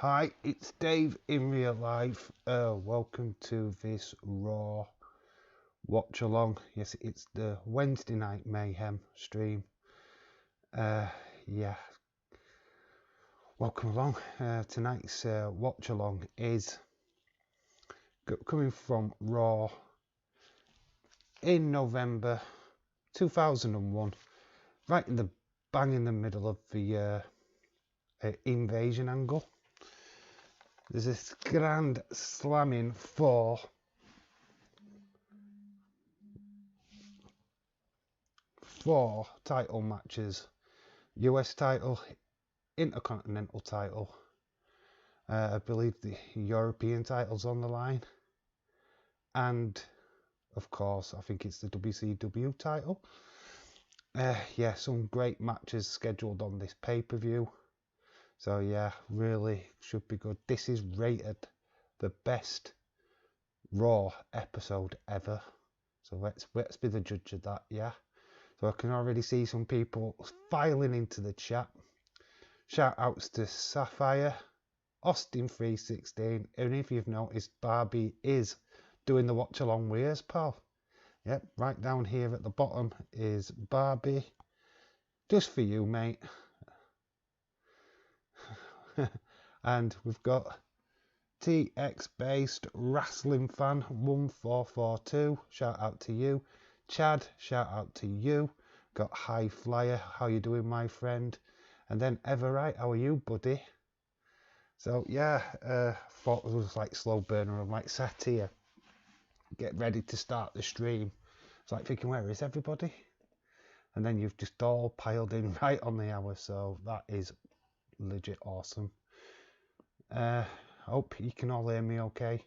Hi, it's Dave in real life. Welcome to this Raw watch along. Yes, it's the Wednesday night Mayhem stream. Yeah, welcome along. Tonight's watch along is coming from Raw in November 2001, right in the bang in the middle of the invasion angle. There's this grand slamming for four title matches: US title, Intercontinental title, I believe the European title's on the line, and of course I think it's the WCW title. Yeah, some great matches scheduled on this pay-per-view, so yeah, really should be good. This is rated the best Raw episode ever, so let's be the judge of that. Yeah, so I can already see some people filing into the chat. Shout outs to Sapphire, Austin 316, and if you've noticed, Barbie is doing the watch along with us, pal. Yep, right down here at the bottom is Barbie, just for you, mate. And we've got TX based wrestling fan 1442, shout out to you. Chad, shout out to you. Got High Flyer, how you doing, my friend? And then Everright, how are you, buddy? So yeah, thought it was like slow burner. I'm like sat here, get ready to start the stream. It's like thinking, where is everybody? And then you've just all piled in right on the hour, so that is legit awesome. Hope you can all hear me okay.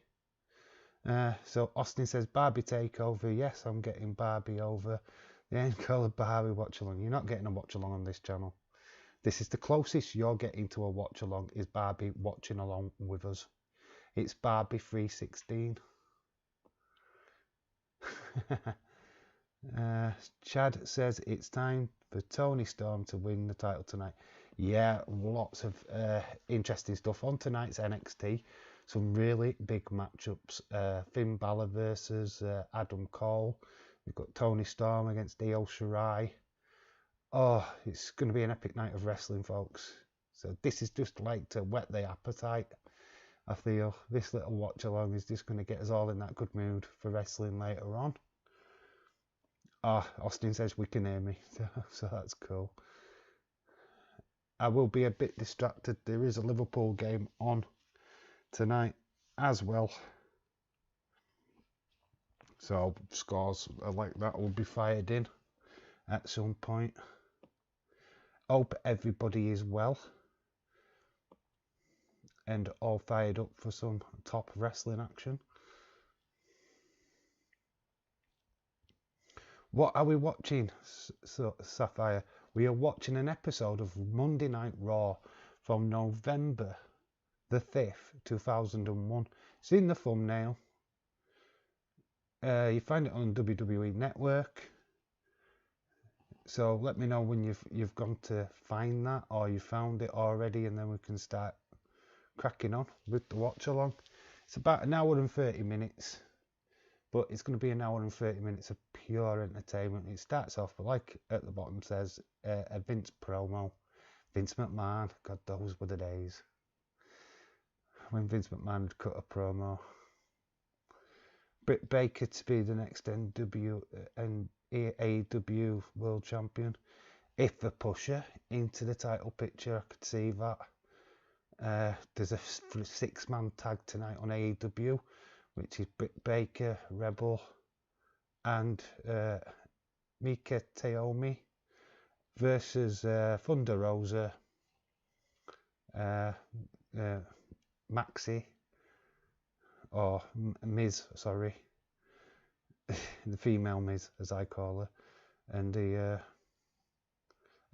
So Austin says Barbie takeover. Yes, I'm getting Barbie over. The end call of Barbie watch along. You're not getting a watch along on this channel. This is the closest you're getting to a watch along, is Barbie watching along with us. It's Barbie 316. Chad says it's time for Tony Storm to win the title tonight. Yeah, lots of interesting stuff on tonight's NXT. Some really big matchups. Finn Balor versus Adam Cole. We've got Tony Storm against Io Shirai. Oh, it's going to be an epic night of wrestling, folks. So this is just like to whet the appetite. I feel this little watch along is just going to get us all in that good mood for wrestling later on. Austin says we can hear me, so that's cool. I will be a bit distracted. There is a Liverpool game on tonight as well, so scores like that will be fired in at some point. Hope everybody is well and all fired up for some top wrestling action. What are we watching, Sapphire? We are watching an episode of Monday Night Raw from November the 5th, 2001. It's in the thumbnail. You find it on WWE Network. So let me know when you've gone to find that, or you found it already, and then we can start cracking on with the watch along. It's about an hour and 30 minutes. But it's going to be an hour and 30 minutes of pure entertainment. It starts off, but like at the bottom says, a Vince promo. Vince McMahon, God, those were the days when Vince McMahon would cut a promo. Britt Baker to be the next AEW World Champion. If the pusher into the title picture, I could see that. There's a 6-man tag tonight on AEW, which is Britt Baker, Rebel, and Mika Taomi versus Thunder Rosa, Maxi, or Miz, sorry, the female Miz as I call her, and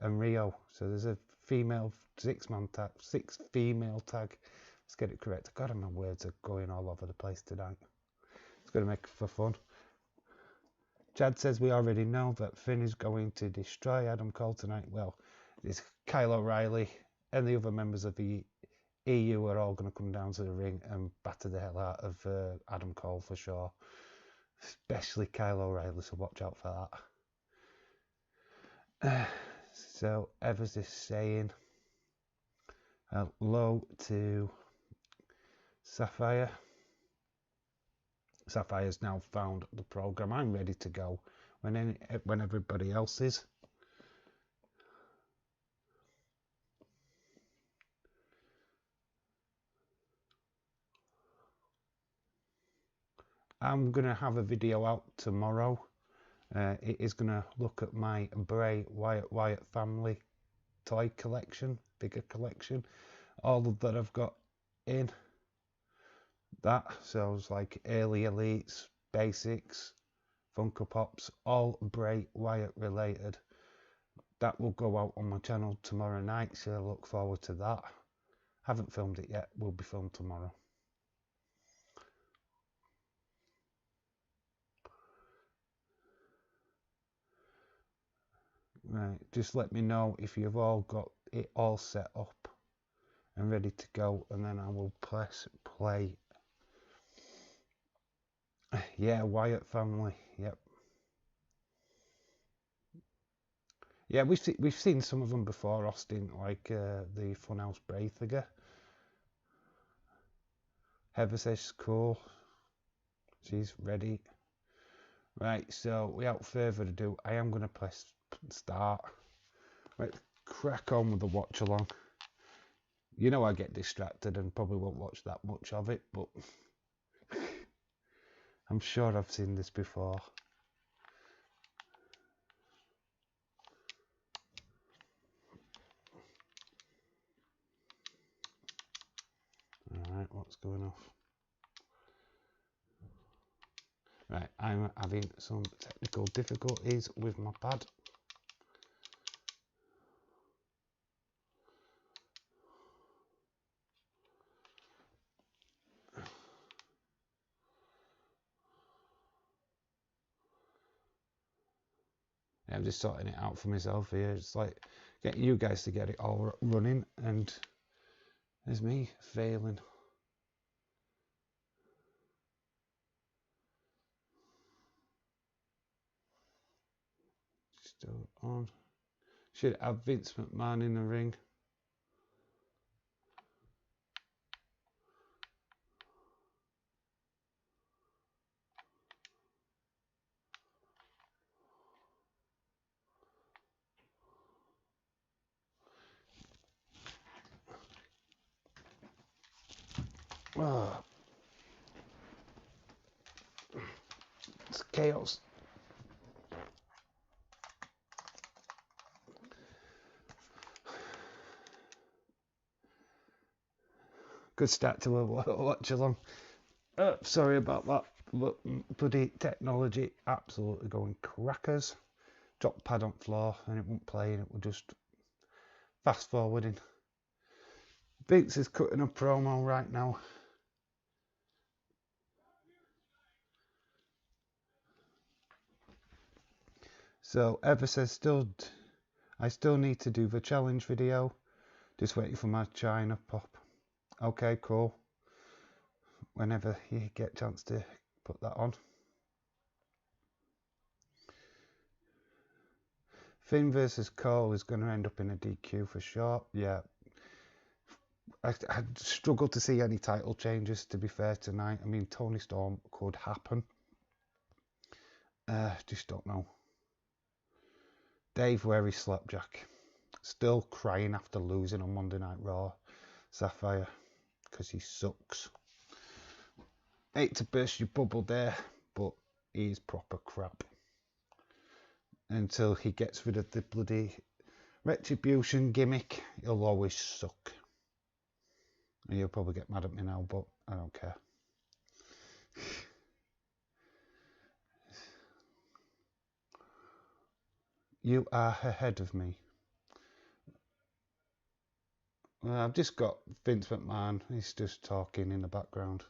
Rio. So there's a female 6-man tag, 6 female tag. Let's get it correct. God, my words are going all over the place tonight. It's going to make for fun. Chad says we already know that Finn is going to destroy Adam Cole tonight. Well, it's Kyle O'Reilly and the other members of the EU are all going to come down to the ring and batter the hell out of Adam Cole for sure. Especially Kyle O'Reilly, so watch out for that. So, Evers is saying hello to Sapphire. Sapphire's now found the program. I'm ready to go when everybody else is. I'm going to have a video out tomorrow. It is going to look at my Bray Wyatt family toy collection, figure collection, all of that I've got in that. So it's like early elites, basics, Funko Pops, all Bray Wyatt related. That will go out on my channel tomorrow night, so I look forward to that. Haven't filmed it yet, will be filmed tomorrow. Right, just let me know if you've all got it all set up and ready to go, and then I will press play. Yeah, Wyatt family, yep. Yeah, we've seen some of them before, Austin, like the Funhouse Bray figure. Heather says cool. She's ready. Right, so without further ado, I am going to press start. Right, crack on with the watch along. You know I get distracted and probably won't watch that much of it, but I'm sure I've seen this before. Alright, what's going off? Right, I'm having some technical difficulties with my pad. Yeah, I'm just sorting it out for myself here. It's like getting you guys to get it all running, and there's me failing. Still on. Should have Vince McMahon in the ring. Oh. It's chaos. Good start to a watch along. Sorry about that, but bloody technology absolutely going crackers. Drop pad on floor and it won't play, and it will just fast forwarding. Vince is cutting a promo right now. So Ever says I still need to do the challenge video. Just waiting for my China pop. Okay, cool. Whenever you get a chance to put that on. Finn versus Cole is going to end up in a DQ for sure. Yeah. I struggle to see any title changes, to be fair, tonight. I mean, Tony Storm could happen. Just don't know. Dave, where is Slapjack? Still crying after losing on Monday Night Raw. Sapphire, because he sucks. Hate to burst your bubble there, but he's proper crap. Until he gets rid of the bloody retribution gimmick, he'll always suck. And you'll probably get mad at me now, but I don't care. You are ahead of me. Well, I've just got Vince McMahon. He's just talking in the background.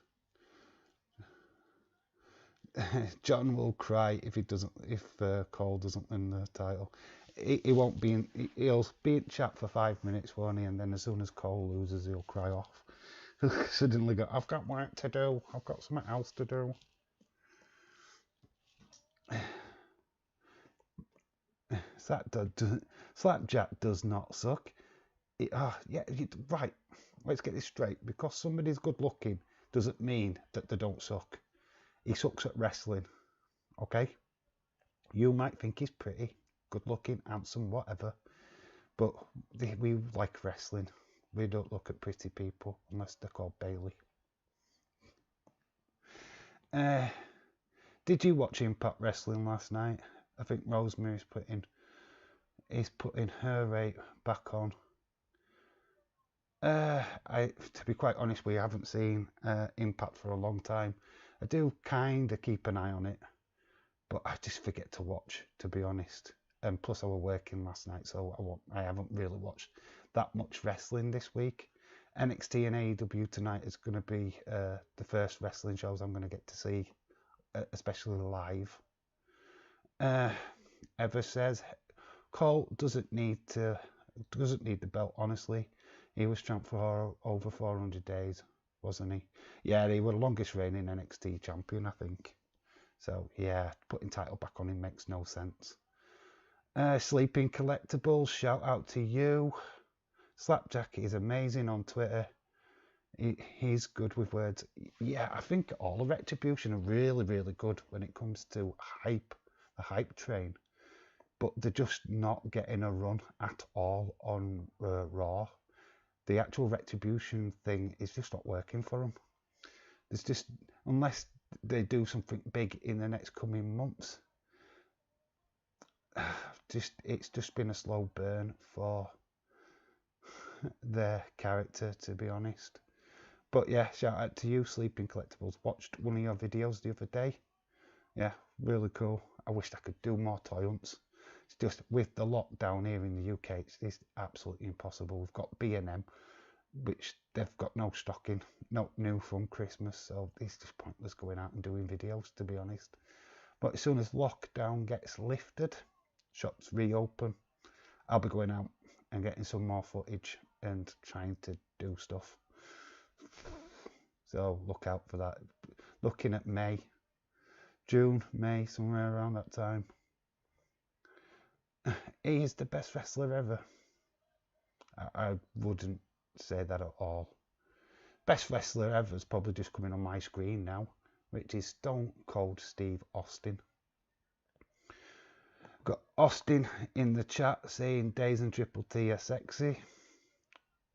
John will cry if Cole doesn't win the title. He won't be in. He'll be in chat for 5 minutes, won't he? And then as soon as Cole loses, he'll cry off. Suddenly go, I've got work to do. I've got something else to do. Slapjack does not suck. Yeah, right. Let's get this straight. Because somebody's good looking doesn't mean that they don't suck. He sucks at wrestling. Okay? You might think he's pretty, good looking, handsome, whatever. But we like wrestling. We don't look at pretty people unless they're called Bailey. Did you watch Impact Wrestling last night? I think Rosemary's putting her rate back on. To be quite honest, we haven't seen Impact for a long time. I do kind of keep an eye on it, but I just forget to watch, to be honest. And plus I was working last night, so I haven't really watched that much wrestling this week. NXT and AEW tonight is going to be the first wrestling shows I'm going to get to see, especially live. Ever says Cole doesn't need the belt, honestly. He was champ for over 400 days, wasn't he? Yeah, he was the longest reigning NXT champion, I think. So, yeah, putting title back on him makes no sense. Sleeping Collectibles, shout out to you. Slapjack is amazing on Twitter. He's good with words. Yeah, I think all of Retribution are really, really good when it comes to hype, the hype train. But they're just not getting a run at all on Raw. The actual Retribution thing is just not working for them. There's just, unless they do something big in the next coming months, it's just been a slow burn for their character, to be honest. But yeah, shout out to you, Sleeping Collectibles. Watched one of your videos the other day. Yeah, really cool. I wished I could do more toy hunts. It's just with the lockdown here in the UK, it's absolutely impossible. We've got B&M, which they've got no stocking, no new from Christmas, so it's just pointless going out and doing videos, to be honest. But as soon as lockdown gets lifted, shops reopen, I'll be going out and getting some more footage and trying to do stuff. So look out for that. Looking at June, May, somewhere around that time. He is the best wrestler ever. I wouldn't say that at all. Best wrestler ever is probably just coming on my screen now, which is Stone Cold Steve Austin. Got Austin in the chat saying Days and Triple T are sexy.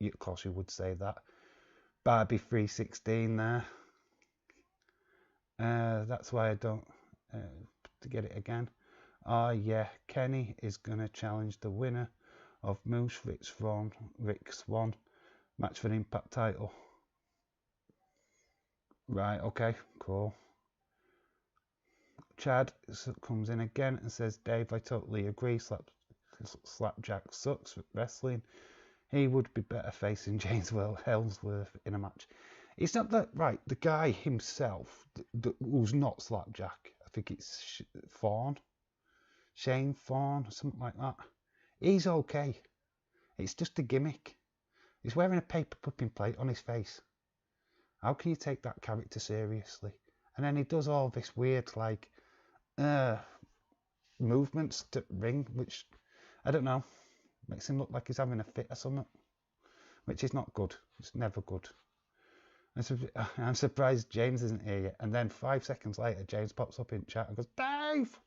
Of course you would say that. Barbie 316 there. That's why I don't to get it again. Yeah, Kenny is going to challenge the winner of Moose Rick Swan match for the Impact title. Right, okay, cool. Chad comes in again and says, Dave, I totally agree. Slapjack sucks at wrestling. He would be better facing James Ellsworth in a match. It's not that, right, the guy himself, who's not Slapjack, I think it's Shane Thorne, something like that. He's okay. It's just a gimmick. He's wearing a paper pupping plate on his face. How can you take that character seriously? And then he does all this weird, like, movements to ring, which, I don't know, makes him look like he's having a fit or something, which is not good. It's never good. I'm surprised James isn't here yet. And then 5 seconds later, James pops up in chat and goes, Dave!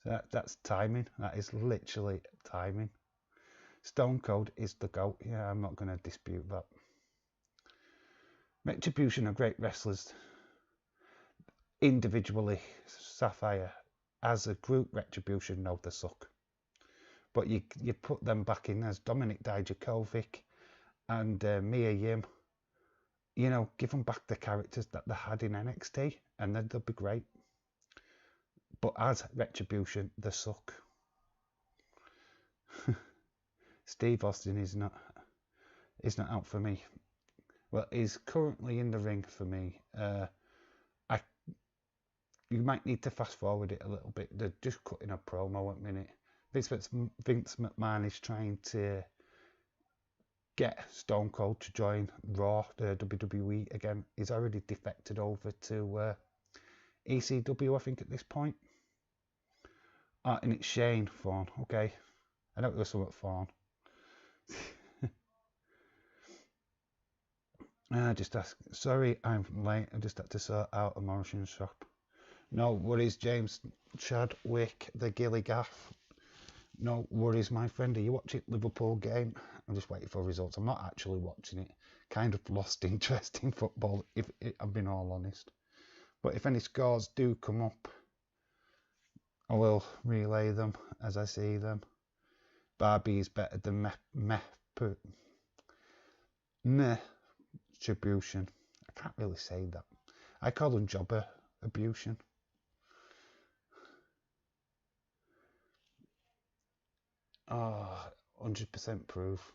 So that's timing. That is literally timing. Stone Cold is the GOAT. Yeah, I'm not going to dispute that. Retribution are great wrestlers. Individually, Sapphire. As a group, Retribution, no, they suck. But you put them back in as Dominik Dijakovic and Mia Yim. You know, give them back the characters that they had in NXT, and then they'll be great. But as Retribution, they suck. Steve Austin is not out for me. Well, he's currently in the ring for me. You might need to fast forward it a little bit. They're just cutting a promo at the minute. Vince McMahon is trying to get Stone Cold to join Raw, the WWE again. He's already defected over to ECW, I think, at this point. And it's Shane Thorne. Okay, I know it was somewhat Thorne. Just ask. Sorry, I'm late. I just had to sort out a Morrison shop. No worries, James Chadwick, the Gilly Gaff. No worries, my friend. Are you watching Liverpool game? I'm just waiting for results. I'm not actually watching it. Kind of lost interest in football, if I've been all honest. But if any scores do come up, I will relay them as I see them. Barbie is better than Metribution. I can't really say that. I call them jobber abusion. Oh, 100% proof.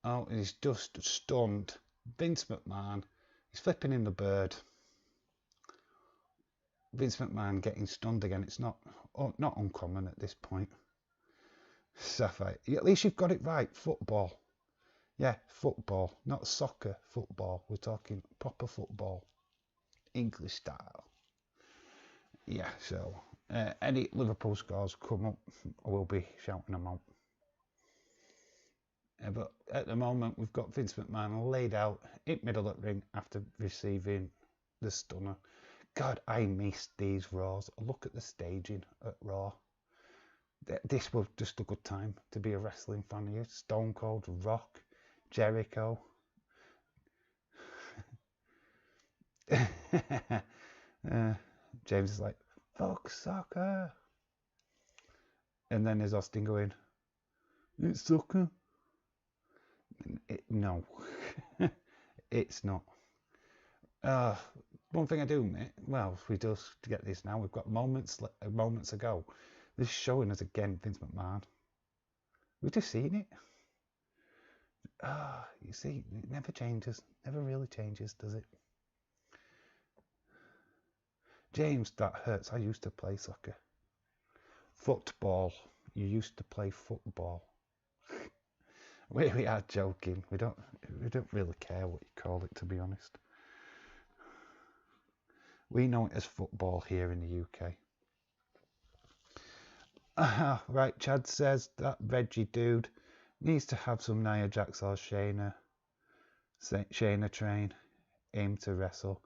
Oh, he's just stunned. Vince McMahon, he's flipping in the bird. Vince McMahon getting stunned again. It's not uncommon at this point. Sapphire, at least you've got it right. Football. Yeah, football, not soccer, football. We're talking proper football. English style. Yeah, so any Liverpool scores come up, I will be shouting them out. But at the moment, we've got Vince McMahon laid out in middle of the ring after receiving the stunner. God, I missed these Raws. Look at the staging at Raw. This was just a good time to be a wrestling fan here. Stone Cold, Rock, Jericho. James is like, fuck soccer. And then there's Austin going, it's soccer? No, it's not. One thing I do admit, well, we just get this now. We've got moments ago. This is showing us again Vince McMahon. We've just seen it. You see, it never changes. Never really changes, does it? James, that hurts. I used to play soccer. Football. You used to play football. We are joking. We don't really care what you call it, to be honest. We know it as football here in the UK. Right, Chad says that Reggie dude needs to have some Nia Jax or Shayna train, aim to wrestle.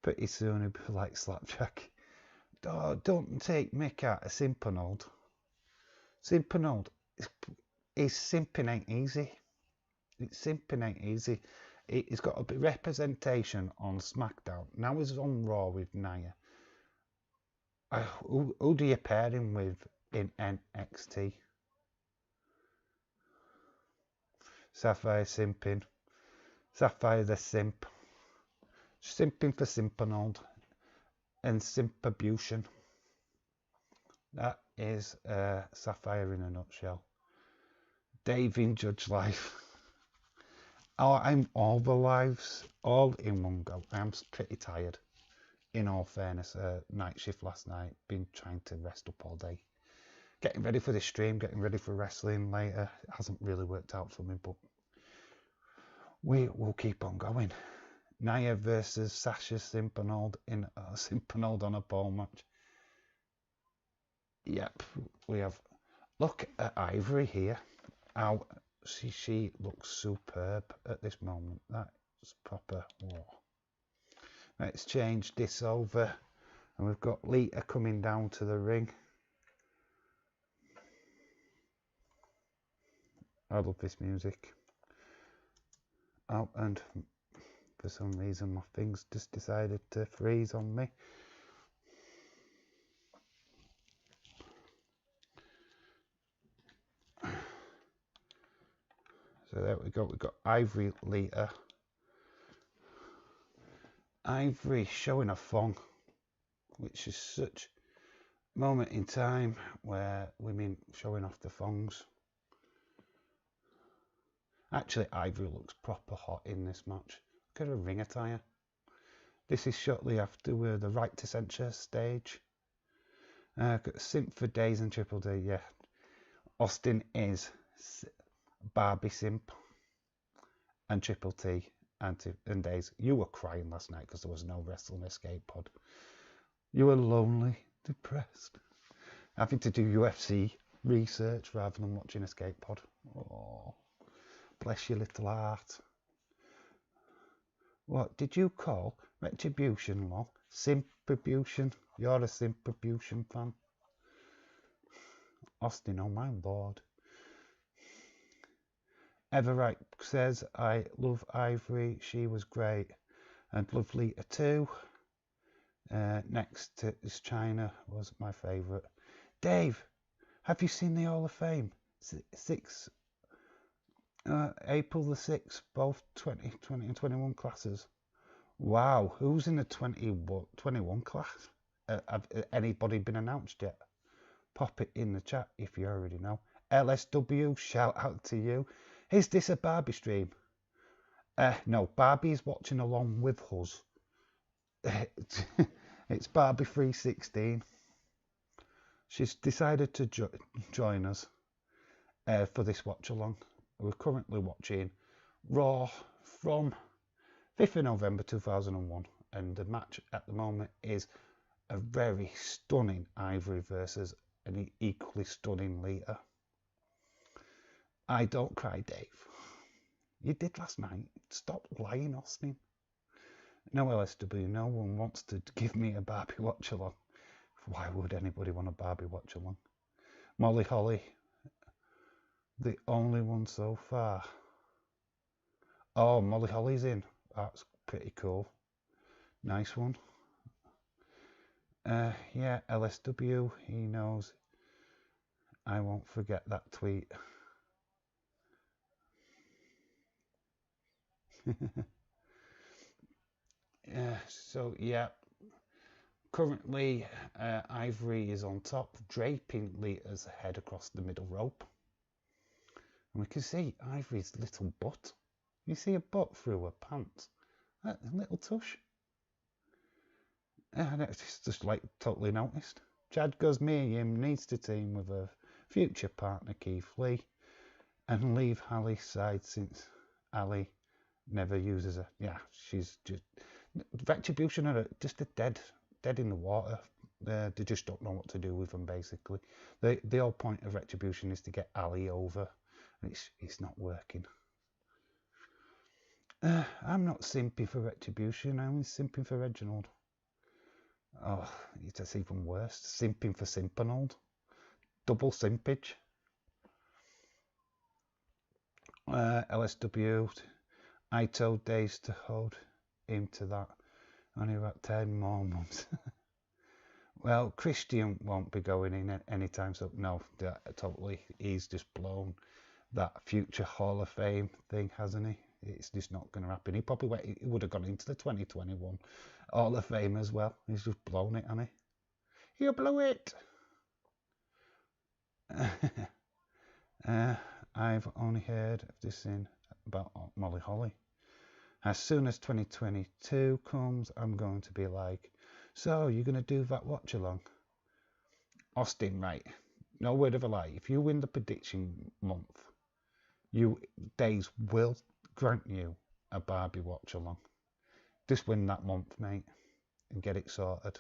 Pretty soon he'll be like Slapjack. Oh, don't take mick out of Simpanold. Simpanold is simping ain't easy. It's simping ain't easy. He's got a bit representation on SmackDown. Now he's on Raw with Nia. Who do you pair him with in NXT? Sapphire simping. Sapphire the simp. Simping for Simpanold. And Simpabution. That is Sapphire in a nutshell. Dave in Judge Life. Oh, I'm all the lives, all in one go. I'm pretty tired, in all fairness. Night shift last night, been trying to rest up all day. Getting ready for this stream, getting ready for wrestling later. It hasn't really worked out for me, but we will keep on going. Nia versus Sasha Simpanold in Simpanold on a pole match. Yep, we have. Look at Ivory here. How she looks superb at this moment. That's proper. Whoa. Let's change this over, and we've got Lita coming down to the ring. I love this music. Oh, and for some reason my things just decided to freeze on me. So there we go. We've got Ivory, Lita. Ivory showing a thong, which is such a moment in time where women showing off the thongs. Actually, Ivory looks proper hot in this match. Look at her ring attire. This is shortly after the Right to Censure stage. Simp for Days and Triple D, yeah. Austin is Barbie Simp and Triple T and Days. You were crying last night because there was no Wrestling Escape pod. You were lonely, depressed, having to do UFC research rather than watching Escape pod. Oh, bless your little heart. What did you call Retribution, lol? Simpibution? You're a Simpibution fan? Austin, oh my lord. Everright says, I love Ivory, she was great. And love Lita too. Next is China, was my favourite. Dave, have you seen the Hall of Fame? April the 6th, both 20 and 21 classes. Wow, who's in the 21 class? Have anybody been announced yet? Pop it in the chat if you already know. LSW, shout out to you. Is this a Barbie stream? No, Barbie's watching along with us. It's Barbie 316. She's decided to join us for this watch along. We're currently watching Raw from 5th of November 2001, and the match at the moment is a very stunning Ivory versus an equally stunning Lita. I don't cry, Dave. You did last night. Stop lying, Austin. No LSW, no one wants to give me a Barbie watch along. Why would anybody want a Barbie watch along? Molly Holly, the only one so far. Oh, Molly Holly's in. That's pretty cool. Nice one. Yeah, LSW, he knows. I won't forget that tweet. So yeah, currently Ivory is on top, draping Lita's head across the middle rope, and we can see Ivory's little butt. You see a butt through her pants, a little tush. It's just like totally noticed. Chad goes, Mayhem needs to team with her future partner Keith Lee and leave Hallie's side since Ali never uses her. Yeah, she's just Retribution are just a dead in the water. They just don't know what to do with them, basically. The whole point of Retribution is to get Ali over, and it's not working. I'm not simping for Retribution, I'm simping for Reginald. Oh, it's even worse. Simping for Simpanold. Double simpage. LSW, I told Days to hold him to that. Only about 10 more months. Well, Christian won't be going in anytime soon. No, totally. He's just blown that future Hall of Fame thing, hasn't he? It's just not going to happen. He would have gone into the 2021 Hall of Fame as well. He's just blown it, hasn't he? You blew it! I've only heard of this thing about Molly Holly. As soon as 2022 comes, I'm going to be like, so you're going to do that watch along? Austin, right, no word of a lie. If you win the prediction month, Days will grant you a Barbie watch along. Just win that month, mate, and get it sorted.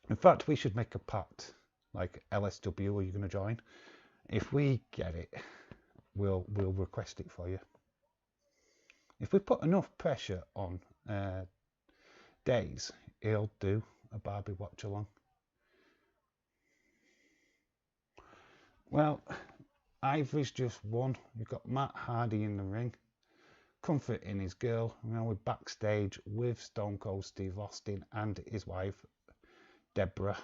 In fact, we should make a pact, like LSW, are you going to join? If we get it, we'll request it for you. If we put enough pressure on Days, he'll do a Barbie watch along. Well, Ivory's just won. You've got Matt Hardy in the ring, comforting his girl. Now we're backstage with Stone Cold Steve Austin and his wife, Deborah.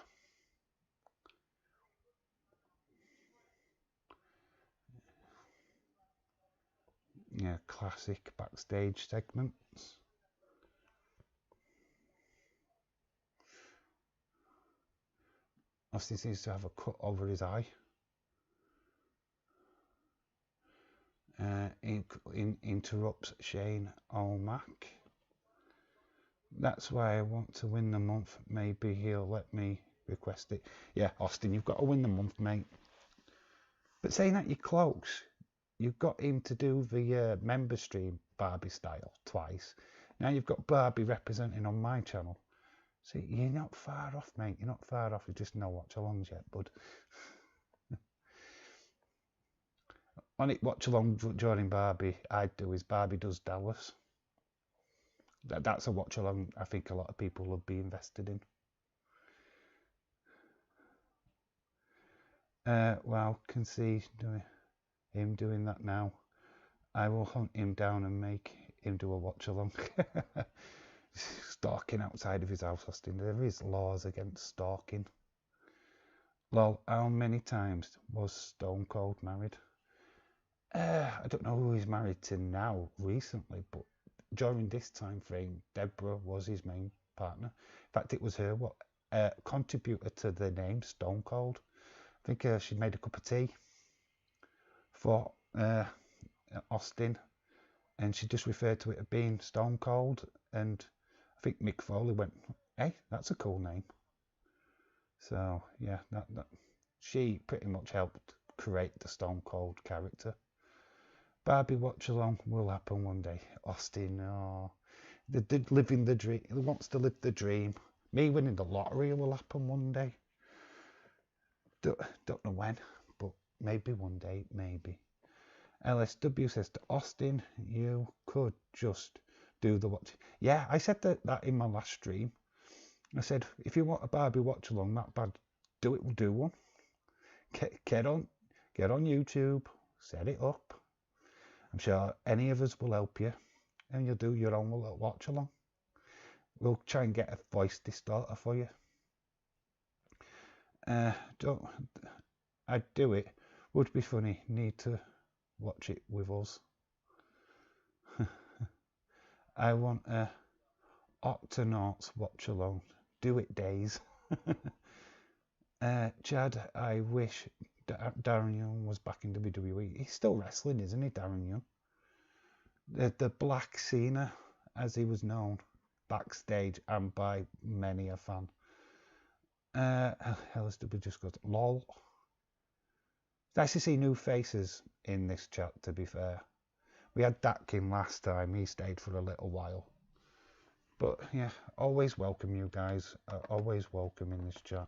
Yeah, classic backstage segments. Austin seems to have a cut over his eye. Interrupts Shane O'Mac. That's why I want to win the month. Maybe he'll let me request it. Yeah, Austin, you've got to win the month, mate. But saying that, you're close. You've got him to do the member stream Barbie style twice. Now you've got Barbie representing on my channel. See, you're not far off, mate. You're not far off. You just no watch-alongs yet, bud. On it watch-along during Barbie, I'd do is Barbie does Dallas. That's a watch-along I think a lot of people would be invested in. Well, can see him doing that now. I will hunt him down and make him do a watch-along. Stalking outside of his house, Austin. There is laws against stalking. Lol, how many times was Stone Cold married? I don't know who he's married to now recently, but during this time frame, Deborah was his main partner. In fact, it was her what contributed to the name Stone Cold. I think she made a cup of tea for Austin, and she just referred to it as being Stone Cold, and I think Mick Foley went, hey, that's a cool name. So yeah, that she pretty much helped create the Stone Cold character. Barbie watch along will happen one day. Austin, oh, living the dream. He wants to live the dream. Me winning the lottery will happen one day. Don't know when, but maybe one day, maybe. LSW says to Austin, you could just do the watch. Yeah, I said that in my last stream. I said, if you want a Barbie watch along that bad, do one. Get on YouTube, set it up. I'm sure any of us will help you, and you'll do your own little watch along. We'll try and get a voice distorter for you. I'd do it. Would be funny. Need to watch it with us. I want a Octonauts watch along. Do it, days. Chad, I wish Darren Young was back in WWE. He's still wrestling, isn't he, Darren Young? The Black Cena, as he was known, backstage and by many a fan. LSW just got lol. It's nice to see new faces in this chat, to be fair. We had Datkin last time, he stayed for a little while. But yeah, always welcome you guys, always welcome in this chat.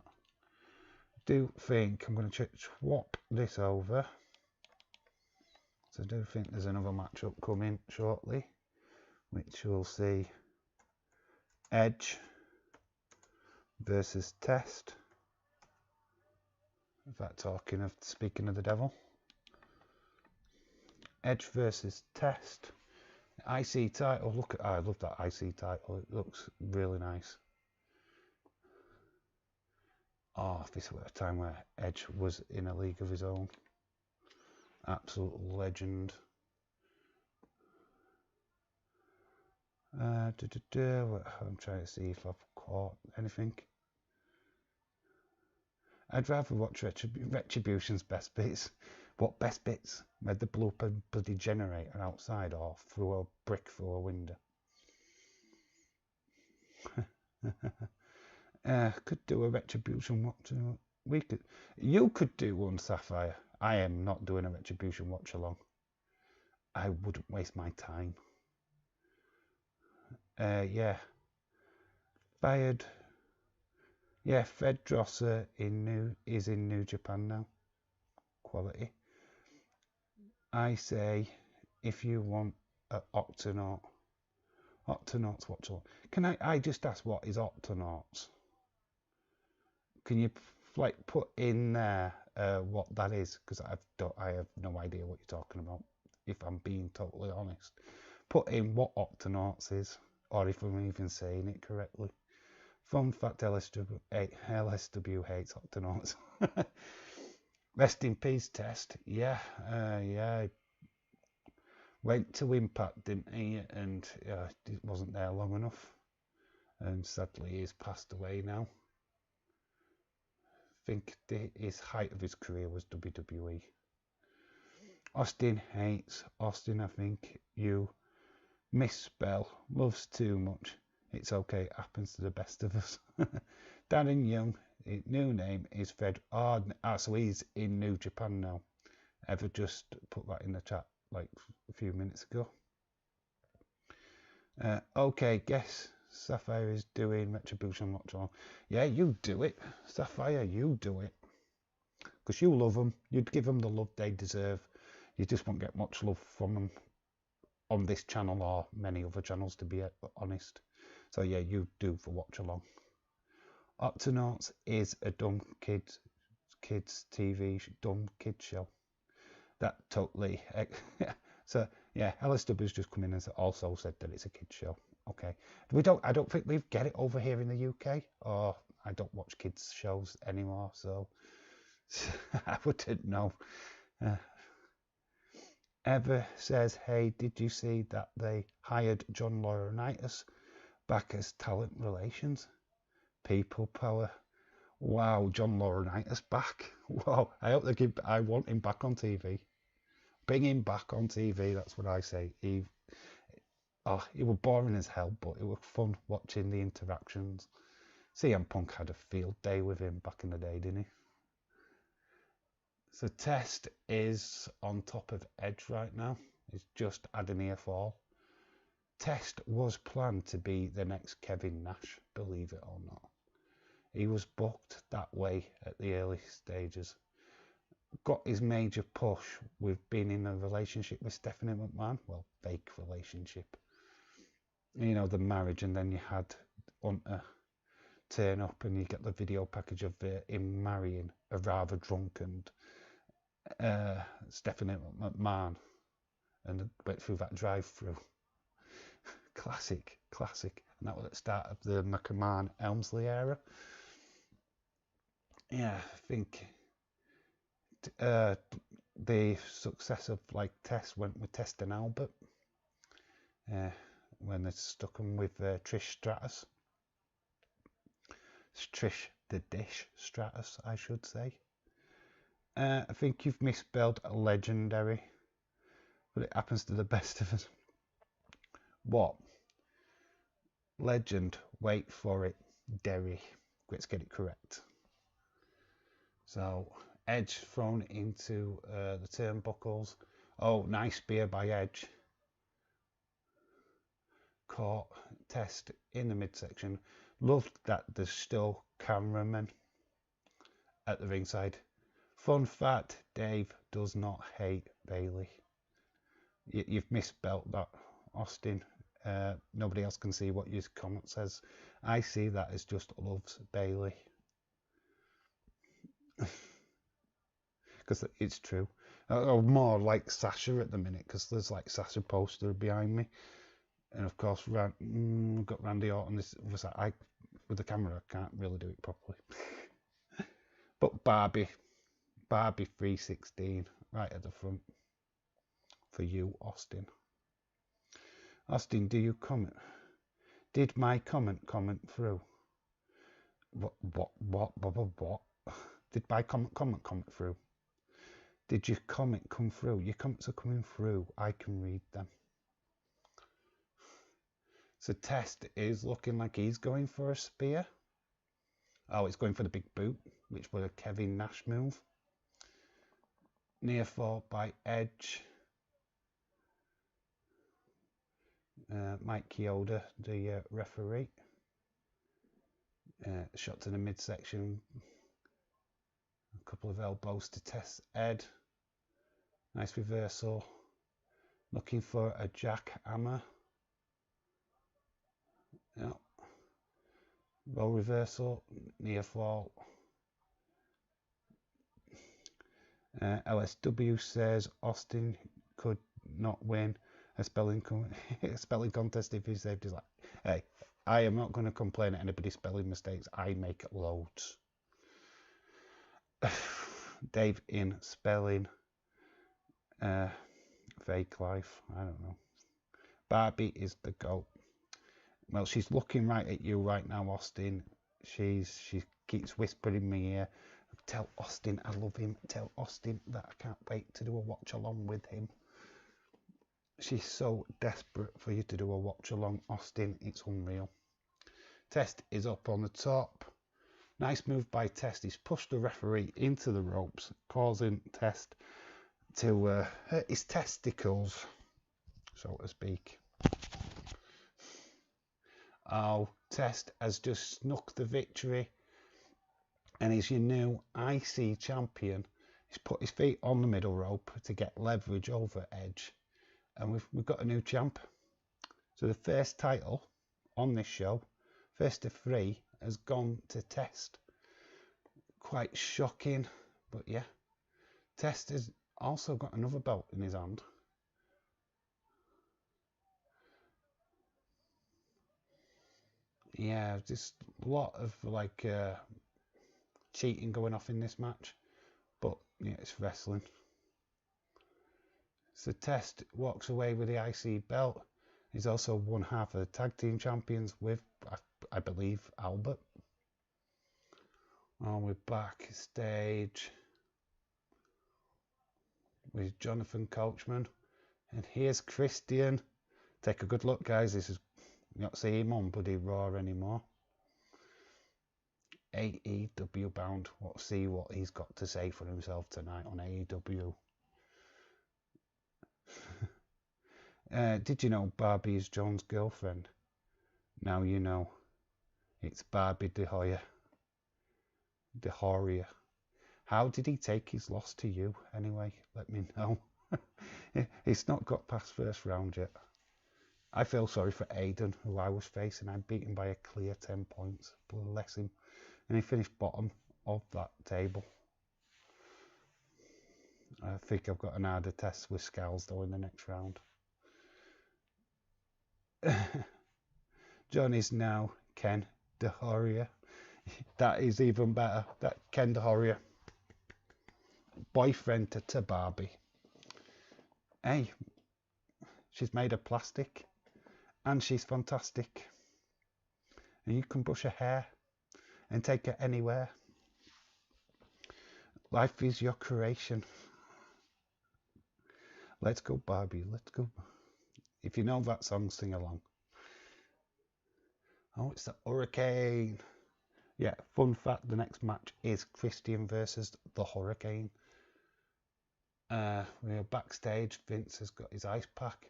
Do think I'm going to swap this over. So I do think there's another matchup coming shortly, which we'll see Edge versus Test. In fact, speaking of the devil, Edge versus Test. IC title. Look at, I love that IC title. It looks really nice. Oh, if this were a time where Edge was in a league of his own. Absolute legend. I'm trying to see if I've caught anything. I'd rather watch Retribution's best bits. What best bits? Where the bloody generator outside or through a brick through a window. Could do a Retribution watch. You could do one, Sapphire. I am not doing a Retribution watch along. I wouldn't waste my time. Yeah. Fired. Yeah, Fred Drosser is in New Japan now. Quality. I say, if you want an Octonauts watch along. Can I just ask, what is Octonauts? Can you like put in there what that is? Because I have no idea what you're talking about, if I'm being totally honest. Put in what Octonauts is, or if I'm even saying it correctly. Fun fact, LSW hates Octonauts. Rest in peace, Test. Yeah, yeah. Went to Impact, didn't he? And it wasn't there long enough. And sadly, he's passed away now. I think his height of his career was WWE. Austin hates. Austin, I think you misspell. Loves too much. It's okay. It happens to the best of us. Darren Young, his new name is Fred. So he's in New Japan now. Ever just put that in the chat like a few minutes ago. Okay, guess Sapphire is doing Retribution Watch On. Yeah, you do it. Sapphire, you do it. Because you love them. You'd give them the love they deserve. You just won't get much love from them on this channel or many other channels, to be honest. So yeah, you do for watch along. Octonauts is a dumb kids TV dumb kids show. That totally. So yeah, LSW's just come in and also said that it's a kids show. Okay, I don't think we get it over here in the UK, or I don't watch kids shows anymore, so I wouldn't know. Ever says, hey, did you see that they hired John Laurinaitis back as talent relations? People power. Wow, John Laurinaitis back. Wow, I want him back on TV. Bring him back on TV, that's what I say. He was boring as hell, but it was fun watching the interactions. CM Punk had a field day with him back in the day, didn't he? So Test is on top of Edge right now. He's just had a near fall. Test was planned to be the next Kevin Nash, believe it or not. He was booked that way at the early stages. Got his major push with being in a relationship with Stephanie McMahon. Well, fake relationship. You know, the marriage, and then you had Hunter turn up and you get the video package of him marrying a rather drunken Stephanie McMahon, and went through that drive-through. Classic. And that was at the start of the McMahon Elmsley era. Yeah, I think the success of like Test went with Test and Albert when they stuck him with Trish Stratus. Trish the Dish Stratus, I should say. I think you've misspelled legendary, but it happens to the best of us. What? Legend, wait for it, Derry. Let's get it correct. So, Edge thrown into the turnbuckles. Oh, nice spear by Edge. Caught Test in the midsection. Loved that there's still cameramen at the ringside. Fun fact, Dave does not hate Bailey. You've misspelt that, Austin. Nobody else can see what your comment says. I see that as just loves Bailey. Because it's true. Or more like Sasha at the minute, because there's like Sasha poster behind me. And of course, we've got Randy Orton. This was with the camera, I can't really do it properly. But Barbie 316 right at the front for you, Austin. Austin, do you comment? Did my comment through? What? Did my comment through? Did your comment come through? Your comments are coming through. I can read them. So Test is looking like he's going for a spear. Oh, it's going for the big boot, which was a Kevin Nash move. Near fall by Edge. Mike Chioda, the referee. Shot to the midsection. A couple of elbows to Test Ed. Nice reversal. Looking for a jackhammer. Yeah. Roll reversal. Near fall. LSW says Austin could not win a spelling contest if he saved his life. Hey, I am not going to complain at anybody's spelling mistakes. I make loads. Dave in spelling. Fake life. I don't know. Barbie is the GOAT. Well, she's looking right at you right now, Austin. She keeps whispering in my ear. Tell Austin I love him. Tell Austin that I can't wait to do a watch along with him. She's so desperate for you to do a watch along, Austin. It's unreal. Test is up on the top. Nice move by Test. He's pushed the referee into the ropes, causing Test to hurt his testicles, so to speak. Oh, Test has just snuck the victory, and he's your new IC champion. He's put his feet on the middle rope to get leverage over Edge, and we've got a new champ. So the first title on this show, first of 3, has gone to Test. Quite shocking, but yeah. Test has also got another belt in his hand. Yeah, just a lot of like cheating going off in this match, but yeah, it's wrestling. So Test walks away with the IC belt. He's also one half of the tag team champions with, I believe, Albert. Oh, we're backstage with Jonathan Coachman, and here's Christian. Take a good look, guys. This is not see him on Buddy Raw anymore. AEW bound. Let's see what he's got to say for himself tonight on AEW. Did you know Barbie is John's girlfriend? Now you know. It's Barbie De Horia. How did he take his loss to you anyway? Let me know. He's not got past first round yet. I feel sorry for Aiden, who I was facing. I beat him by a clear 10 points. Bless him. And he finished bottom of that table. I think I've got an harder test with Scales though in the next round. John is now Ken DeHoria. That is even better. That Ken DeHoria. Boyfriend to Barbie. Hey, she's made of plastic. And she's fantastic. And you can brush her hair and take her anywhere. Life is your creation. Let's go, Barbie. Let's go. If you know that song, sing along. Oh, it's the Hurricane. Yeah, fun fact, the next match is Christian versus the Hurricane. We're backstage. Vince has got his ice pack.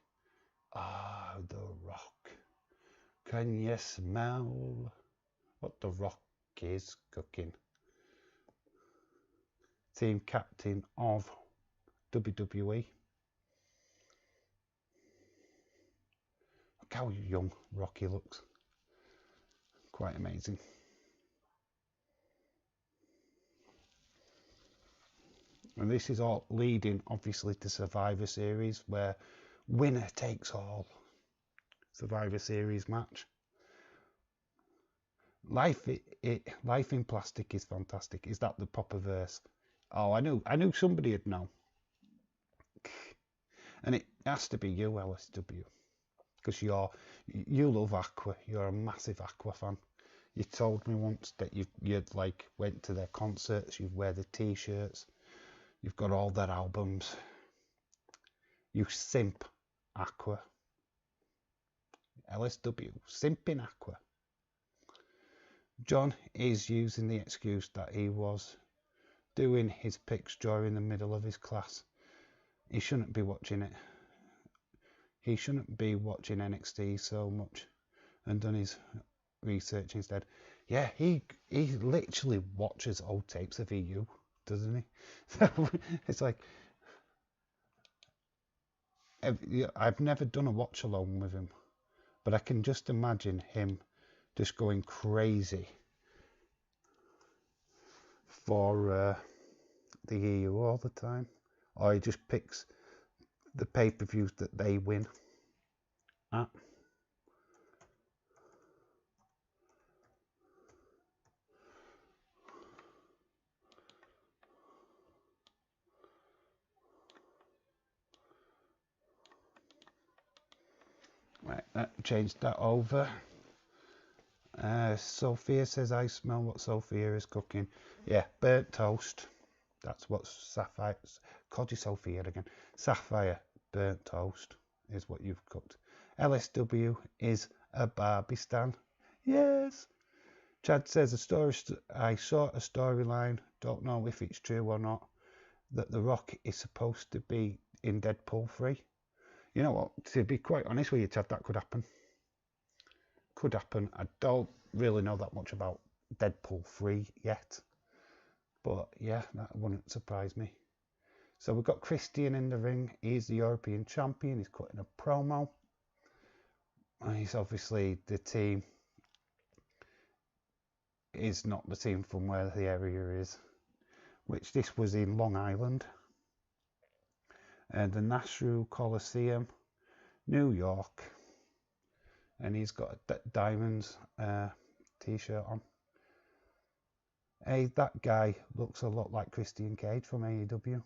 Ah, The Rock. Can you smell what The Rock is cooking? Team captain of WWE. Look how young Rocky looks. Quite amazing. And this is all leading, obviously, to Survivor Series, where winner takes all. Survivor Series match. Life in plastic is fantastic. Is that the proper verse? Oh, I knew somebody would know. And it has to be you, LSW, because you love Aqua. You're a massive Aqua fan. You told me once that you'd like went to their concerts. You wear the T-shirts. You've got all their albums. You simp Aqua. LSW, simping Aqua. John is using the excuse that he was doing his picks during the middle of his class. He shouldn't be watching it. He shouldn't be watching NXT so much and done his research instead. Yeah, he literally watches old tapes of EU, doesn't he? So it's like, I've never done a watch alone with him, but I can just imagine him just going crazy for the EU all the time, or he just picks the pay-per-views that they win at. Right, change that over. Sophia says, I smell what Sophia is cooking. Yeah, burnt toast. That's what Sapphire, called you Sophia again. Sapphire, burnt toast is what you've cooked. LSW is a Barbie stan. Yes. Chad says I saw a storyline, don't know if it's true or not, that The Rock is supposed to be in Deadpool 3. You know what, to be quite honest with you, Chad, that could happen. Could happen. I don't really know that much about Deadpool 3 yet. But yeah, that wouldn't surprise me. So we've got Christian in the ring. He's the European champion. He's cutting a promo. And he's obviously the team is not the team from where the area is, which this was in Long Island. And the Nassau Coliseum, New York. And he's got a Diamonds t-shirt on. Hey, that guy looks a lot like Christian Cage from AEW.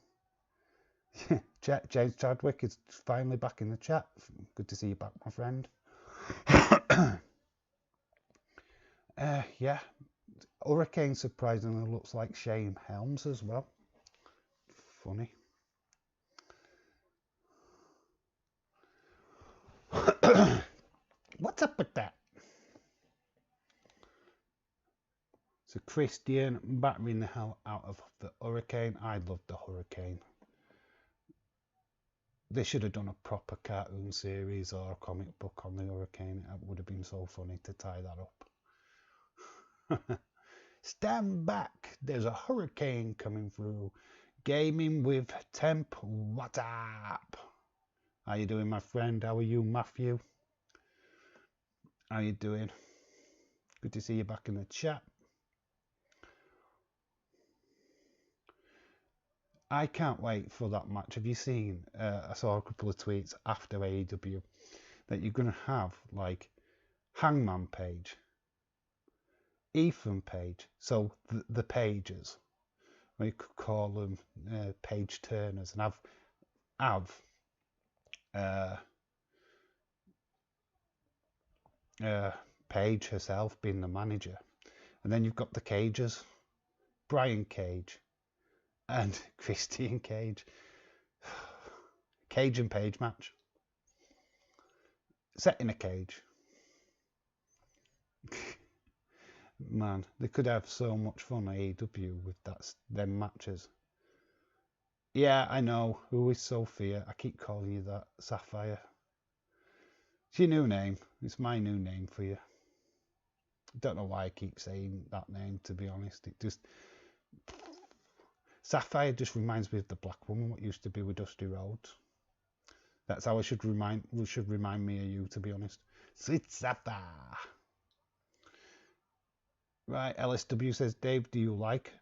James Chadwick is finally back in the chat. Good to see you back, my friend. Yeah, Hurricane surprisingly looks like Shane Helms as well. Funny. What's up with that? So Christian battering the hell out of the Hurricane. I love the Hurricane. They should have done a proper cartoon series or a comic book on the Hurricane. It would have been so funny to tie that up. Stand back, there's a hurricane coming through. Gaming with Temp, what up? How you doing, my friend? How are you, Matthew? How you doing? Good to see you back in the chat. I can't wait for that match. Have you seen, I saw a couple of tweets after AEW, that you're going to have, like, Hangman Page, Ethan Page, so the Pages, or you could call them Page Turners, and have Paige herself being the manager. And then you've got the Cages, Brian Cage and Christian Cage. Cage and Page match. Set in a cage. Man, they could have so much fun at AEW with them matches. Yeah, I know. Who is Sophia? I keep calling you that. Sapphire. It's your new name. It's my new name for you. Don't know why I keep saying that name, to be honest. It just... Sapphire just reminds me of the Black Woman, what used to be with Dusty Rhodes. That's how should remind me of you, to be honest. Sweet Sapphire. Right, LSW says, Dave, do you like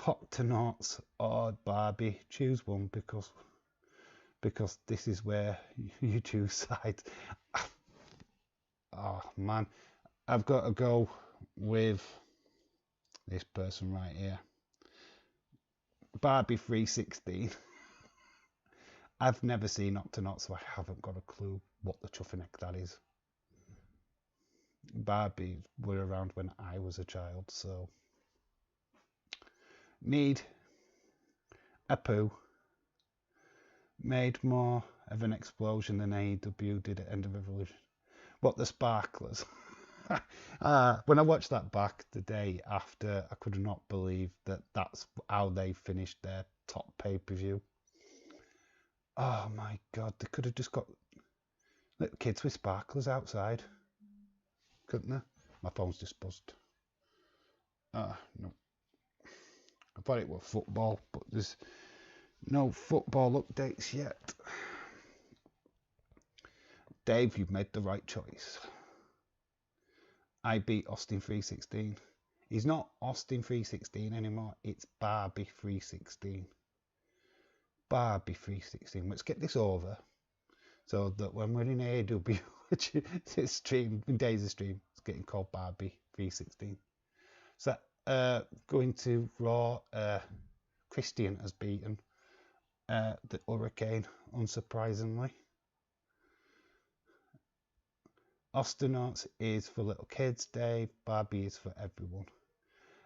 Octonauts or Barbie? Choose one because this is where you choose sides. Oh man, I've got to go with this person right here. Barbie 316. I've never seen Octonauts, so I haven't got a clue what the chuffing heck that is. Barbie were around when I was a child, so need a poo. Made more of an explosion than AEW did at End of Evolution. What, the sparklers? When I watched that back the day after, I could not believe that that's how they finished their top pay-per-view. Oh my god, they could have just got little kids with sparklers outside, couldn't they? My phone's just buzzed. No. I thought it was football, but there's no football updates yet. Dave, you've made the right choice. I beat Austin 316. He's not Austin 316 anymore. It's Barbie 316. Barbie 316. Let's get this over so that when we're in AEW, which is stream, in Days of Stream, it's getting called Barbie 316. So going to Raw, Christian has beaten the Hurricane, unsurprisingly. Octonauts is for little kids, Dave. Barbie is for everyone.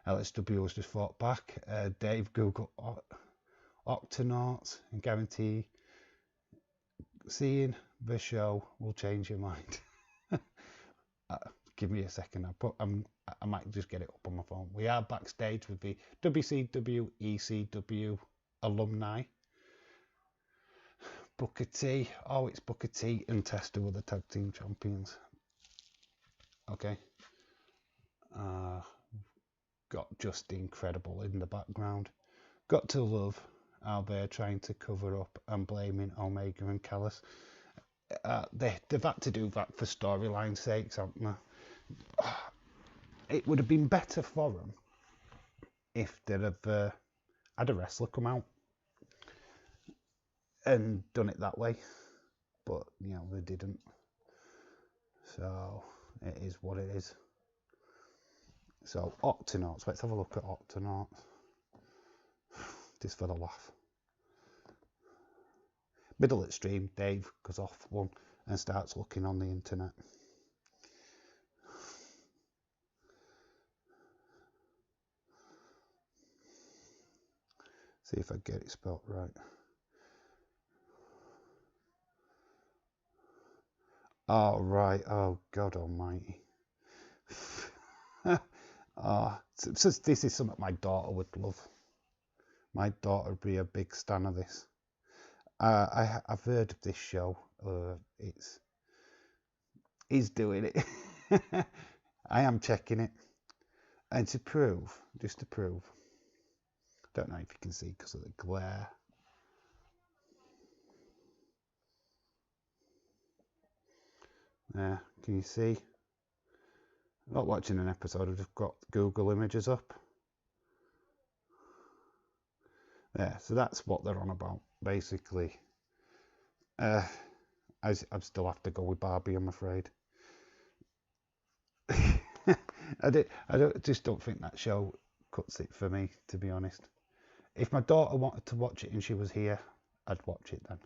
LSW has just fought back. Dave, Google Octonauts and guarantee seeing the show will change your mind. Give me a second. I might just get it up on my phone. We are backstage with the WCW ECW alumni. Booker T. Oh, it's Booker T and Testa were the tag team champions. Okay. Got Just Incredible in the background. Got to love how they're trying to cover up and blaming Omega and Callis. They've had to do that for storyline sakes, haven't they? It would have been better for them if they'd have had a wrestler come out and done it that way, but you know they didn't. So it is what it is. So Octonauts, let's have a look at Octonauts. Just for the laugh. Middle extreme, Dave goes off one and starts looking on the internet. See if I get it spelled right. Oh, right. Oh, God almighty. So this is something my daughter would love. My daughter would be a big stan of this. I've heard of this show. He's doing it. I am checking it. And just to prove. Don't know if you can see because of the glare. There, can you see? I'm not watching an episode, I've just got Google Images up. There, so that's what they're on about, basically. I still have to go with Barbie, I'm afraid. I just don't think that show cuts it for me, to be honest. If my daughter wanted to watch it and she was here, I'd watch it then.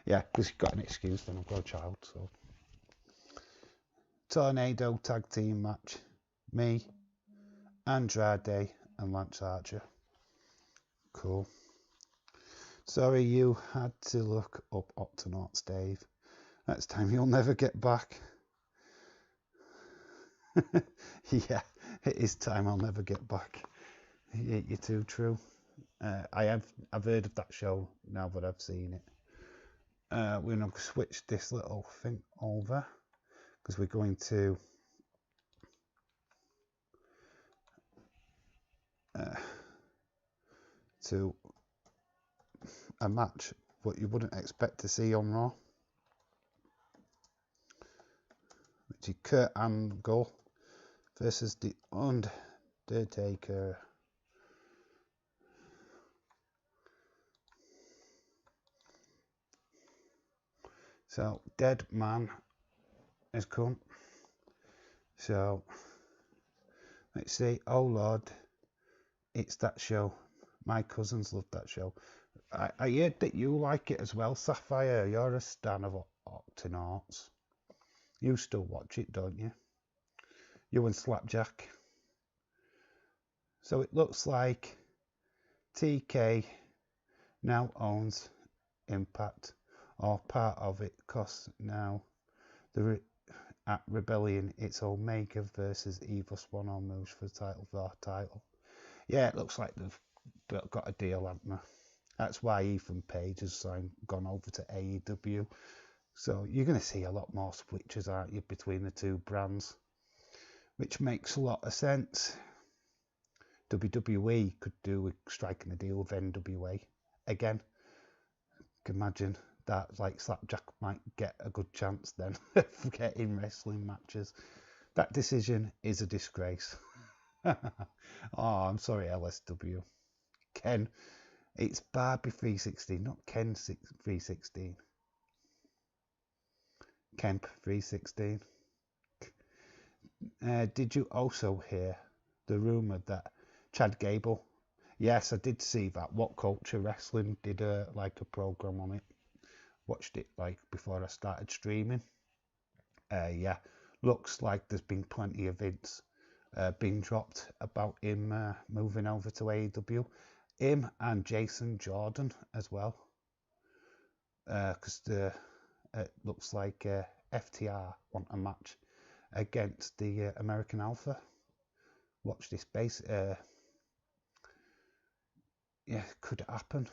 Yeah, because you've got an excuse then, I've got a child, so. Tornado tag team match. Me, Andrade, and Lance Archer. Cool. Sorry you had to look up Octonauts, Dave. Next time you'll never get back. Yeah, it is time I'll never get back. You're too true. I've heard of that show now that I've seen it. We're going to switch this little thing over because we're going to a match what you wouldn't expect to see on Raw, which is Kurt Angle versus the Undertaker. So Dead Man has come. So let's see. Oh Lord, it's that show. My cousins love that show. I heard that you like it as well, Sapphire. You're a stan of Octonauts. You still watch it, don't you? You and Slapjack. So it looks like TK now owns Impact, or part of it, because now at Rebellion it's Omega versus Evil Swan on moves for the title. Yeah, it looks like they've got a deal, haven't they? That's why Ethan Page has gone over to AEW. So you're going to see a lot more switches, aren't you, between the two brands, which makes a lot of sense. WWE could do with striking a deal with NWA again. Can imagine that, like Slapjack might get a good chance then of getting wrestling matches. That decision is a disgrace. Oh, I'm sorry, LSW. Ken, it's Barbie 316, not Ken 316. Kemp 316. Did you also hear the rumour that Chad Gable? Yes, I did see that. What Culture Wrestling did a program on it. Watched it before I started streaming. Yeah, looks like there's been plenty of hints being dropped about him moving over to AEW. Him and Jason Jordan as well. Because it looks like FTR want a match against the American Alpha. Watch this space. Yeah, could happen.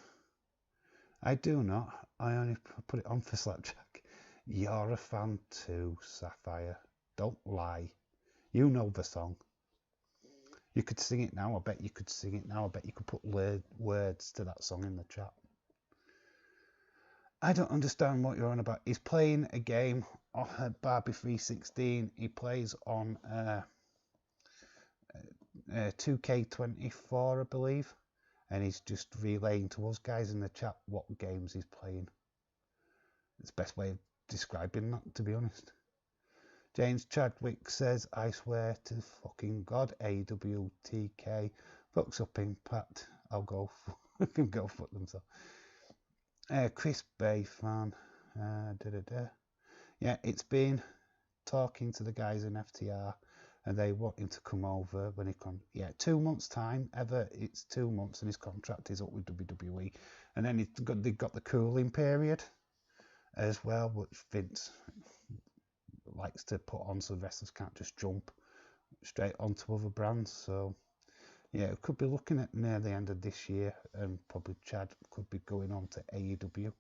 I do not. I only put it on for Slapjack. You're a fan too, Sapphire. Don't lie. You know the song. You could sing it now. I bet you could sing it now. I bet you could put words to that song in the chat. I don't understand what you're on about. He's playing a game on Barbie 316. He plays on 2K24, I believe. And he's just relaying to us guys in the chat what games he's playing. It's the best way of describing that, to be honest. James Chadwick says, I swear to fucking God, AWTK fucks up Impact. I'll go go fuck themselves. Chris Bay fan. Yeah, it's been talking to the guys in FTR and they want him to come over when he comes. Yeah, 2 months time. It's 2 months and his contract is up with WWE. And then they've got the cooling period as well, which Vince likes to put on so the wrestlers can't just jump straight onto other brands. So yeah, it could be looking at near the end of this year, and probably Chad could be going on to AEW.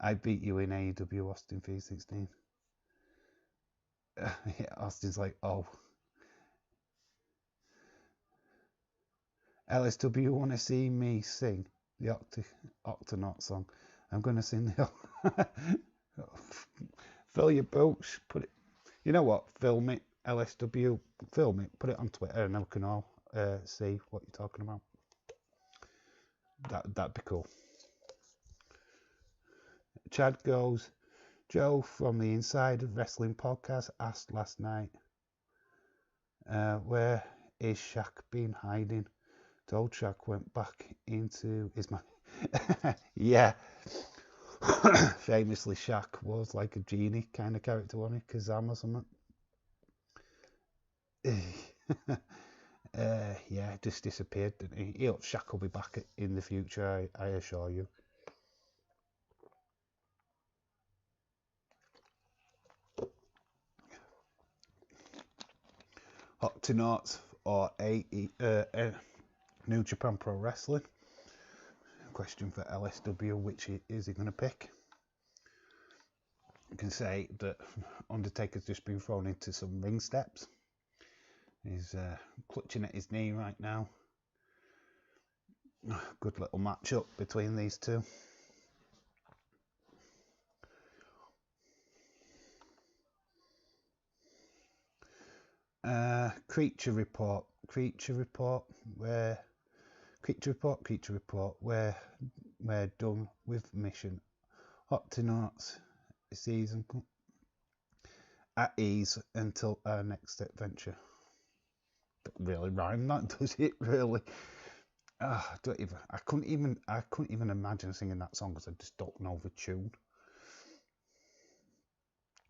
I beat you in AEW, Austin 316. Yeah, Austin's like, oh. LSW want to see me sing the Octonaut song. I'm going to sing the... Fill your boots, put it... You know what? Film it, LSW, film it, put it on Twitter, and we can all see what you're talking about. That'd be cool. Chad goes, Joe from the Inside Wrestling podcast asked last night, where is Shaq been hiding? Told Shaq went back into his mind. Yeah. Famously, Shaq was like a genie kind of character, wasn't he? Kazam or something. Yeah, just disappeared, didn't he? Shaq will be back in the future, I assure you. Octonauts or New Japan Pro Wrestling. Question for LSW, which is he going to pick? I can say that Undertaker's just been thrown into some ring steps. He's clutching at his knee right now. Good little match-up between these two. Creature Report, where we're done with mission. Octonauts season at ease until our next adventure. Don't really rhyme that, does it? Really? I couldn't even imagine singing that song because I just don't know the tune.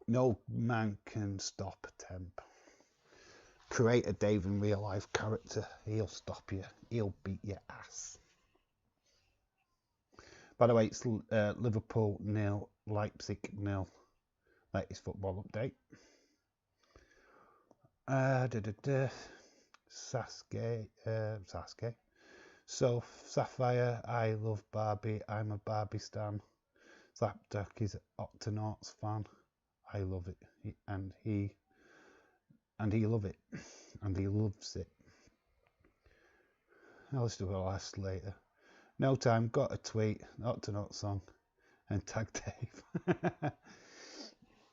No man can stop temp. Create a Dave in real life character. He'll stop you. He'll beat your ass. By the way, it's Liverpool 0, Leipzig 0. Latest football update. Sasuke. So, Sapphire, I love Barbie. I'm a Barbie stan. Slapjack is an Octonauts fan. I love it. And he loves it. And he loves it. Let's do it last later. No time, got a tweet, Octonaut song, and tag Dave.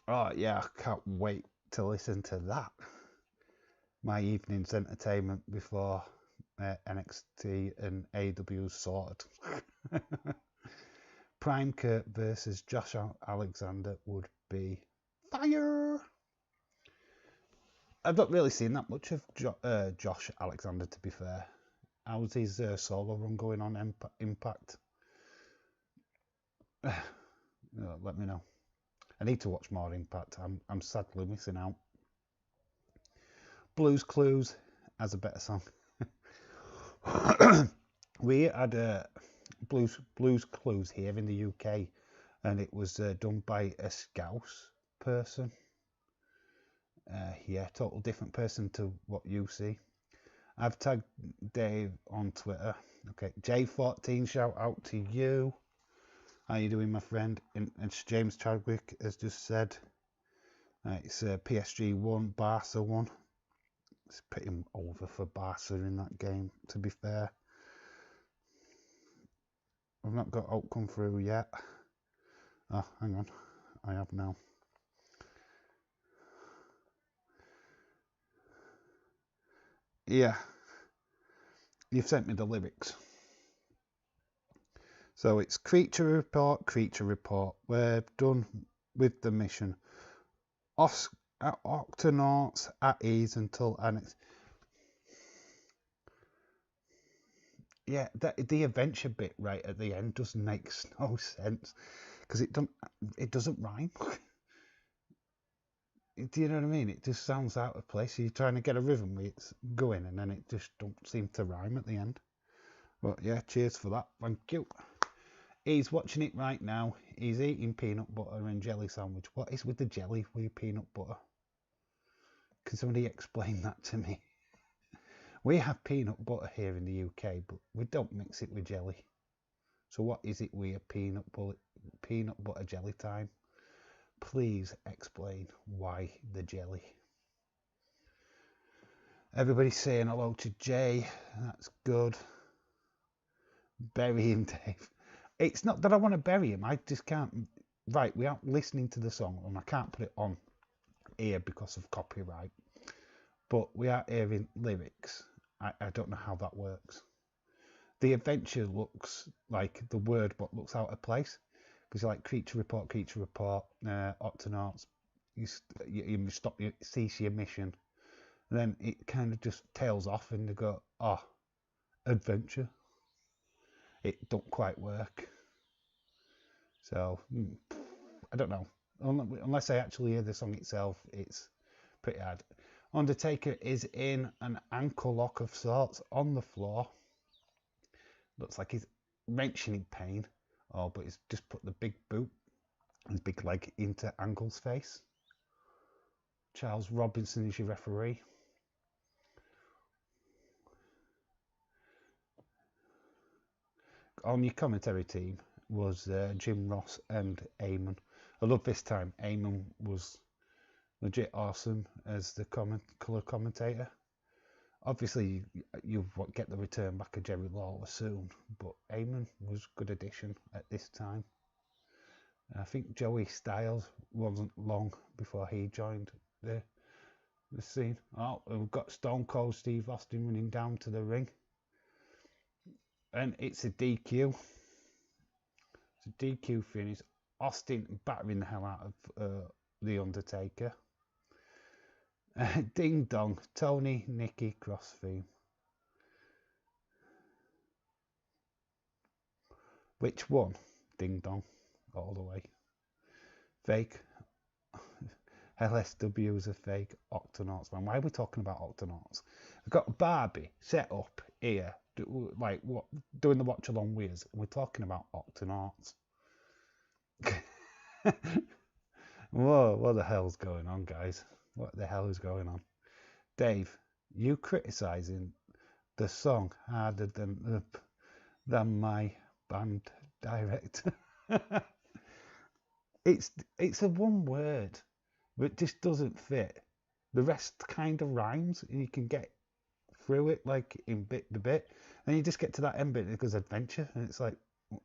Oh yeah, I can't wait to listen to that. My evening's entertainment before NXT and AW sorted. Prime Kurt versus Josh Alexander would be fire. I've not really seen that much of Josh Alexander, to be fair. How's his solo run going on Impact? Let me know. I need to watch more Impact. I'm sadly missing out. Blues Clues has a better song. We had Blues Clues here in the UK and it was done by a Scouse person. Yeah, total different person to what you see. I've tagged Dave on Twitter. Okay, J14, shout out to you. How you doing, my friend? And James Chadwick has just said it's PSG 1, Barca 1. It's pretty over for Barca in that game, to be fair. I've not got outcome through yet. Oh, hang on. I have now. Yeah. You've sent me the lyrics. So it's creature report. We're done with the mission. Octonauts at ease until annex. Yeah, the adventure bit right at the end doesn't make no sense because it doesn't rhyme. Do you know what I mean? It just sounds out of place. You're trying to get a rhythm where it's going, and then it just don't seem to rhyme at the end. But yeah, cheers for that. Thank you. He's watching it right now. He's eating peanut butter and jelly sandwich. What is with the jelly with peanut butter? Can somebody explain that to me? We have peanut butter here in the UK, but we don't mix it with jelly. So what is it with peanut butter jelly time? Please explain why the jelly. Everybody's saying hello to Jay. That's good. Burying Dave. It's not that I want to bury him. I just can't. Right, we aren't listening to the song, and I can't put it on here because of copyright. But we are hearing lyrics. I don't know how that works. The adventure looks like the word, but looks out of place. Because like creature report, Octonauts, you stop, you cease your mission. And then it kind of just tails off and they go, oh, adventure. It don't quite work. So, I don't know. Unless I actually hear the song itself, it's pretty hard. Undertaker is in an ankle lock of sorts on the floor. Looks like he's wrenching in pain. Oh, but he's just put the big boot, his big leg, into Angle's face. Charles Robinson is your referee. On your commentary team was Jim Ross and Eamon. I love this time. Eamon was legit awesome as the colour commentator. Obviously, you get the return back of Jerry Lawler soon, but Eamon was a good addition at this time. I think Joey Styles wasn't long before he joined the scene. Oh, we've got Stone Cold Steve Austin running down to the ring. And it's a DQ. It's a DQ finish. Austin battering the hell out of The Undertaker. Ding dong. Tony, Nikki, cross theme. Which one? Ding dong. All the way. Fake. LSW is a fake. Octonauts, man. Why are we talking about Octonauts? We've got Barbie set up here. Like what? Doing the watch along with us. We're talking about Octonauts. Whoa, what the hell's going on, guys? What the hell is going on? Dave, you criticising the song harder than my band director. It's a one word, but it just doesn't fit. The rest kind of rhymes, and you can get through it like in bit to bit, and you just get to that end bit and it goes adventure, and it's like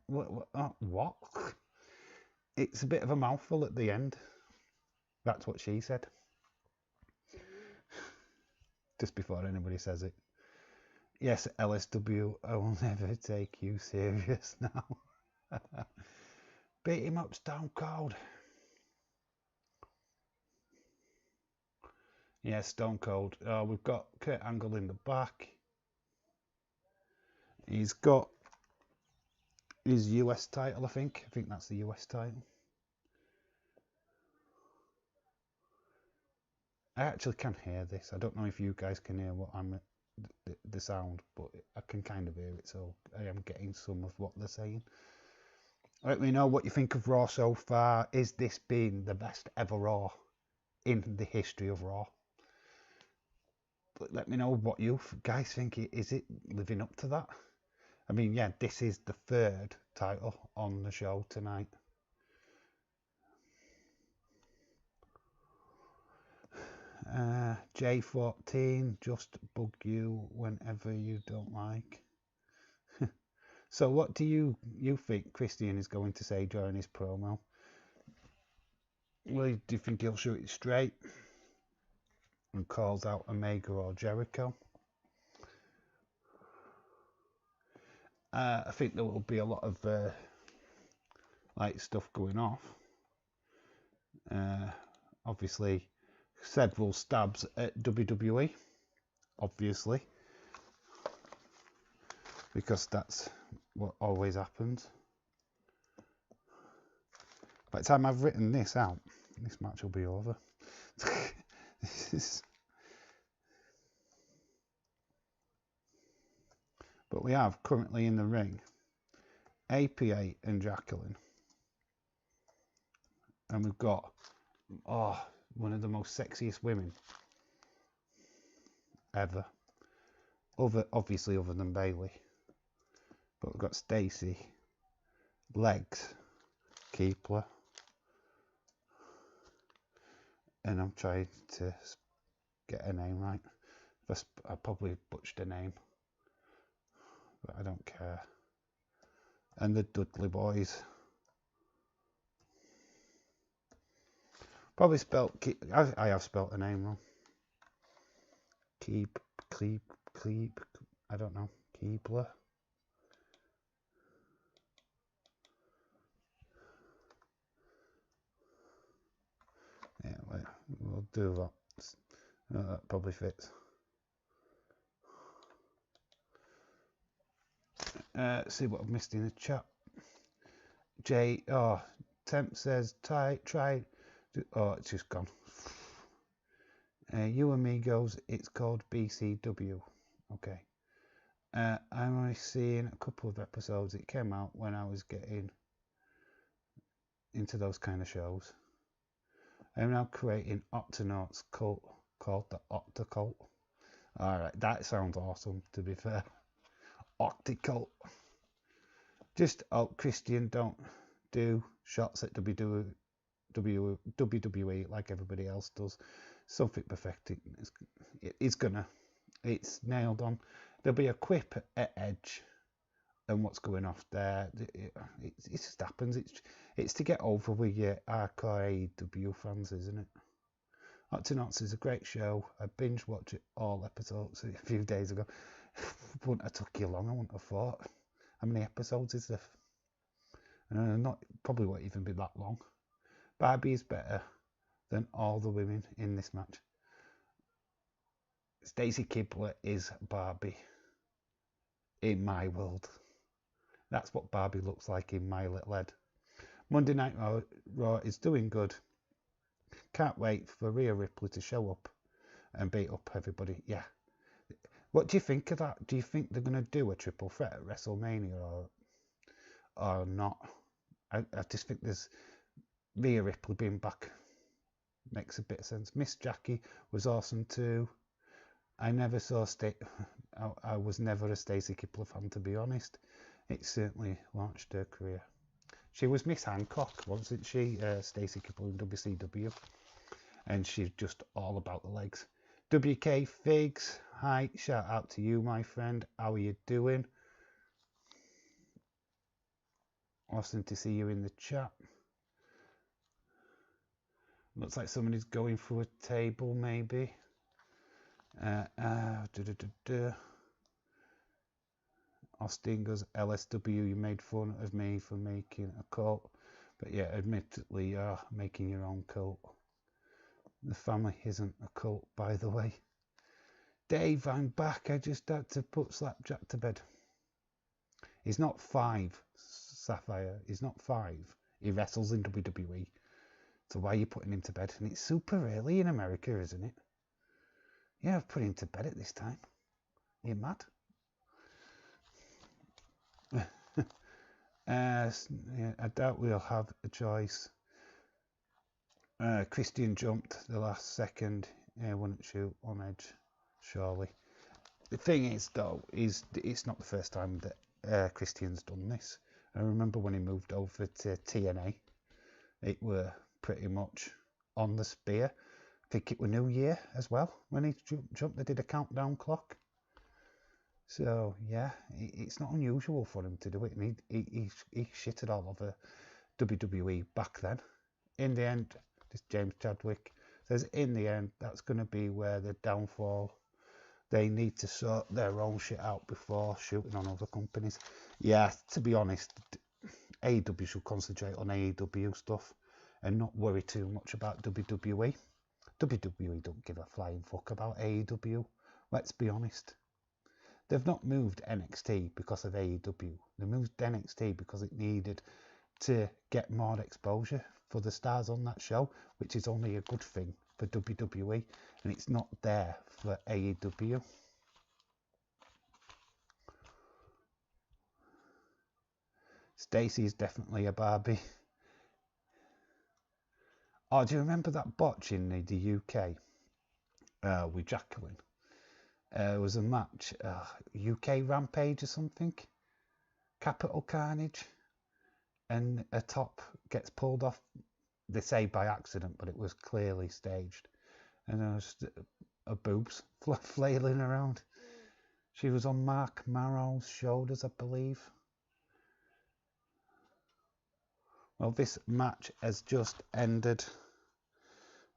what? It's a bit of a mouthful at the end. That's what she said. Just before anybody says it. Yes, LSW, I will never take you serious now. Beat him up, Stone Cold. Yeah, Stone Cold. We've got Kurt Angle in the back. He's got his US title, I think. I think that's the US title. I actually can hear this. I don't know if you guys can hear what the sound, but I can kind of hear it, so I am getting some of what they're saying. Let me know what you think of Raw so far. Is this been the best ever Raw in the history of Raw? But let me know what you guys think. Is it living up to that? I mean, yeah, this is the third title on the show tonight. J14, just bug you whenever you don't like. So what do you think Christian is going to say during his promo? Well, do you think he'll shoot it straight and calls out Omega or Jericho? I think there will be a lot of like stuff going off. Obviously, several stabs at WWE, obviously, because that's what always happens. By the time I've written this out, this match will be over. But we have currently in the ring APA and Jacqueline, and we've got one of the most sexiest women ever, obviously other than Bailey. But we've got Stacy, Legs, Keibler, and I'm trying to get her name right. I probably butchered her name, but I don't care. And the Dudley boys. Probably spelt. I have spelt her name wrong. Keep. I don't know. Keibler. Yeah, we'll do that. That probably fits. See what I've missed in the chat. Temp says try. Oh, it's just gone. You amigos, it's called BCW. Okay. I'm only seeing a couple of episodes. It came out when I was getting into those kind of shows. I'm now creating Octonauts cult called the Octocult. Alright, that sounds awesome, to be fair. Octicult. Just, Christian, don't do shots at WWE like everybody else does. Something perfecting. It's nailed on. There'll be a quip at Edge and what's going off there. It just happens. It's to get over with your hardcore AEW fans, isn't it? Octonauts is a great show. I binge watched it all episodes a few days ago. Wouldn't have took you long, I wouldn't have thought. How many episodes is there? Probably won't even be that long. Barbie is better than all the women in this match. Stacy Keibler is Barbie in my world. That's what Barbie looks like in my little head. Monday Night Raw is doing good. Can't wait for Rhea Ripley to show up and beat up everybody. Yeah. What do you think of that? Do you think they're going to do a triple threat at WrestleMania or not? I just think there's Rhea Ripley being back makes a bit of sense. Miss Jackie was awesome too. I was never a Stacy Keibler fan, to be honest. It certainly launched her career. She was Miss Hancock, wasn't she? Stacy Keibler in WCW. And she's just all about the legs. WK Figs, hi, shout out to you, my friend. How are you doing? Awesome to see you in the chat. Looks like somebody's going through a table, maybe. Austin goes, LSW, you made fun of me for making a cult. But yeah, admittedly, you're making your own cult. The family isn't a cult, by the way. Dave, I'm back. I just had to put Slapjack to bed. He's not 5, Sapphire. He's not 5. He wrestles in WWE. So why are you putting him to bed? And it's super early in America, isn't it? Yeah, I've put him to bed at this time. You're mad? Yeah, I doubt we'll have a choice. Christian jumped the last second. Wouldn't shoot on Edge, surely. The thing is, though, is it's not the first time that Christian's done this. I remember when he moved over to TNA, it were pretty much on the spear. I think it was New Year as well when he jumped. They did a countdown clock. So yeah, it's not unusual for him to do it. And he shitted all over WWE back then. In the end, this James Chadwick says, in the end, that's going to be where the downfall. They need to sort their own shit out before shooting on other companies. Yeah, to be honest, AEW should concentrate on AEW stuff and not worry too much about WWE. WWE don't give a flying fuck about AEW. Let's be honest. They've not moved NXT because of AEW. They moved NXT because it needed to get more exposure for the stars on that show, which is only a good thing for WWE, and it's not there for AEW. Stacy is definitely a Barbie. Oh, do you remember that botch in the UK with Jacqueline? It was a match, UK Rampage or something, Capital Carnage, and a top gets pulled off. They say by accident, but it was clearly staged. And there was a boobs flailing around. She was on Mark Marrow's shoulders, I believe. Well, this match has just ended.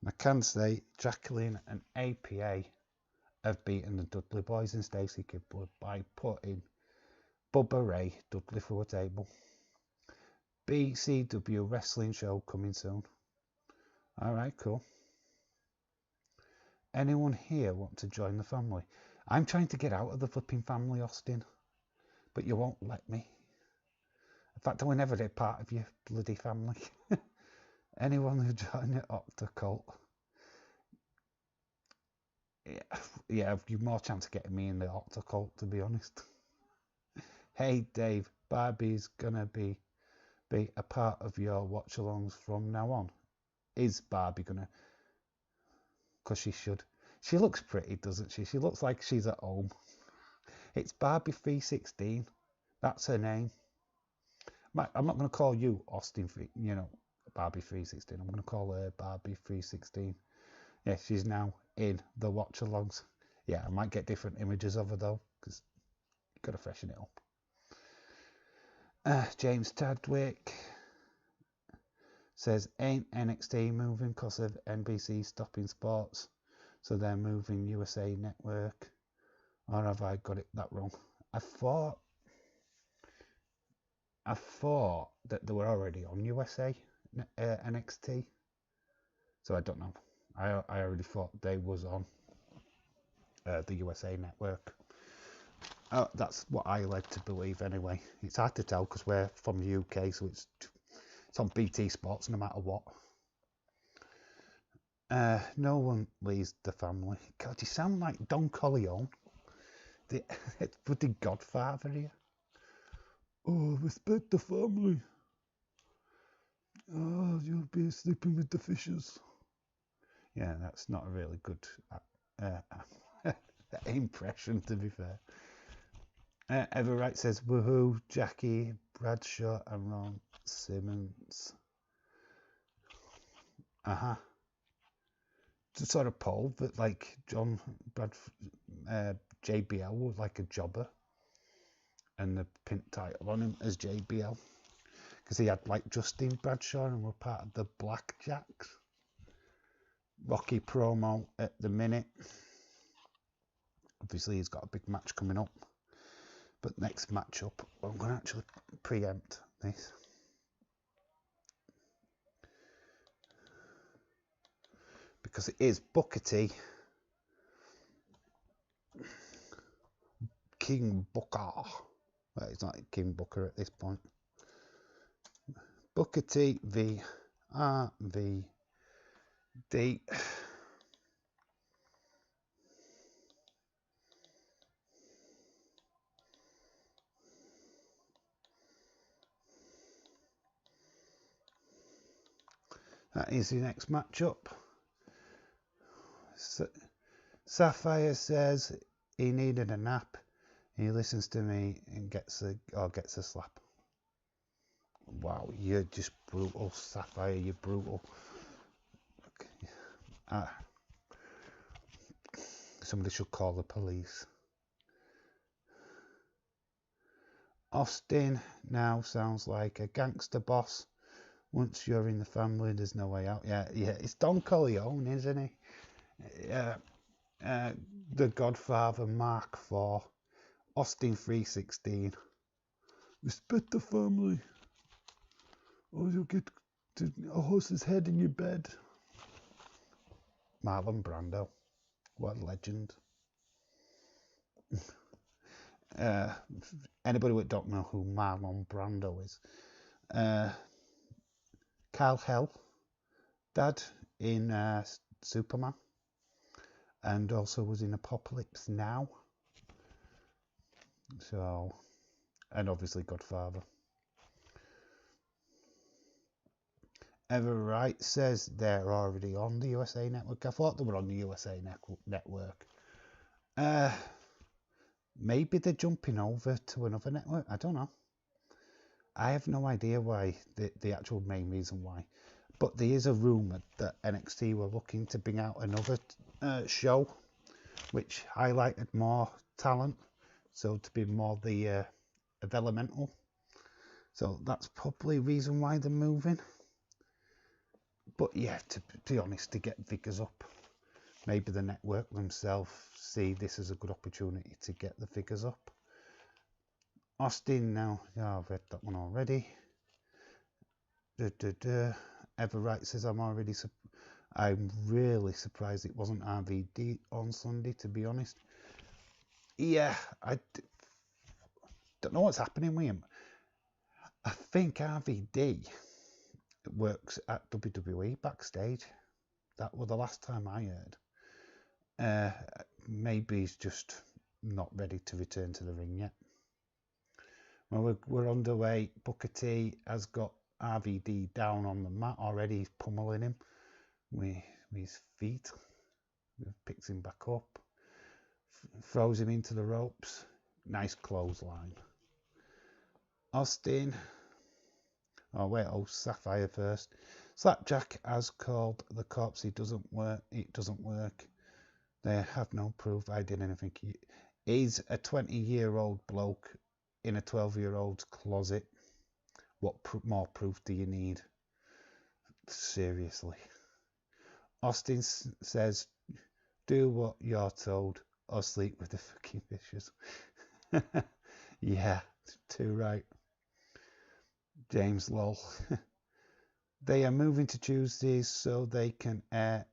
I can say Jacqueline and APA have beaten the Dudley boys and Stacy Keibler by putting Bubba Ray Dudley through a table. BCW wrestling show coming soon. Alright, cool. Anyone here want to join the family? I'm trying to get out of the flipping family, Austin, but you won't let me. In fact, I will never be part of your bloody family. Anyone who joined the Octocult? Yeah, you've more chance of getting me in the Octocult, to be honest. Hey, Dave, Barbie's gonna be a part of your watch-alongs from now on. Is Barbie gonna? Because she should. She looks pretty, doesn't she? She looks like she's at home. It's Barbie 316. That's her name. I'm not going to call you Austin, Barbie 316. I'm going to call her Barbie 316. Yeah, she's now in the watch-alongs. Yeah, I might get different images of her, though, because you've got to freshen it up. James Chadwick says, ain't NXT moving because of NBC stopping sports, so they're moving USA Network? Or have I got it that wrong? I thought that they were already on USA NXT, so I don't know. I already thought they was on the USA Network. That's what I like to believe anyway. It's hard to tell because we're from the UK, so it's on BT Sports no matter what. No one leaves the family. God, you sound like Don Corleone. It's bloody Godfather here. Oh, respect the family. Oh, you'll be sleeping with the fishes. Yeah, that's not a really good impression, to be fair. Everett says, woohoo, Jackie, Bradshaw and Ron Simmons. Just sort of poll that like JBL was like a jobber and the pin title on him as JBL because he had like Justin Bradshaw and were part of the Blackjacks. Rocky promo at the minute. Obviously he's got a big match coming up, but next matchup I'm going to actually preempt this. Because it is Booker T, King Booker. Well, it's not King Booker at this point. Booker T v RVD. That is the next matchup. Sapphire says he needed a nap. He listens to me and gets a slap. Wow, you're just brutal, Sapphire. You're brutal. Somebody should call the police. Austin now sounds like a gangster boss. Once you're in the family, there's no way out. Yeah, it's Don Corleone, isn't he? Yeah. The Godfather Mark IV. Austin 316. Respect the family, or you'll get a horse's head in your bed. Marlon Brando. What a legend. Anybody who don't know who Marlon Brando is. Kal Hell, Dad in Superman, and also was in Apocalypse Now. So, and obviously Godfather. Everett says they're already on the USA Network. I thought they were on the USA Network. Maybe they're jumping over to another network. I don't know. I have no idea why, the actual main reason why. But there is a rumour that NXT were looking to bring out another show which highlighted more talent. So to be more the developmental. So that's probably the reason why they're moving. But yeah, to be honest, to get figures up. Maybe the network themselves see this as a good opportunity to get the figures up. Austin now, yeah, I've read that one already. Everett says I'm really surprised it wasn't RVD on Sunday, to be honest. Yeah, I don't know what's happening with him. I think RVD works at WWE backstage. That was the last time I heard. Maybe he's just not ready to return to the ring yet. Well, we're underway. Booker T has got RVD down on the mat already. He's pummeling him with his feet. Picks him back up. Throws him into the ropes. Nice clothesline. Austin. Sapphire first. Slapjack has called the cops. It doesn't work. They have no proof I did anything. He's a 20-year-old bloke in a 12-year-old's closet. What more proof do you need? Seriously. Austin says, do what you're told or sleep with the fucking fishes. Yeah, too right. James lol. They are moving to Tuesdays so they can air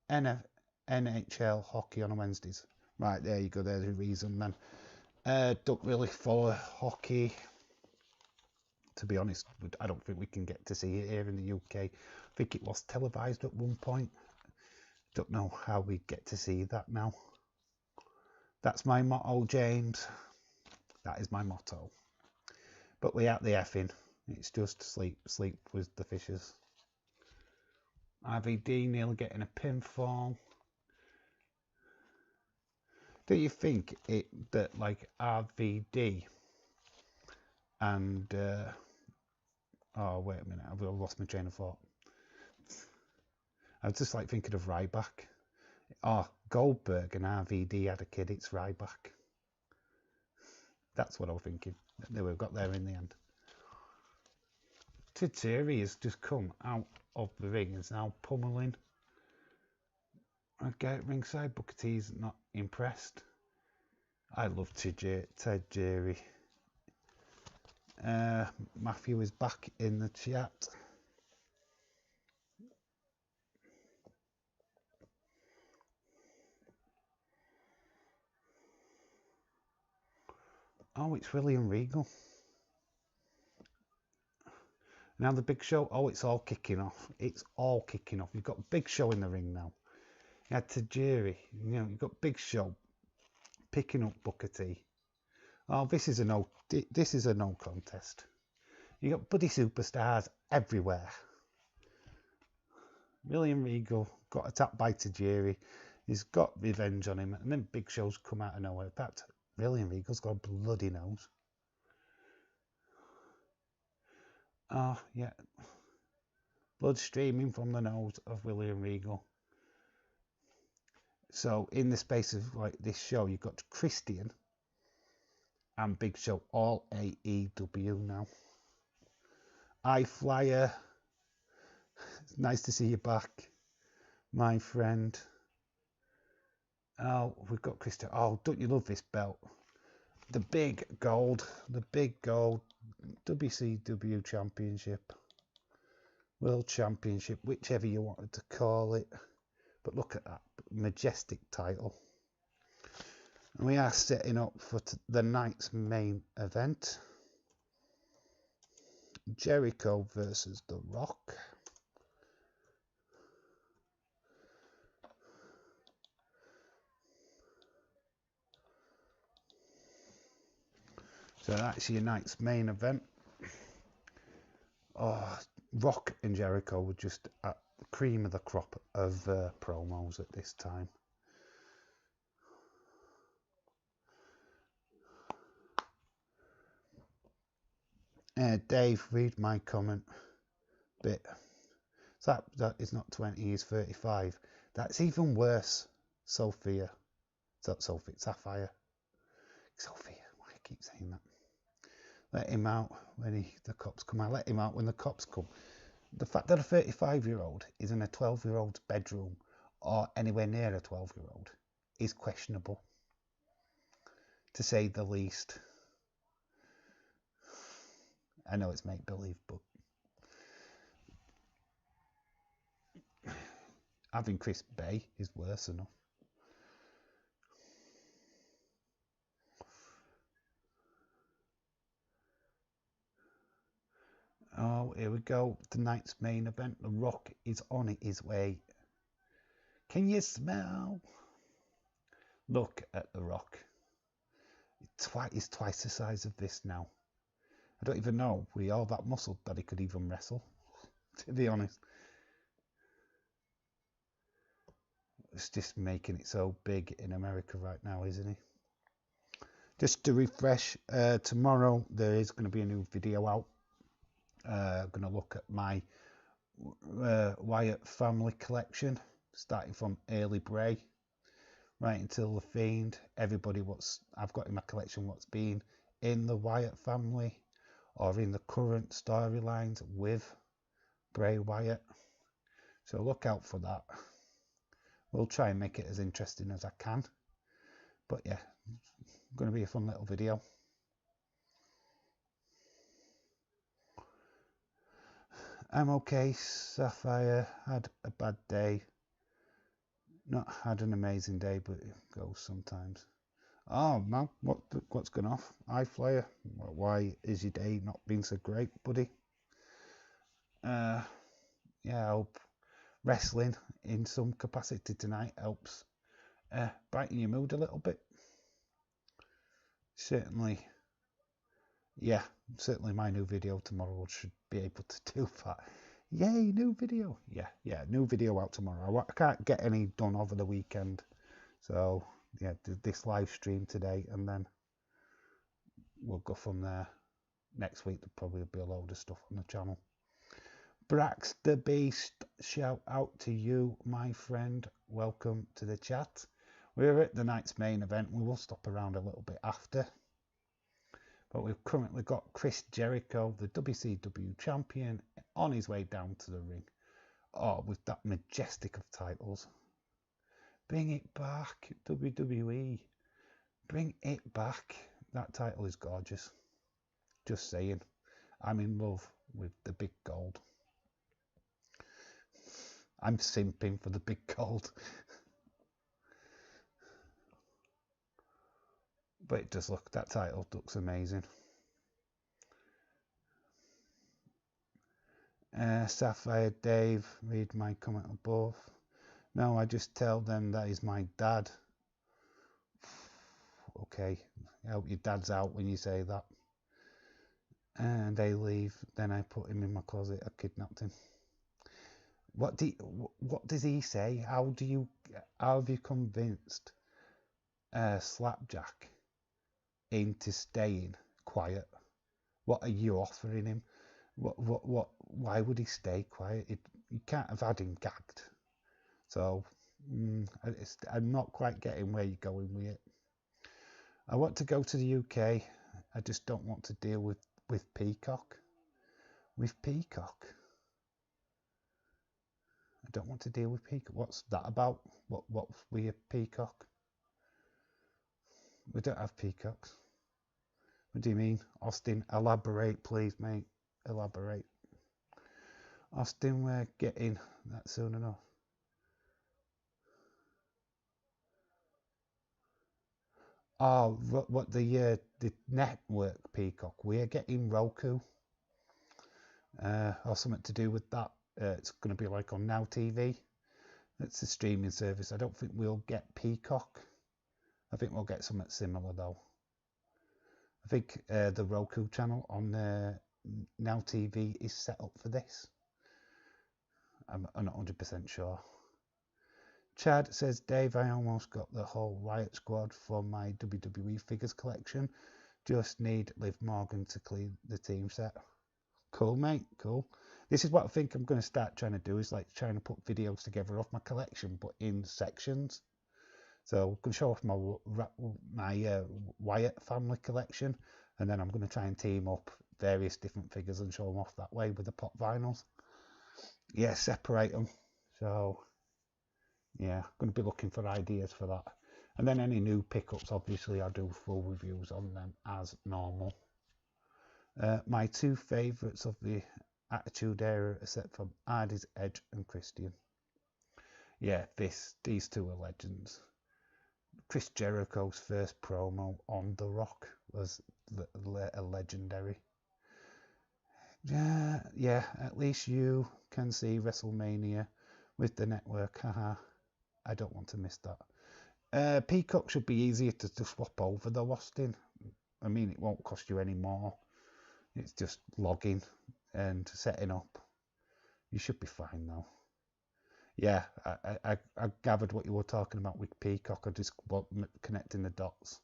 NHL hockey on Wednesdays. Right, there you go. There's a reason, man. Don't really follow hockey. To be honest, I don't think we can get to see it here in the UK. I think it was televised at one point. Don't know how we get to see that now. That's my motto, James. That is my motto. But we out the effing. It's just sleep with the fishes. RVD nearly getting a pinfall. Do you think that like RVD and wait a minute, I've lost my train of thought. I was just like thinking of Ryback. Goldberg and RVD had a kid. It's Ryback. That's what I was thinking. We've got there in the end. Tajiri has just come out of the ring and is now pummeling. I get ringside. Booker T's not impressed. I love Tajiri. Matthew is back in the chat. Oh, it's William Regal. Now the Big Show. Oh, it's all kicking off. It's all kicking off. You've got Big Show in the ring now. You had Tajiri. You've got Big Show picking up Booker T. Oh, this is a no contest. You got bloody superstars everywhere. William Regal got attacked by Tajiri. He's got revenge on him, and then Big Show's come out of nowhere. In fact, William Regal's got a bloody nose. Oh, yeah. Blood streaming from the nose of William Regal. So, in the space of like this show, you've got Christian and Big Show, all AEW now. Eye Flyer, it's nice to see you back, my friend. Oh, we've got Christian. Oh, don't you love this belt? The big gold WCW Championship, World Championship, whichever you wanted to call it. But look at that majestic title. And we are setting up for the night's main event. Jericho versus The Rock. So that's your night's main event. Oh, Rock and Jericho were just at the cream of the crop of promos at this time. Dave, read my comment bit. So that is not 20, he's 35. That's even worse. Sapphire. Why I keep saying that. Let him out when the cops come. I let him out when the cops come. The fact that a 35-year-old is in a 12-year-old's bedroom or anywhere near a 12-year-old is questionable, to say the least. I know it's make-believe, but having Chris Bay is worse enough. Oh, here we go. Tonight's main event. The Rock is on his way. Can you smell? Look at The Rock. He's twice the size of this now. I don't even know, with all that muscle, that he could even wrestle, to be honest. It's just making it so big in America right now, isn't he? Just to refresh, tomorrow there is going to be a new video out. I'm going to look at my Wyatt family collection, starting from Early Bray right until The Fiend. Everybody I've got in my collection what's been in the Wyatt family or in the current storylines with Bray Wyatt. So look out for that. We'll try and make it as interesting as I can. But yeah, it's going to be a fun little video. I'm okay. Sapphire had a bad day. Not had an amazing day, but it goes sometimes. Oh man, what's going off? Eye Flyer, why is your day not been so great, buddy? Yeah, I hope wrestling in some capacity tonight helps brighten your mood a little bit. Certainly my new video tomorrow should be able to do that. Yay, new video. Yeah, new video out tomorrow. I can't get any done over the weekend. So, yeah, this live stream today, and then we'll go from there. Next week, there'll probably be a load of stuff on the channel. Brax the Beast, shout out to you, my friend. Welcome to the chat. We're at the night's main event. We will stop around a little bit after. But we've currently got Chris Jericho, the WCW champion, on his way down to the ring. Oh, with that majestic of titles. Bring it back, WWE. Bring it back. That title is gorgeous. Just saying. I'm in love with the big gold. I'm simping for the big gold. But it does look, that title looks amazing. Sapphire Dave, read my comment above. No, I just tell them that is my dad. Okay, I hope your dad's out when you say that. And they leave, then I put him in my closet. I kidnapped him. What does he say? How have you convinced Slapjack into staying quiet? What are you offering him? Why would he stay quiet? You can't have had him gagged. So I'm not quite getting where you're going with it. I want to go to the UK. I just don't want to deal with Peacock. With Peacock? I don't want to deal with Peacock. What's that about? What's with Peacock? We don't have peacocks. What do you mean? Austin, elaborate, please, mate. Elaborate. Austin, we're getting that soon enough. Oh, what the network Peacock? We're getting Roku. Or something to do with that. It's going to be like on Now TV. It's a streaming service. I don't think we'll get Peacock. I think we'll get something similar though. I think the Roku channel on Now TV is set up for this. I'm not 100% sure. Chad says, Dave, I almost got the whole Riot Squad for my WWE figures collection. Just need Liv Morgan to clean the team set. Cool, mate. Cool. This is what I think I'm going to start trying to do, is like trying to put videos together of my collection, but in sections. So I'm going to show off my Wyatt family collection, and then I'm going to try and team up various different figures and show them off that way with the pop vinyls. Yeah, separate them. So yeah, I'm going to be looking for ideas for that. And then any new pickups, obviously, I'll do full reviews on them as normal. My two favourites of the Attitude Era, except from RDV Edge and Christian. Yeah, these two are legends. Chris Jericho's first promo on The Rock was a legendary. Yeah, at least you can see WrestleMania with the network. Haha, I don't want to miss that. Peacock should be easier to swap over though, Austin. I mean, it won't cost you any more. It's just logging and setting up. You should be fine though. Yeah, I gathered what you were talking about with Peacock. I just connecting the dots.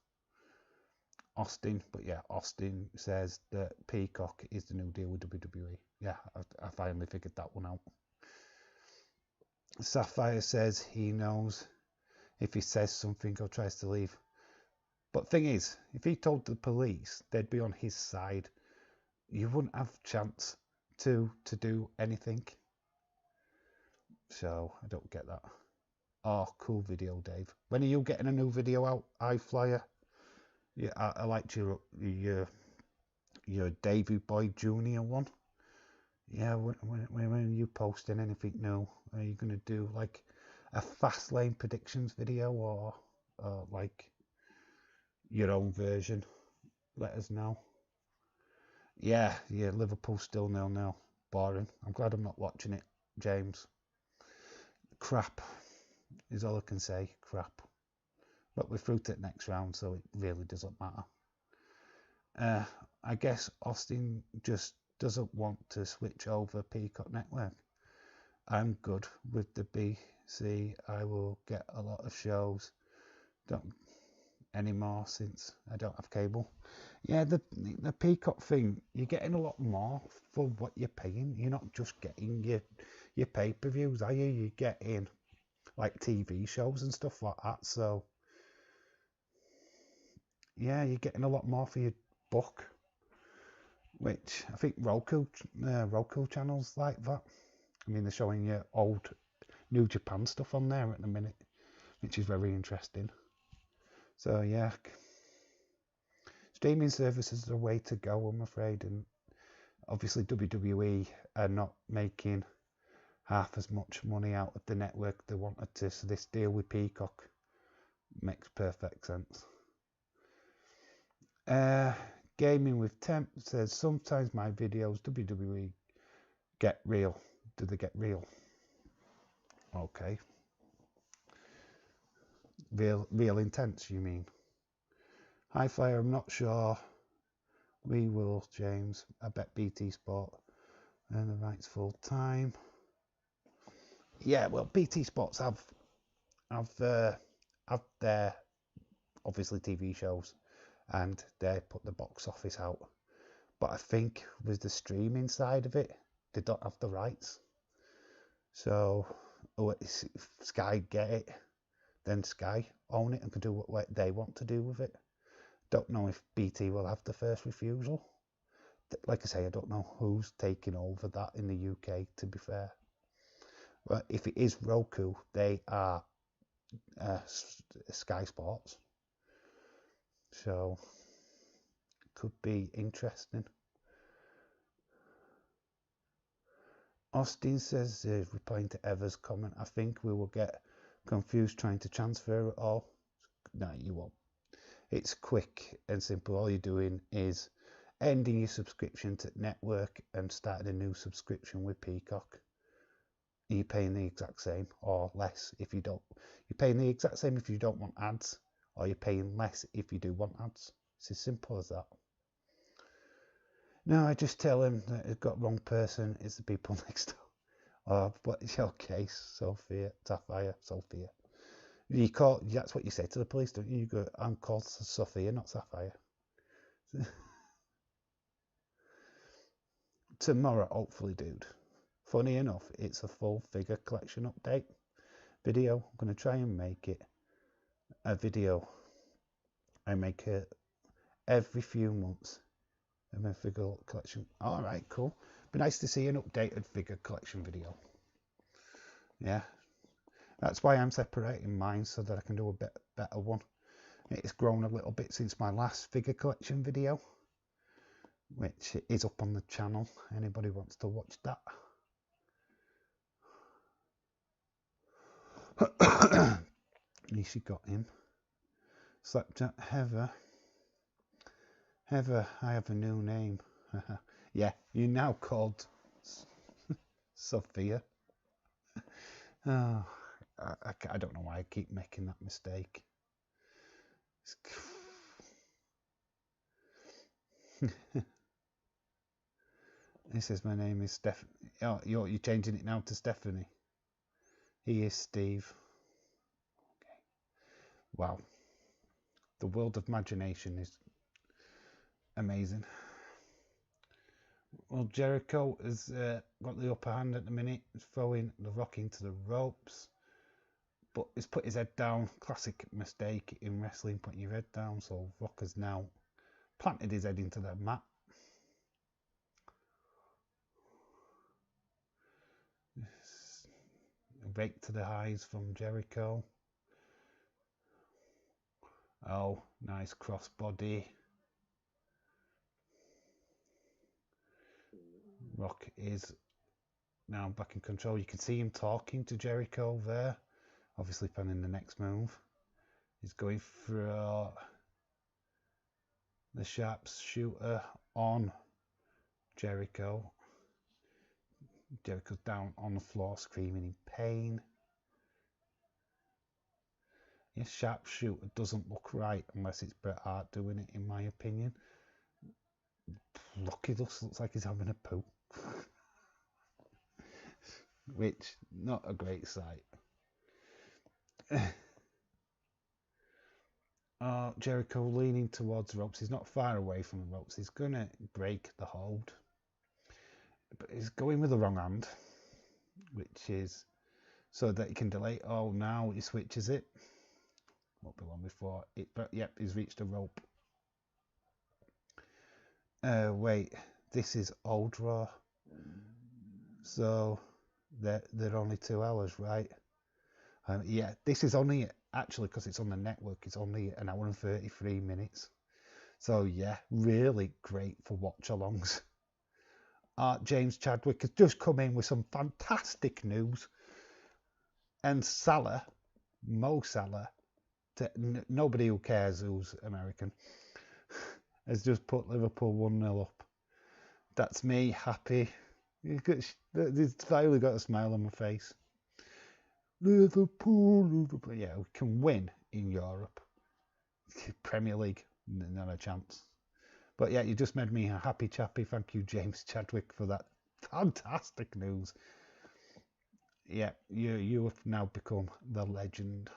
Austin, but yeah, Austin says that Peacock is the new deal with WWE. Yeah, I finally figured that one out. Sapphire says he knows if he says something or tries to leave. But thing is, if he told the police, they'd be on his side. You wouldn't have a chance to do anything. So I don't get that. Oh, cool video, Dave. When are you getting a new video out, iFlyer? Yeah, I liked your Davey Boy Jr. one. Yeah, when are you posting anything new? Are you going to do like a fast lane predictions video or like your own version? Let us know. Yeah, Liverpool still 0-0. Boring. I'm glad I'm not watching it, James. Crap is all I can say. Crap. But we're through to the next round, so it really doesn't matter. I guess Austin just doesn't want to switch over Peacock Network. I'm good with the BC. I will get a lot of shows. Don't anymore since I don't have cable. Yeah, the Peacock thing, you're getting a lot more for what you're paying. You're not just getting your pay-per-views, are you? You're getting like TV shows and stuff like that. So yeah, you're getting a lot more for your buck. Which I think Roku channels like that. I mean, they're showing you old New Japan stuff on there at the minute, which is very interesting. So yeah, streaming services are the way to go, I'm afraid. And obviously WWE are not making half as much money out of the network they wanted to, so this deal with Peacock makes perfect sense. Gaming with Temp says, sometimes my videos, WWE, get real. Do they get real? Okay. Real intense, you mean? Hi Flyer, I'm not sure we will, James. I bet BT Sport and the rights full time. Yeah, well, BT Sports have their obviously TV shows, and they put the box office out. But I think with the streaming side of it, they don't have the rights. So if Sky get it, then Sky own it and can do what they want to do with it. Don't know if BT will have the first refusal. Like I say, I don't know who's taking over that in the UK, to be fair. But if it is Roku, they are Sky Sports. So, could be interesting. Austin says, replying to Ever's comment, I think we will get confused trying to transfer it all. No, you won't. It's quick and simple. All you're doing is ending your subscription to network and starting a new subscription with Peacock. You're paying the exact same or less if you don't. You're paying the exact same if you don't want ads, or you're paying less if you do want ads. It's as simple as that. No, I just tell him that he's got wrong person. It's the people next door. Oh, but it's your case, Sophia, Sapphire, Sophia. You call. That's what you say to the police, don't you? You go, I'm called Sophia, not Sapphire. Tomorrow, hopefully, dude. Funny enough, it's a full figure collection update video. I'm going to try and make it a video. I make it every few months of my figure collection. All right, cool. Be nice to see an updated figure collection video. Yeah, that's why I'm separating mine so that I can do a bit better one. It's grown a little bit since my last figure collection video, which is up on the channel. Anybody wants to watch that? At least you got him. Slept at Heather. Heather, I have a new name. Yeah, you're now called Sophia. Oh, I don't know why I keep making that mistake. He says my name is Stephanie. Oh, you're changing it now to Stephanie. He is Steve. Okay. Wow. The world of imagination is amazing. Well, Jericho has got the upper hand at the minute. He's throwing the Rock into the ropes, but he's put his head down. Classic mistake in wrestling, putting your head down. So Rock has now planted his head into the mat. A rake to the eyes from Jericho. Oh, nice crossbody. Rock is now back in control. You can see him talking to Jericho there. Obviously planning the next move. He's going for the sharpshooter on Jericho. Jericho's down on the floor screaming in pain. Yes, sharpshooter doesn't look right unless it's Bret Hart doing it, in my opinion. Look, he looks like he's having a poo. Which, not a great sight. Jericho leaning towards the ropes. He's not far away from the ropes. He's going to break the hold. But he's going with the wrong hand, which is so that he can delay. Oh, now he switches it. Won't be long before it. But yep, he's reached a rope. Wait, this is Old Raw. So they're only 2 hours, right? Yeah, this is only, actually, because it's on the network, it's only an hour and 33 minutes. So yeah, really great for watch-alongs. James Chadwick has just come in with some fantastic news. And Salah, Mo Salah, nobody who cares who's American, has just put Liverpool 1-0 up. That's me, happy. He's finally got a smile on my face. Liverpool. Yeah, we can win in Europe. Premier League, not a chance. But yeah, you just made me a happy chappy. Thank you, James Chadwick, for that fantastic news. Yeah, you have now become the legend.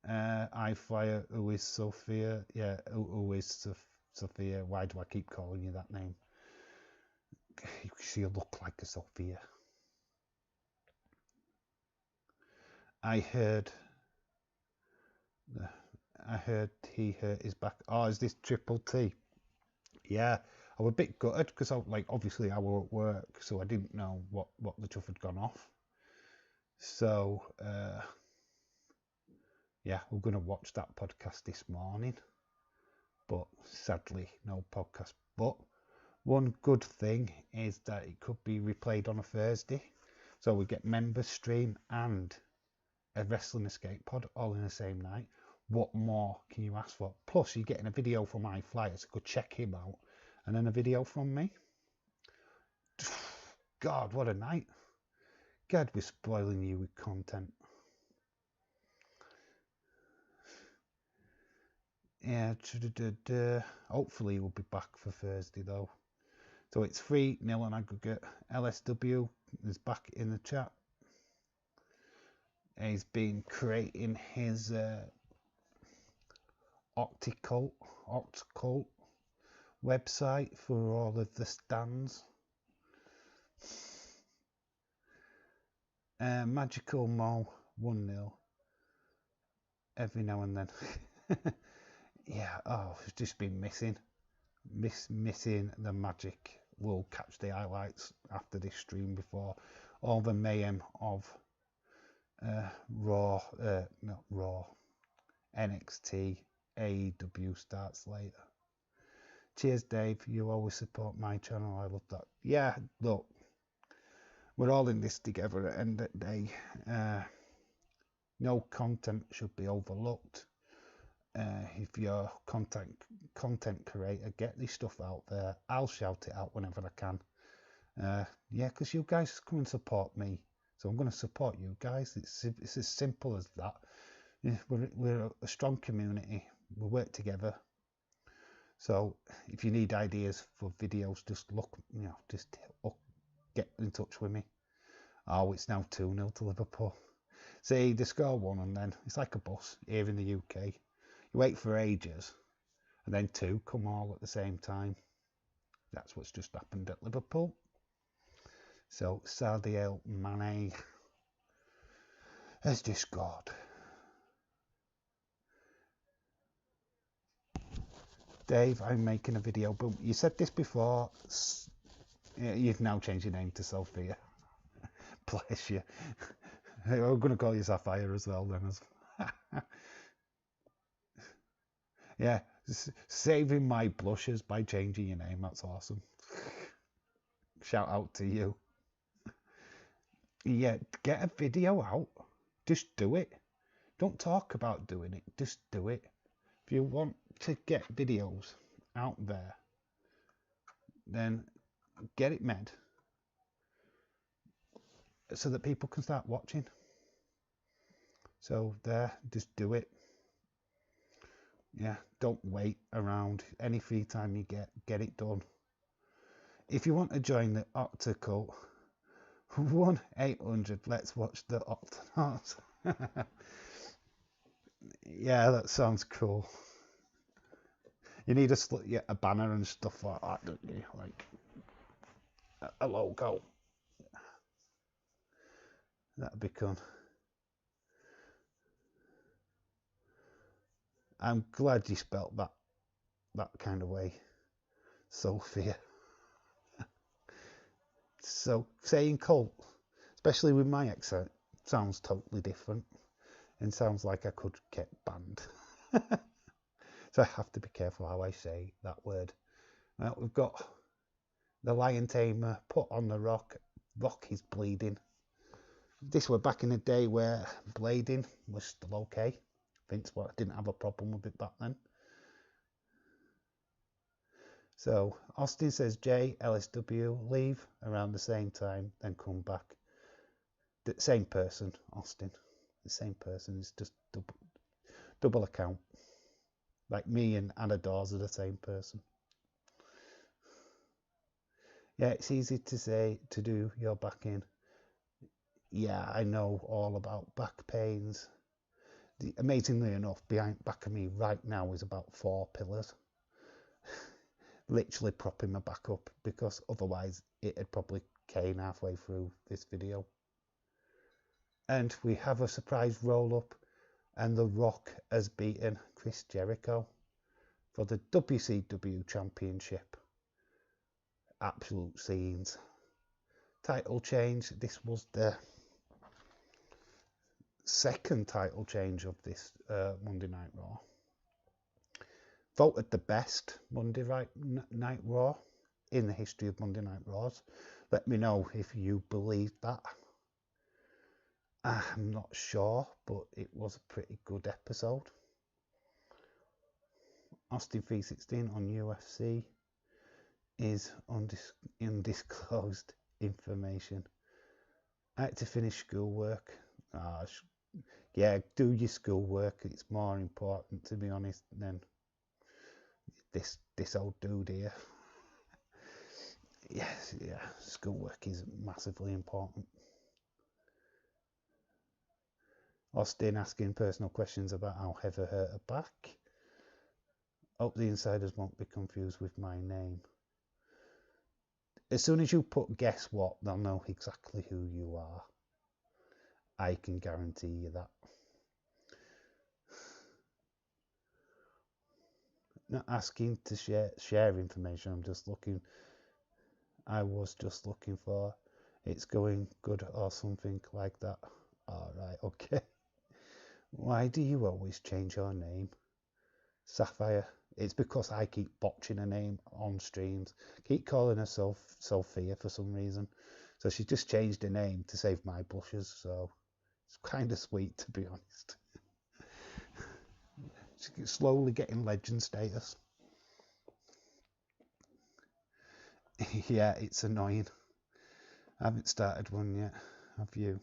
I fire. Who is Sophia? Yeah, who is Sophia? Why do I keep calling you that name? You look like a Sophia. I heard he hurt his back. Oh, is this Triple T? Yeah, I was a bit gutted because obviously I were at work, so I didn't know what the chuff had gone off. So yeah, we're gonna watch that podcast this morning, but sadly no podcast. But one good thing is that it could be replayed on a Thursday, so we get members stream and a Wrestling Escape pod all in the same night. What more can you ask for? Plus, you're getting a video from my flyer, so go check him out, and then a video from me. God, what a night! God, we're spoiling you with content. Yeah, hopefully we'll be back for Thursday though. So it's 3-0 on aggregate. LSW is back in the chat. He's been creating his Octicult website for all of the stands. Magical Mo 1-0 every now and then. Yeah, it's just been missing the magic. We'll catch the highlights after this stream before all the mayhem of NXT, AEW starts later. Cheers, Dave. You always support my channel. I love that. Yeah, look, we're all in this together at the end of the day. No content should be overlooked. If you're a content creator, get this stuff out there. I'll shout it out whenever I can. Yeah, because you guys come and support me, so I'm going to support you guys. It's as simple as that. Yeah, we're a strong community. We work together. So if you need ideas for videos, just get in touch with me. Oh, it's now 2-0 to Liverpool. See, they score one and then it's like a bus here in the UK. You wait for ages and then two come all at the same time. That's what's just happened at Liverpool. So Sadio Mane has just scored. Dave, I'm making a video. Boom. You said this before. You've now changed your name to Sophia. Bless you. I'm going to call you Sapphire as well then. Yeah, saving my blushes by changing your name. That's awesome. Shout out to you. Yeah, get a video out. Just do it. Don't talk about doing it. Just do it. If you want to get videos out there, then get it made so that people can start watching. So there, just do it. Yeah, don't wait around. Any free time you get it done. If you want to join the Octicult, 1-800 let's watch the Octonauts. Yeah, that sounds cool. You need a banner and stuff like that, don't you? Like a logo. That'd be cool. I'm glad you spelt that kind of way, Sophia. So saying cult, especially with my accent, sounds totally different and sounds like I could get banned. So I have to be careful how I say that word. We've got the Lion Tamer put on the Rock. Rock is bleeding. This were back in the day where blading was still okay. Vince didn't have a problem with it back then. So Austin says J, LSW, leave around the same time, then come back. The same person, Austin. The same person. It's just double account. Like me and Anna Dawes are the same person. Yeah, it's easy to say to do your back in. Yeah, I know all about back pains. Amazingly enough, behind back of me right now is about 4 pillars. Literally propping my back up, because otherwise it had probably came halfway through this video. And we have a surprise roll up, and The Rock has beaten Chris Jericho for the WCW Championship. Absolute scenes. Title change. This was the second title change of this Monday Night Raw. Voted the best Monday Night Raw in the history of Monday Night Raws. Let me know if you believe that. I'm not sure, but it was a pretty good episode. Austin 316 on UFC is undisclosed information. I had to finish schoolwork. Yeah, do your schoolwork. It's more important, to be honest, than this old dude here. Yes, yeah, schoolwork is massively important. Austin asking personal questions about how Heather hurt her back. Hope the insiders won't be confused with my name. As soon as you put guess what, they'll know exactly who you are. I can guarantee you that. Not asking to share information. I was just looking for it's going good or something like that. Alright, okay. Why do you always change your name? Sapphire. It's because I keep botching her name on streams. Keep calling her Sophia for some reason. So she just changed her name to save my blushes. So it's kind of sweet, to be honest. She's slowly getting legend status. Yeah, it's annoying. I haven't started one yet. Have you?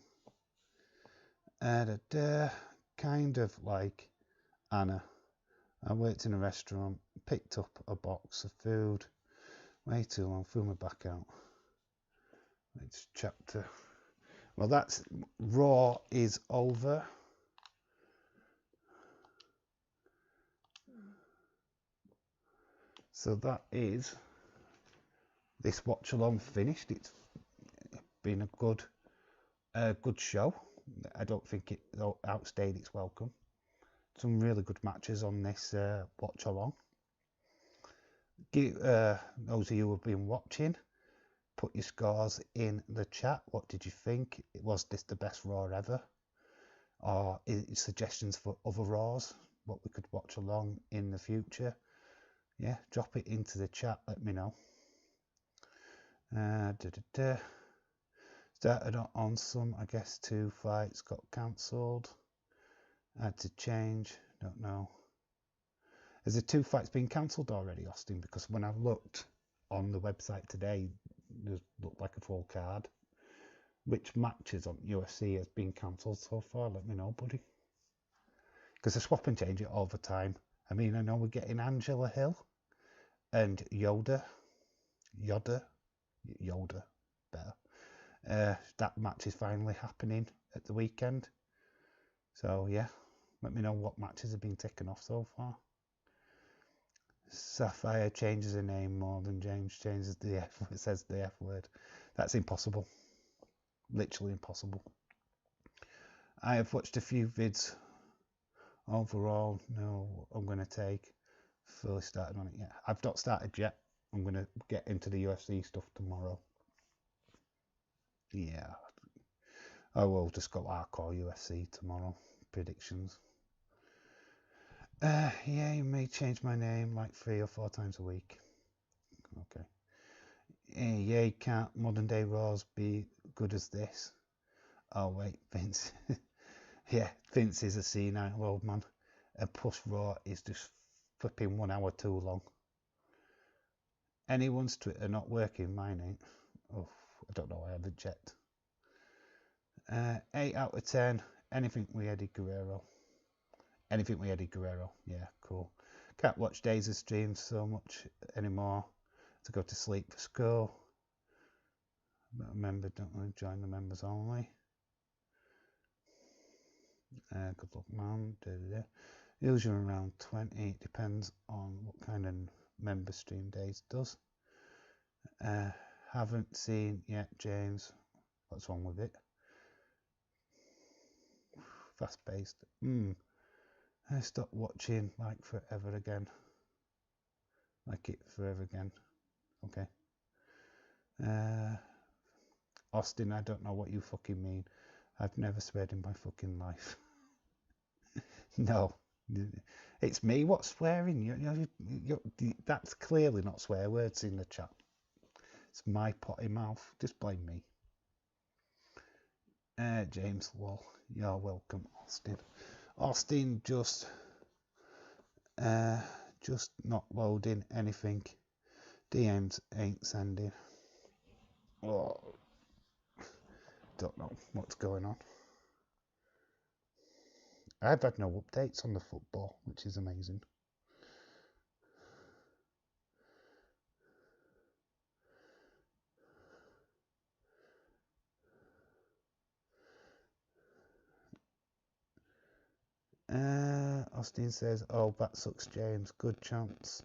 Kind of like Anna. I worked in a restaurant, picked up a box of food. Way too long, threw my back out. It's chapter. Well, that's Raw is over. So that is this watch along finished. It's been a good show. I don't think it outstayed its welcome. Some really good matches on this watch along. Those of you who have been watching, put your scores in the chat. What did you think? Was this the best Raw ever? Or suggestions for other Raws, what we could watch along in the future? Yeah, drop it into the chat, let me know. Started on some, I guess 2 fights got cancelled. Had to change, don't know. Has the 2 fights been cancelled already, Austin? Because when I looked on the website today, it looked like a full card. Which matches on UFC has been cancelled so far? Let me know, buddy. Because they swap and change it all the time. I mean, I know we're getting Angela Hill and Yoda, better. That match is finally happening at the weekend. So yeah, let me know what matches have been taken off so far. Sapphire changes her name more than James changes says the F word. That's impossible. Literally impossible. I have watched a few vids. Overall, no, I'm going to take. Fully started on it yet. I've not started yet. I'm going to get into the UFC stuff tomorrow. Yeah. I will just go hardcore UFC tomorrow. Predictions. Yeah, you may change my name like 3 or 4 times a week. Okay. Yeah, can't modern day Raws be good as this? Oh wait, Vince. Yeah, Vince is a senile old man. And plus Raw is just flipping 1 hour too long. Anyone's Twitter not working? Mine ain't. Oh, I don't know, I haven't checked. 8 out of 10. Anything with Eddie Guerrero. Anything with Eddie Guerrero. Yeah, cool. Can't watch Days of streams so much anymore to go to sleep for school. Remember, don't want to join the members only. Good luck, man. Usually around 20. It depends on what kind of member stream days does. Haven't seen yet, James. What's wrong with it? Fast paced. I stopped watching like forever again. Like it forever again. Okay. Austin, I don't know what you fucking mean. I've never sweared in my fucking life. No. It's me what's swearing. That's clearly not swear words in the chat. It's my potty mouth. Just blame me. James Wall, you're welcome, Austin. Austin just not loading anything. DMs ain't sending. Oh, don't know what's going on. I've had no updates on the football, which is amazing. Austin says, oh, that sucks, James. Good chance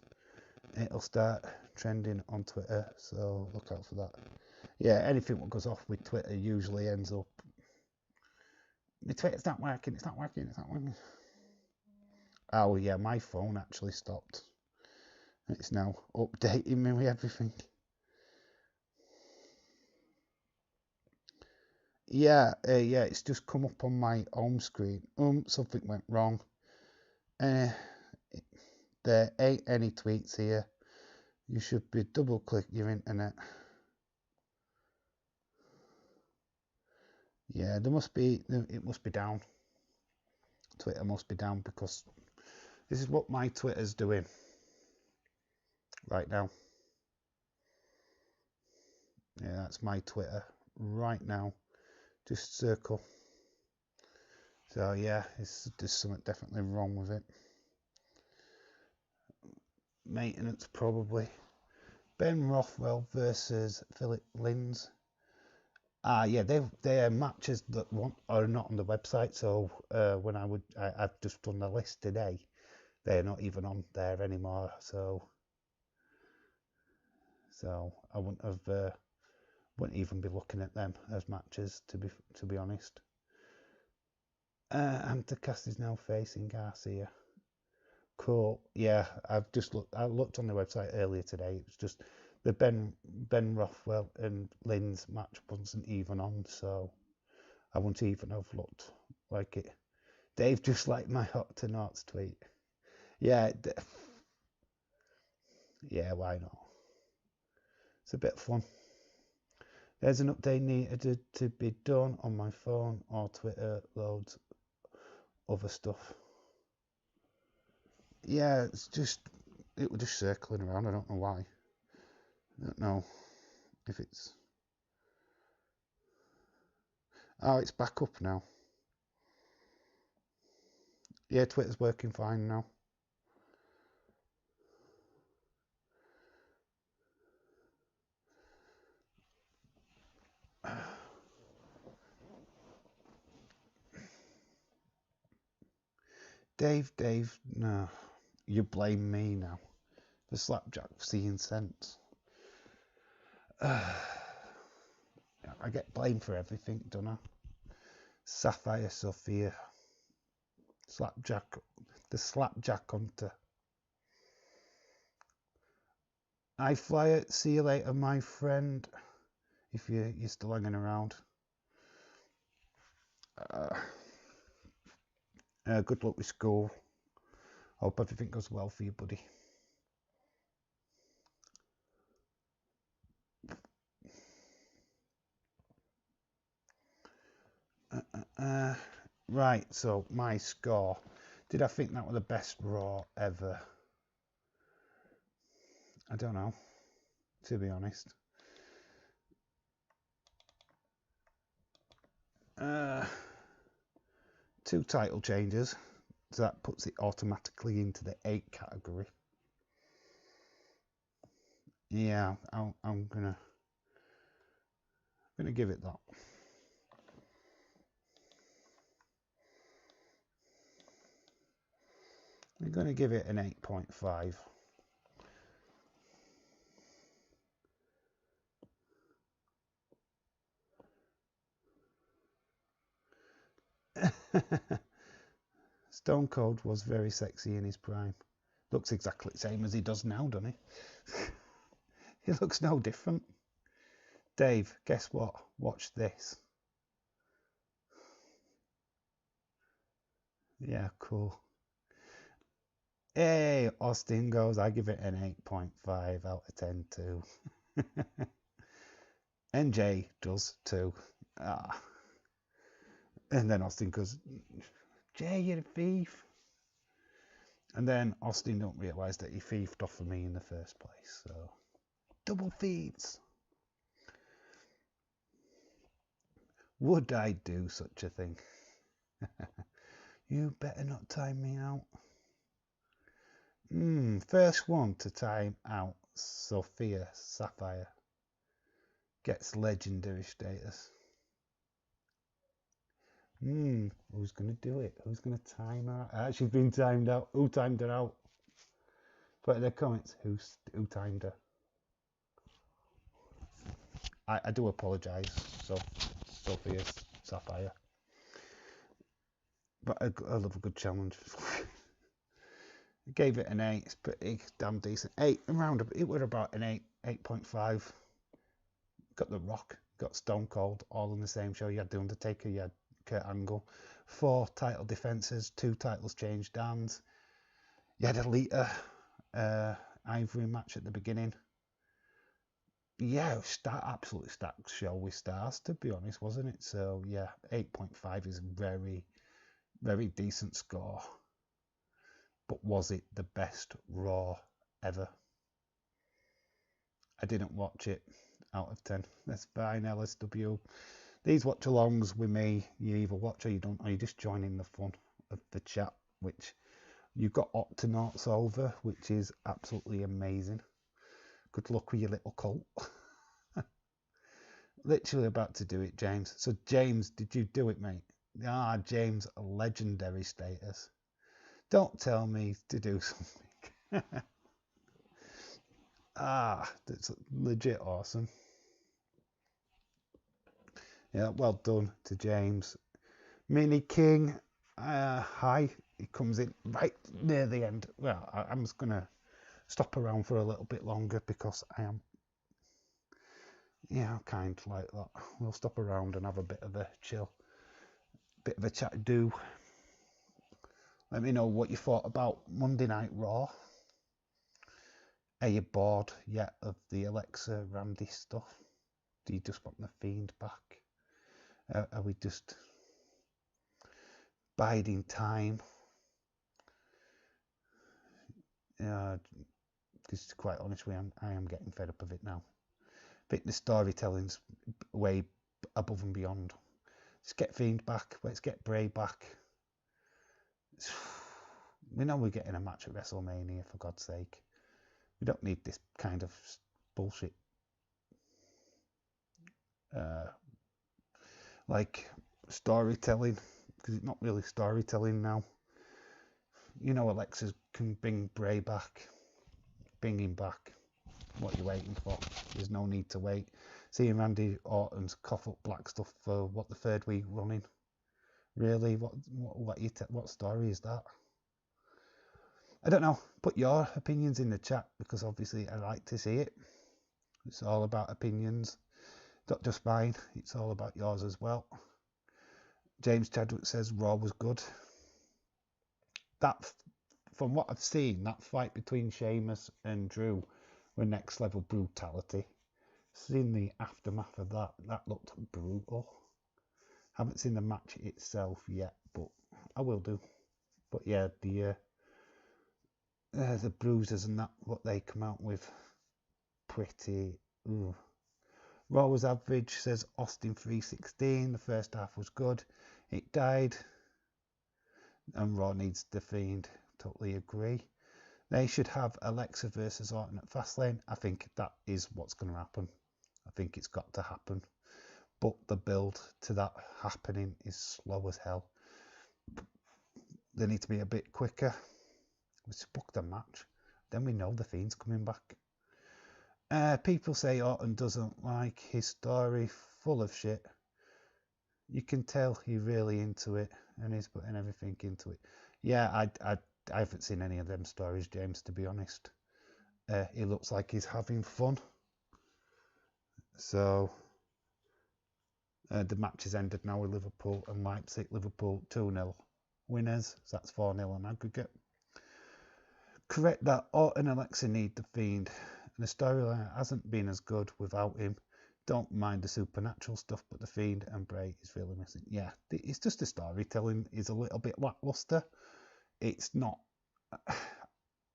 it'll start trending on Twitter, so look out for that. Yeah, anything that goes off with Twitter usually ends up, my Twitter's not working, it's not working. Oh yeah, my phone actually stopped. It's now updating me with everything. Yeah, it's just come up on my home screen. Something went wrong. There ain't any tweets here. You should be double click your internet. Yeah, it must be down. Twitter must be down because this is what my Twitter's doing right now. Yeah, that's my Twitter right now. Just circle. So yeah, there's something definitely wrong with it. Maintenance probably. Ben Rothwell versus Philip Linz. Yeah, they're matches that are not on the website. So when I've just done the list today, they're not even on there anymore. So I wouldn't even be looking at them as matches to be honest. Antacast is now facing Garcia. Cool. Yeah, I looked on the website earlier today. It's just the Ben Rothwell and Lynn's match wasn't even on, so I wouldn't even have looked like it. Dave just liked my hot to knots tweet. Yeah, yeah, why not? It's a bit of fun. There's an update needed to be done on my phone or Twitter, loads other stuff. Yeah, it was just circling around. I don't know why. I don't know if it's... Oh, it's back up now. Yeah, Twitter's working fine now. Dave, no. You blame me now. The slapjack seeing sense. I get blamed for everything, don't I? Sapphire Sophia. Slapjack. The slapjack hunter. I fly it. See you later, my friend. If you're still hanging around. Good luck with school. Hope everything goes well for you, buddy. Right, so my score. Did I think that was the best Raw ever? I don't know, to be honest. Two title changes, so that puts it automatically into the 8 category. Yeah, I'm gonna going to give it that. I'm going to give it an 8.5. Stone Cold was very sexy in his prime. Looks exactly the same as he does now, doesn't he? He looks no different. Dave, guess what? Watch this. Yeah, cool. Hey, Austin goes, I give it an 8.5 out of 10 too. NJ does too. Ah. And then Austin goes, Jay, you're a thief. And then Austin don't realise that he thieved off of me in the first place. So, double thieves. Would I do such a thing? You better not time me out. First one to time out, Sophia Sapphire. Gets legendary status. Who's going to do it? Who's going to time her out? She's been timed out. Who timed her out? Put in the comments who timed her. I do apologise, Sophia Sapphire. But I love a good challenge. I gave it an 8. It's pretty damn decent. 8 around. It was about an 8.5. Got The Rock, got Stone Cold, all in the same show. You had The Undertaker, you had Kurt Angle. 4 title defences, 2 titles changed hands. You had a Lita Ivory match at the beginning. Yeah, absolutely stacked show with stars, to be honest, wasn't it? So yeah, 8.5 is a very, very decent score. But was it the best Raw ever? I didn't watch it. Out of 10. That's fine, LSW. These watch-alongs with me, you either watch or you don't, or you just join in the fun of the chat, which you've got Octonauts over, which is absolutely amazing. Good luck with your little cult. Literally about to do it, James. So, James, did you do it, mate? Ah, James, legendary status. Don't tell me to do something. That's legit awesome. Yeah, well done to James. Mini King, hi. He comes in right near the end. Well, I'm just going to stop around for a little bit longer because I am, kind of like that. We'll stop around and have a bit of a chill, bit of a chat do. Let me know what you thought about Monday Night Raw. Are you bored yet of the Alexa Randy stuff? Do you just want the Fiend back? Are we just biding time? Because to be quite honest with you, I am getting fed up of it now. I think the storytelling's way above and beyond. Let's get Fiend back. Let's get Bray back. We know we're getting a match at WrestleMania, for God's sake. We don't need this kind of bullshit. Like storytelling, because it's not really storytelling now. Alexa can bring Bray back. Bring him back. What are you waiting for? There's no need to wait. Seeing Randy Orton's cough up black stuff for the 3rd week running. Really? What story is that? I don't know. Put your opinions in the chat because obviously I like to see it. It's all about opinions. Not just mine. It's all about yours as well. James Chadwick says Raw was good. That, from what I've seen, that fight between Sheamus and Drew were next level brutality. Seen the aftermath of that. That looked brutal. Haven't seen the match itself yet, but I will do. But yeah, the bruises and that, what they come out with, pretty. Ooh. Raw was average, says Austin 316. The first half was good. It died. And Raw needs the Fiend. Totally agree. They should have Alexa versus Orton at Fastlane. I think that is what's going to happen. I think it's got to happen. but the build to that happening is slow as hell. They need to be a bit quicker. Let's book the match. Then we know the Fiend's coming back. People say Orton doesn't like his story, full of shit. You can tell he's really into it and he's putting everything into it. Yeah, I haven't seen any of them stories, James, to be honest. He looks like he's having fun. So the match has ended now with Liverpool and Leipzig. Liverpool 2-0 winners. So that's 4-0 on aggregate. Correct that Orton and Alexa need the Fiend. And the storyline hasn't been as good without him. Don't mind the supernatural stuff, but the Fiend and Bray is really missing. Yeah, it's just the storytelling is a little bit lackluster. It's not.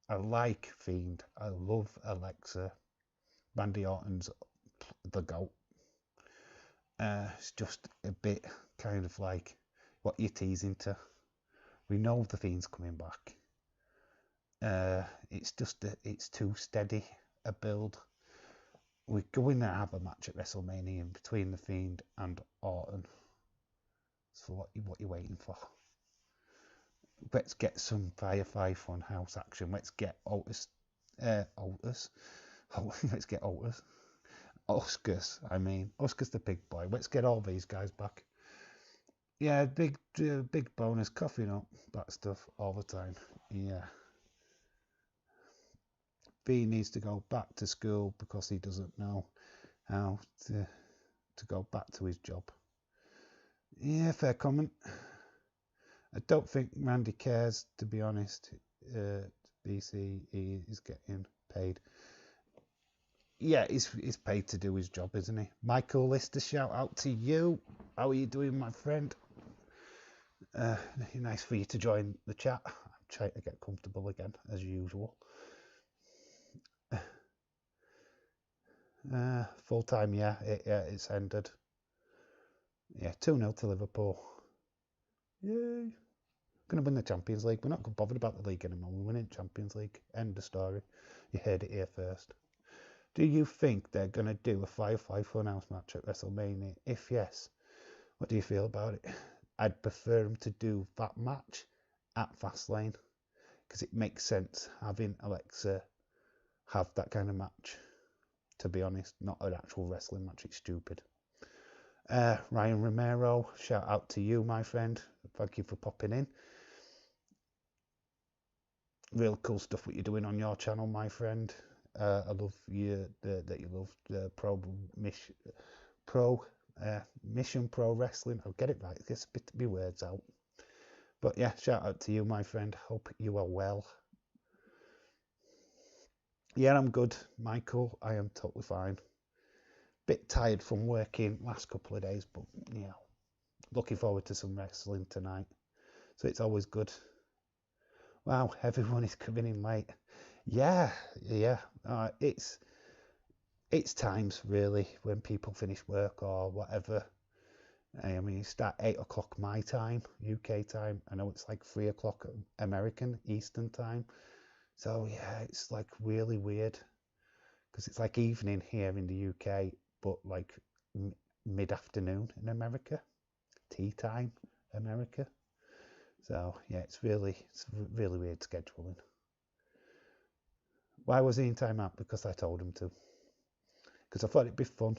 I like Fiend. I love Alexa. Randy Orton's the GOAT. It's just a bit kind of like what you're teasing to. We know the Fiend's coming back. It's just it's too steady a build. We're going to have a match at WrestleMania in between the Fiend and Orton. So what you're waiting for? Let's get some Firefly Funhouse action. Let's get Let's get Otis. Oscar's the big boy. Let's get all these guys back. Yeah, big bonus, coughing up, that stuff all the time. Yeah. B needs to go back to school because he doesn't know how to go back to his job. Yeah, fair comment. I don't think Randy cares, to be honest. BC is getting paid. Yeah, he's paid to do his job, isn't he? Michael Lister, shout out to you. How are you doing, my friend? Nice for you to join the chat. I'm trying to get comfortable again, as usual. Full time, yeah, it's ended. Yeah, 2-0 to Liverpool. Yay. Gonna win the Champions League. We're not bothered about the league anymore. We're winning Champions League. End of story. You heard it here first. Do you think they're gonna do a Firefly Funhouse match at WrestleMania? If yes, what do you feel about it? I'd prefer them to do that match at Fastlane because it makes sense having Alexa have that kind of match. To be honest, not an actual wrestling match. It's stupid. Ryan Romero, shout out to you, my friend. Thank you for popping in. Real cool stuff what you're doing on your channel, my friend. I love that you love the Mission Pro Wrestling. I'll get it right. Get spit my words out. But yeah, shout out to you, my friend. Hope you are well. Yeah, I'm good, Michael. I am totally fine. Bit tired from working last couple of days, but yeah, looking forward to some wrestling tonight. So it's always good. Wow, everyone is coming in late. Yeah. It's times really when people finish work or whatever. I mean, you start 8 o'clock my time, UK time. I know it's like 3 o'clock American Eastern time. So yeah, it's like really weird because it's like evening here in the UK, but like mid-afternoon in America, tea time America. So yeah, it's really weird scheduling. Why was he in timeout? Because I told him to. Because I thought it'd be fun.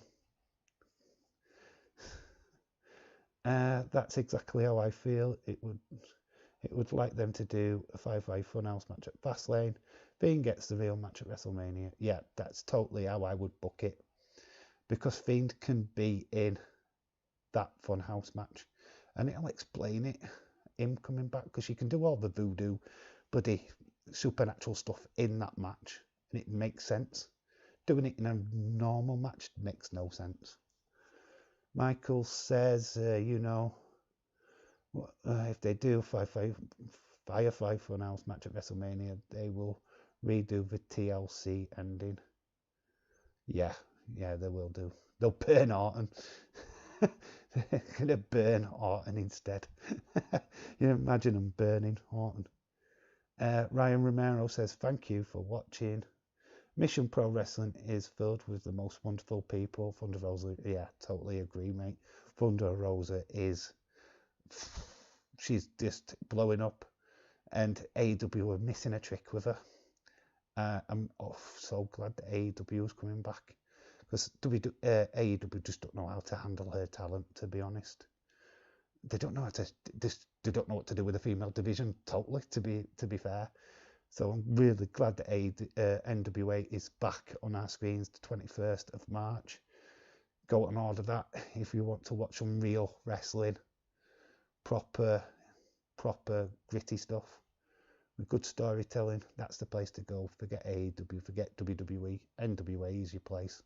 That's exactly how I feel. It would like them to do a 5-5 Funhouse match at Fastlane. Fiend gets the real match at WrestleMania. Yeah, that's totally how I would book it. Because Fiend can be in that Funhouse match. And it'll explain it. Him coming back. Because you can do all the voodoo, bloody supernatural stuff in that match. And it makes sense. Doing it in a normal match makes no sense. Michael says, if they do Firefly Funhouse match at WrestleMania, they will redo the TLC ending. Yeah, they will do. They'll burn Orton. They're going to burn Orton instead. You imagine them burning Orton. Ryan Romero says, thank you for watching. Mission Pro Wrestling is filled with the most wonderful people. Thunder Rosa, yeah, totally agree, mate. Thunder Rosa is, she's just blowing up, and AEW are missing a trick with her. I'm so glad that AEW is coming back, because AEW just don't know how to handle her talent, to be honest. They don't know how to, they don't know what to do with the female division, totally, to be fair. So I'm really glad that NWA is back on our screens the 21st of March. Go and order that if you want to watch some real wrestling, proper gritty stuff with good storytelling. That's the place to go. Forget AEW, forget WWE. NWA is your place.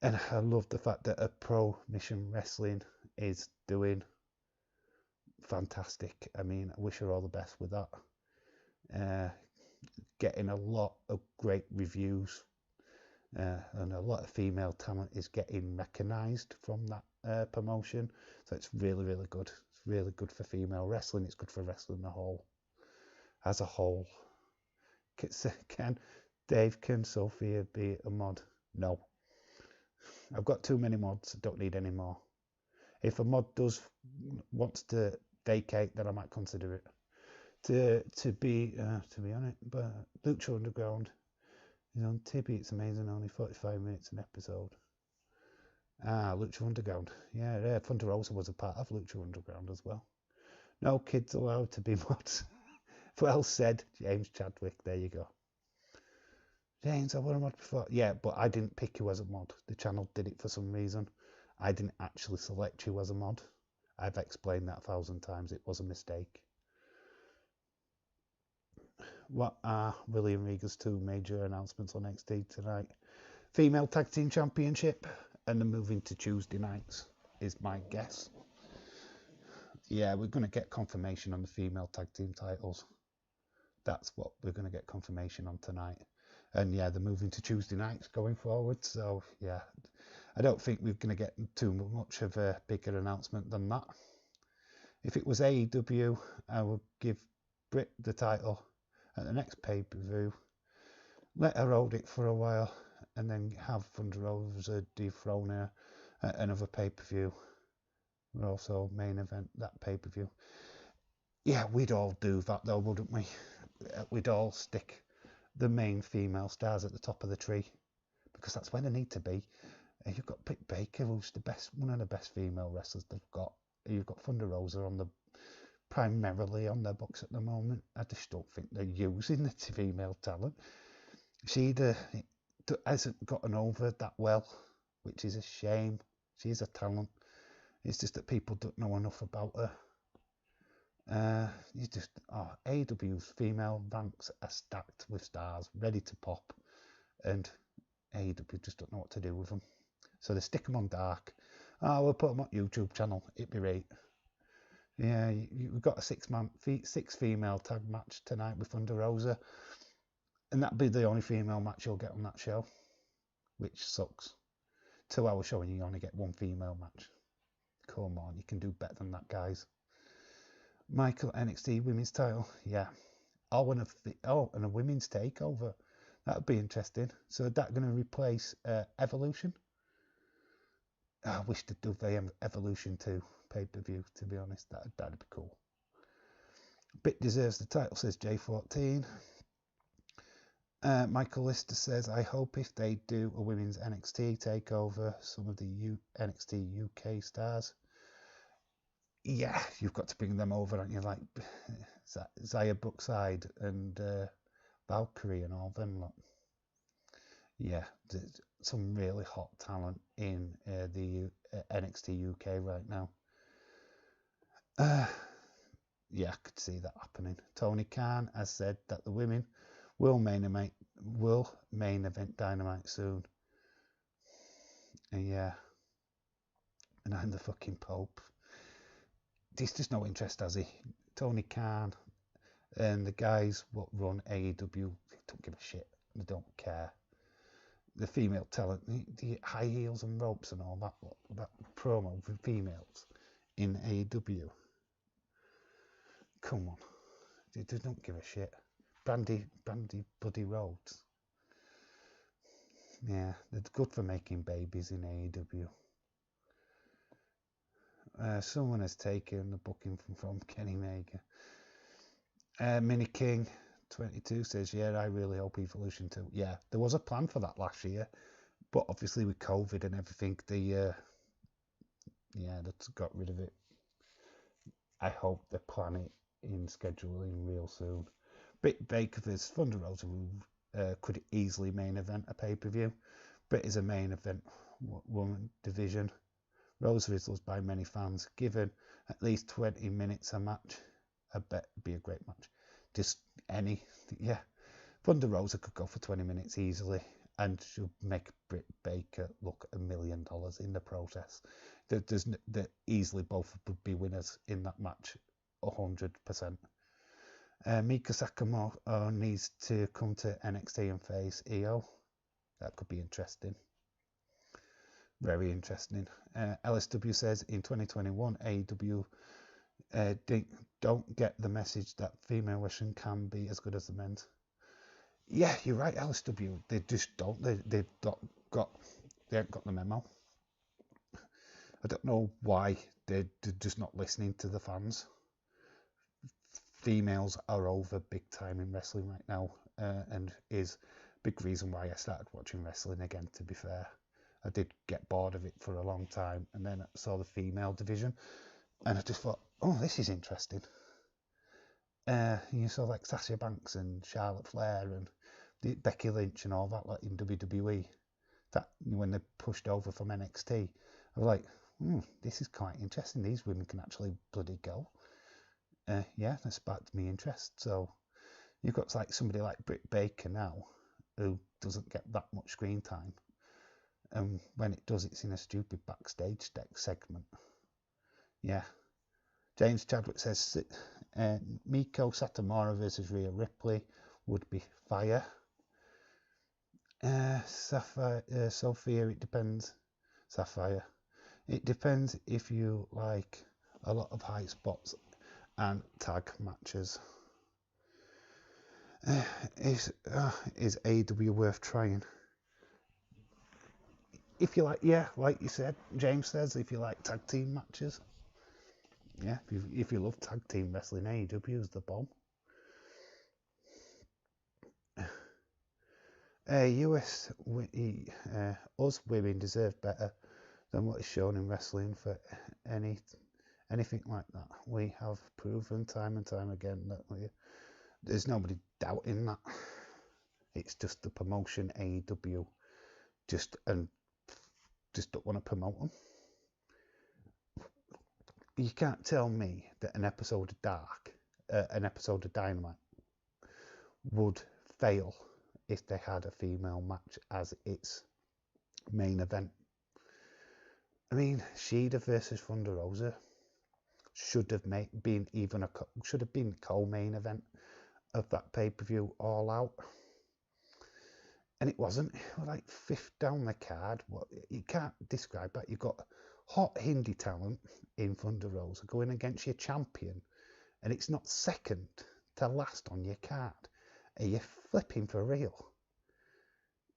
And I love the fact that a Pro Mission Wrestling is doing fantastic. I mean, I wish her all the best with that. Getting a lot of great reviews, and a lot of female talent is getting recognised from that promotion. So it's really, really good. It's really good for female wrestling. It's good for wrestling as a whole. Can Sophia be a mod? No. I've got too many mods. I don't need any more. If a mod wants to vacate, then I might consider it. To be honest, but Lucha Underground is on Tibby. It's amazing. Only 45 minutes an episode. Lucha Underground. Yeah. Thunder Rosa was a part of Lucha Underground as well. No kids allowed to be mods. Well said, James Chadwick. There you go. James, I was a mod before. Yeah, but I didn't pick you as a mod. The channel did it for some reason. I didn't actually select you as a mod. I've explained that 1,000 times. It was a mistake. What are William Rega's two major announcements on NXT tonight? Female Tag Team Championship, and they're moving to Tuesday nights, is my guess. Yeah, we're going to get confirmation on the female tag team titles. That's what we're going to get confirmation on tonight. And yeah, they're moving to Tuesday nights going forward. So yeah, I don't think we're going to get too much of a bigger announcement than that. If it was AEW, I would give Britt the title at the next pay-per-view, let her hold it for a while, and then have Thunder Rosa dethrone her at another pay-per-view. We're also main event that pay-per-view. Yeah, we'd all do that though, wouldn't we? We'd all stick the main female stars at the top of the tree, because that's where they need to be. You've got Britt Baker, who's one of the best female wrestlers they've got. You've got Thunder Rosa primarily on their books at the moment. I just don't think they're using the female talent. She hasn't gotten over that well, which is a shame. She's a talent. It's just that people don't know enough about her. AEW's female ranks are stacked with stars, ready to pop, and AEW just don't know what to do with them. So they stick them on dark. We'll put them on YouTube channel. It'd be right. Yeah, we've got a six female tag match tonight with Thunder Rosa, and that'll be the only female match you'll get on that show, which sucks. 2-hour show and you only get one female match. Come on, you can do better than that, guys. Michael, NXT women's title, yeah. And a women's takeover. That'd be interesting. So is that going to replace Evolution? I wish they'd do the Evolution 2 pay-per-view, to be honest. That'd be cool. Bit deserves the title, says J14. Michael Lister says, I hope if they do a women's NXT takeover, some of the NXT UK stars. Yeah, you've got to bring them over, haven't you? Like Xia Brookside and Valkyrie and all them lot. Yeah, there's some really hot talent in the NXT UK right now. Yeah, I could see that happening. Tony Khan has said that the women will main event Dynamite soon. And yeah, and I'm the fucking Pope. There's just no interest, has he? Tony Khan and the guys what run AEW, they don't give a shit. They don't care. The female talent, the high heels and ropes and all that promo for females in AEW. Come on, they don't give a shit. Brandy Bloody Rhodes. Yeah, they're good for making babies in AEW. Someone has taken the booking from Kenny Omega. Mini King 22 says, yeah, I really hope Evolution 2. Yeah, there was a plan for that last year, but obviously with COVID and everything, they got rid of it. I hope they plan it in scheduling real soon. Britt Baker vs Thunder Rosa could easily main event a pay-per-view. Britt is a main event woman division. Rosa is loved by many fans. Given at least 20 minutes a match, I bet it'd be a great match. Just any, yeah. Thunder Rosa could go for 20 minutes easily, and she'll make Britt Baker look $1 million in the process. Easily both would be winners in that match, 100%. Mika Sakamura needs to come to NXT and face Io. That could be interesting. Very interesting. LSW says in 2021, AEW don't get the message that female wrestling can be as good as the men's. Yeah, you're right, LSW. They just don't. They haven't got the memo. I don't know why they're just not listening to the fans. Females are over big time in wrestling right now, and is a big reason why I started watching wrestling again, to be fair. I did get bored of it for a long time, and then I saw the female division, and I just thought, oh, this is interesting. You saw like Sasha Banks and Charlotte Flair and Becky Lynch and all that, like in WWE. That when they pushed over from NXT, I was like, this is quite interesting. These women can actually bloody go. Yeah, that sparked me interest. So you've got like somebody like Britt Baker now, who doesn't get that much screen time. And when it does, it's in a stupid backstage segment. Yeah. James Chadwick says Miko Satomura versus Rhea Ripley would be fire. Sophia, it depends. Sapphire. It depends if you like a lot of high spots and tag matches. Is AEW worth trying? If you like, yeah, like you said, James says, if you like tag team matches, yeah, if you love tag team wrestling, AEW is the bomb. Us women deserve better than what is shown in wrestling for anything like that. We have proven time and time again that there's nobody doubting that. It's just the promotion AEW just don't want to promote them. You can't tell me that an episode of Dynamite would fail if they had a female match as its main event. I mean, Shida versus Thunder Rosa should have been co-main event of that pay-per-view All Out. And it wasn't. It was like fifth down the card. You can't describe that. You've got hot Hindi talent in Thunder Rosa going against your champion, and it's not second to last on your card. Are you flipping for real?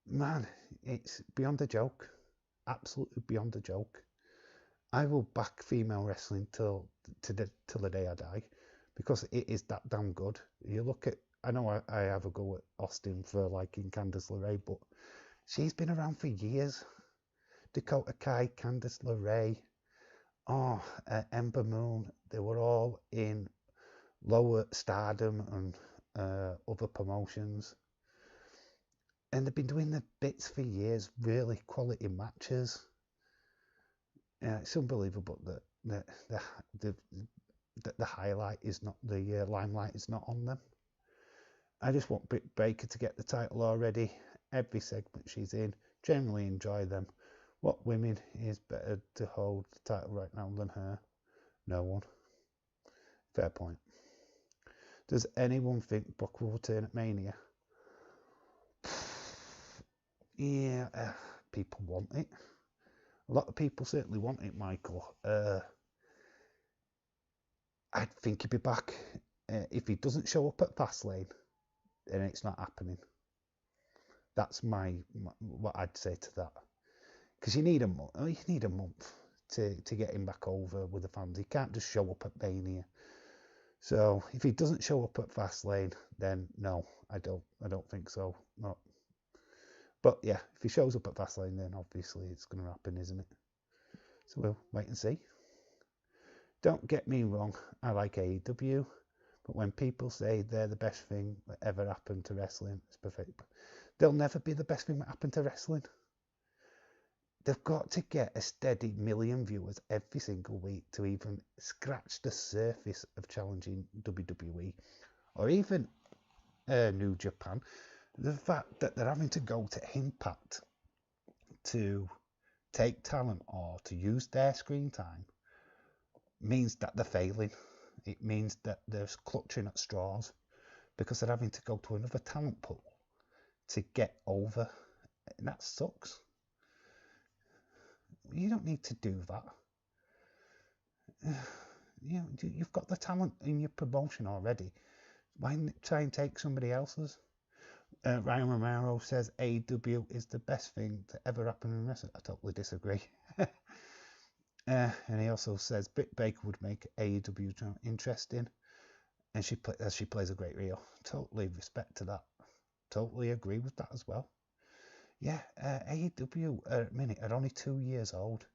Man, it's beyond a joke. Absolutely beyond a joke. I will back female wrestling till the day I die, because it is that damn good. You look at, I know I have a go at Austin for liking Candice LeRae, but she's been around for years. Dakota Kai, Candice LeRae, Ember Moon, they were all in lower stardom and other promotions. And they've been doing the bits for years, really quality matches. It's unbelievable that the highlight is not, the limelight is not on them. I just want Britt Baker to get the title already. Every segment she's in, generally enjoy them. What women is better to hold the title right now than her? No one. Fair point. Does anyone think Brock will return at Mania? Yeah, people want it. A lot of people certainly want it, Michael. I think he'll be back. If he doesn't show up at Fastlane, then it's not happening. That's what I'd say to that. Because you need a month. You need a month to get him back over with the fans. He can't just show up at Mania. So if he doesn't show up at Fastlane, then no, I don't think so. Not. But yeah, if he shows up at Fastlane, then obviously it's going to happen, isn't it? So we'll wait and see. Don't get me wrong, I like AEW, but when people say they're the best thing that ever happened to wrestling, it's perfect. They'll never be the best thing that happened to wrestling. They've got to get a steady million viewers every single week to even scratch the surface of challenging WWE or even New Japan. The fact that they're having to go to Impact to take talent or to use their screen time means that they're failing. It means that they're clutching at straws because they're having to go to another talent pool to get over. And that sucks. You don't need to do that. You've got the talent in your promotion already. Why try and take somebody else's? Ryan Romero says AEW is the best thing to ever happen in wrestling. I totally disagree. And he also says Britt Baker would make AEW interesting, and she plays a great reel. Totally respect to that. Totally agree with that as well. Yeah, AEW at a minute are only 2 years old,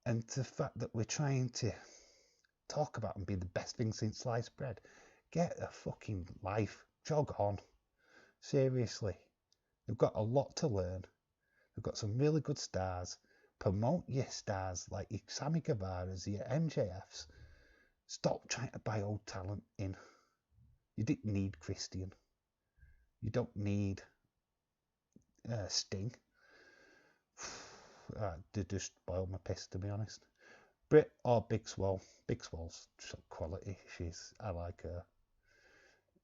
and the fact that we're trying to talk about and be the best thing since sliced bread, get a fucking life, jog on. Seriously, they've got a lot to learn. They've got some really good stars. Promote your stars like your Sammy Guevara's, your MJFs. Stop trying to buy old talent in. You didn't need Christian. You don't need Sting. They just boiled my piss, to be honest. Britt or Big Swole. Big Swole's quality. I like her.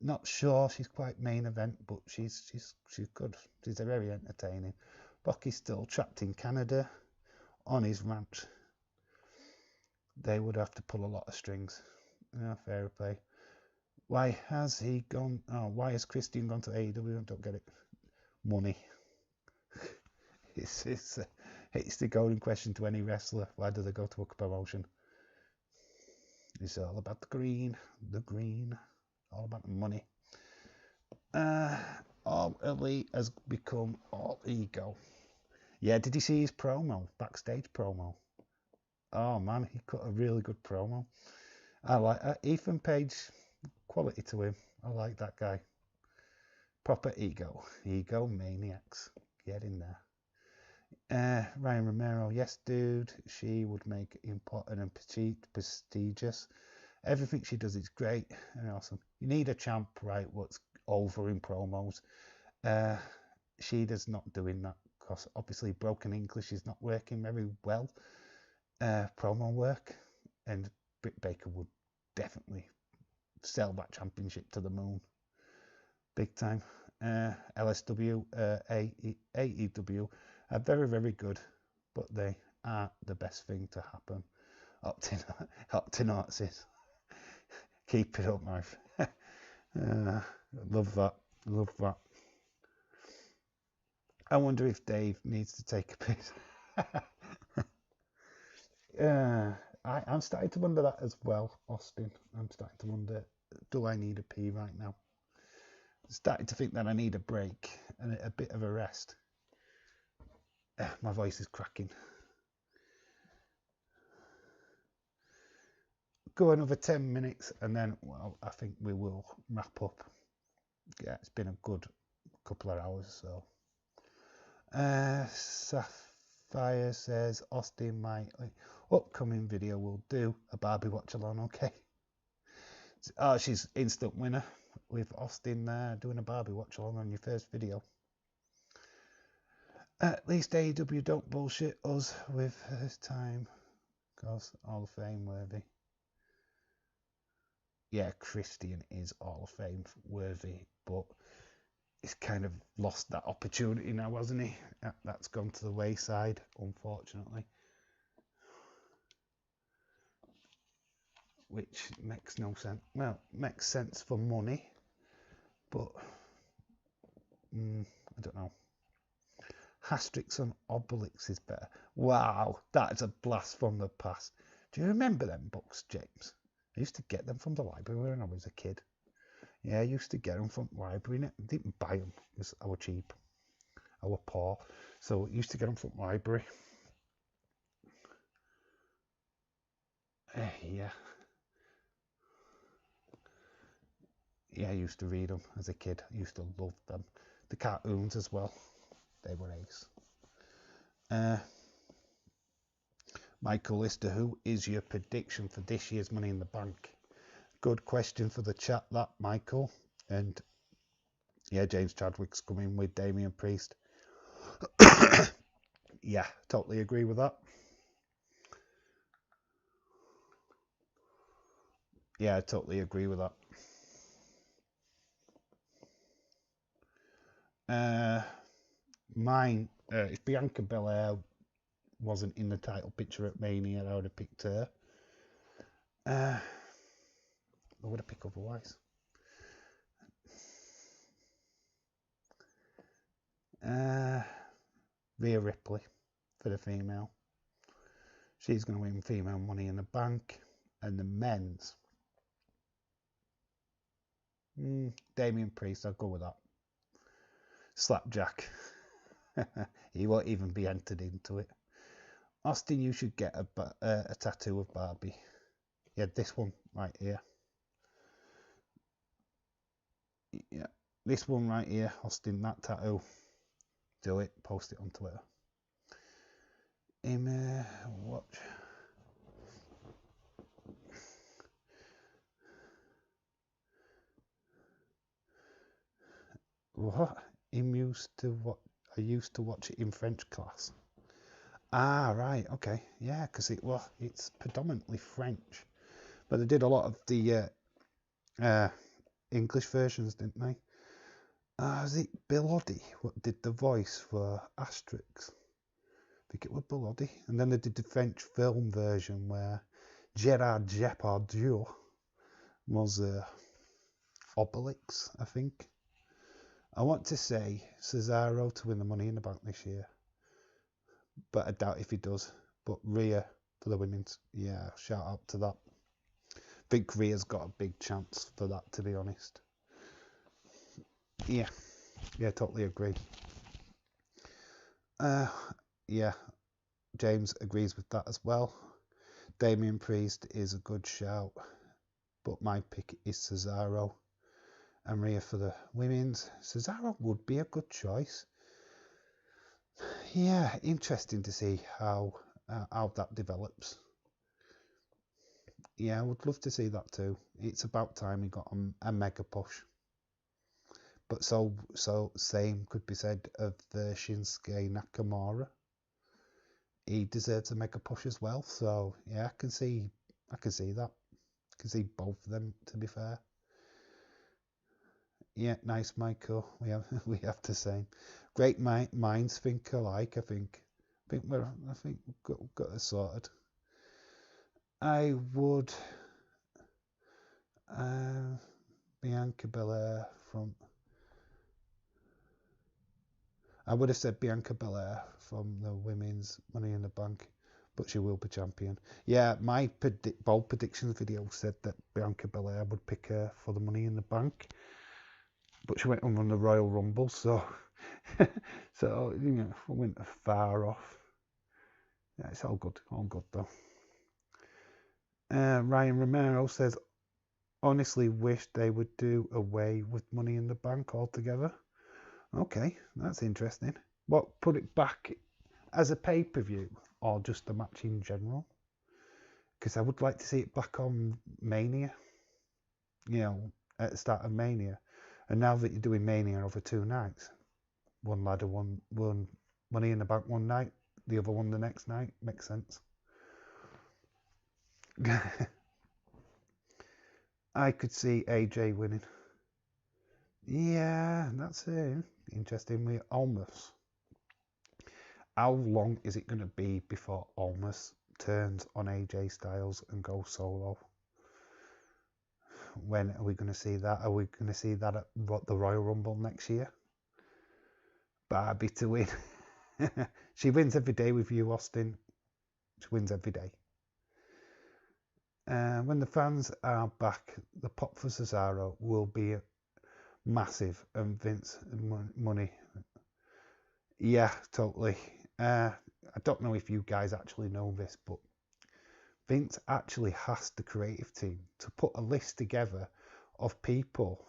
Not sure she's quite main event, but she's good. She's very entertaining. Bucky's still trapped in Canada on his ranch. They would have to pull a lot of strings. Yeah, fair play. Why has he gone? Oh, why has Christian gone to AEW? I don't get it. Money. It's the golden question to any wrestler. Why do they go to a promotion? It's all about the green, all about the money. All Elite has become all ego. Yeah, did you see his backstage promo? Oh man, he cut a really good promo. I like Ethan Page, quality to him. I like that guy. Proper ego maniacs. Get in there. Ryan Romero, yes, dude. She would make it important and prestigious. Everything she does is great and awesome. You need a champ, right? What's over in promos. She does not doing that because obviously broken English is not working very well. Promo work, and Britt Baker would definitely sell that championship to the moon, big time. LSW, AEW are very, very good, but they are the best thing to happen. Optinauts. Keep it up, Marv. Love that. I wonder if Dave needs to take a piss. I'm starting to wonder that as well, Austin. I'm starting to wonder, do I need a pee right now? I'm starting to think that I need a break and a bit of a rest. My voice is cracking. Go another 10 minutes and then, well, I think we will wrap up. Yeah, it's been a good couple of hours, so. Sapphire says, Austin, my upcoming video will do a Barbie watch along, okay? Oh, she's instant winner with Austin there doing a Barbie watch along on your first video. At least AEW don't bullshit us with his time, because Hall of Fame worthy. Yeah, Christian is Hall of Fame worthy, but he's kind of lost that opportunity now, hasn't he? That's gone to the wayside, unfortunately. Which makes no sense. Well, makes sense for money, but I don't know. Asterix and Obelix is better. Wow, that's a blast from the past. Do you remember them books, James? I used to get them from the library when I was a kid. Yeah, I used to get them from the library. I didn't buy them because I was cheap. I was poor. So I used to get them from the library. Yeah. Yeah, I used to read them as a kid. I used to love them. The cartoons as well. They were ace. Michael Lister, who is your prediction for this year's Money in the Bank? Good question for the chat, that, Michael. And yeah, James Chadwick's coming with Damian Priest. Yeah, totally agree with that. Yeah, I totally agree with that. Mine, if Bianca Belair wasn't in the title picture at Mania, I would have picked her. I would have picked otherwise. Rhea Ripley for the female. She's going to win female Money in the Bank. And the men's, Damian Priest, I'll go with that. Slapjack. He won't even be entered into it. Austin, you should get a tattoo of Barbie. Yeah, this one right here. Yeah, this one right here, Austin, that tattoo. Do it, post it on Twitter. Watch. What? I used to watch it in French class. Ah, right, okay, yeah, because it's predominantly French, but they did a lot of the English versions, didn't they? Was it Bill Oddie what did the voice for Asterix? I think it was Bill Oddie, and then they did the French film version where Gerard Depardieu was Obelix, I think. I want to say Cesaro to win the Money in the Bank this year, but I doubt if he does. But Rhea for the women's, yeah, shout out to that. I think Rhea's got a big chance for that, to be honest. Yeah, totally agree. Yeah, James agrees with that as well. Damian Priest is a good shout, but my pick is Cesaro. And Rhea for the women's. Cesaro would be a good choice. Yeah, interesting to see how that develops. Yeah, I would love to see that too. It's about time he got a mega push. But so same could be said of Shinsuke Nakamura. He deserves a mega push as well. So yeah, I can see that. I can see both of them, to be fair. Yeah, nice, Michael. We have the same. Great minds think alike. I think we've got it sorted. I would Bianca Belair from. I would have said Bianca Belair from the women's Money in the Bank, but she will be champion. Yeah, my bold predictions video said that Bianca Belair would pick her for the Money in the Bank. But she went on the Royal Rumble, so so we went far off. Yeah, it's all good though. Ryan Romero says, honestly wish they would do away with Money in the Bank altogether. Okay, that's interesting. What, put it back as a pay-per-view or just a match in general? Because I would like to see it back on Mania. At the start of Mania. And now that you're doing Mania over 2 nights, one ladder, one Money in the Bank one night, the other one the next night, makes sense. I could see AJ winning. Yeah, that's it. Interestingly, Almas. How long is it going to be before Almas turns on AJ Styles and goes solo? When are we going to see that? Are we going to see that at the Royal Rumble next year? Barbie to win. She wins every day with you, Austin. She wins every day. When the fans are back, the pop for Cesaro will be massive, and Vince money. Yeah, totally. I don't know if you guys actually know this, but Vince actually has the creative team to put a list together of people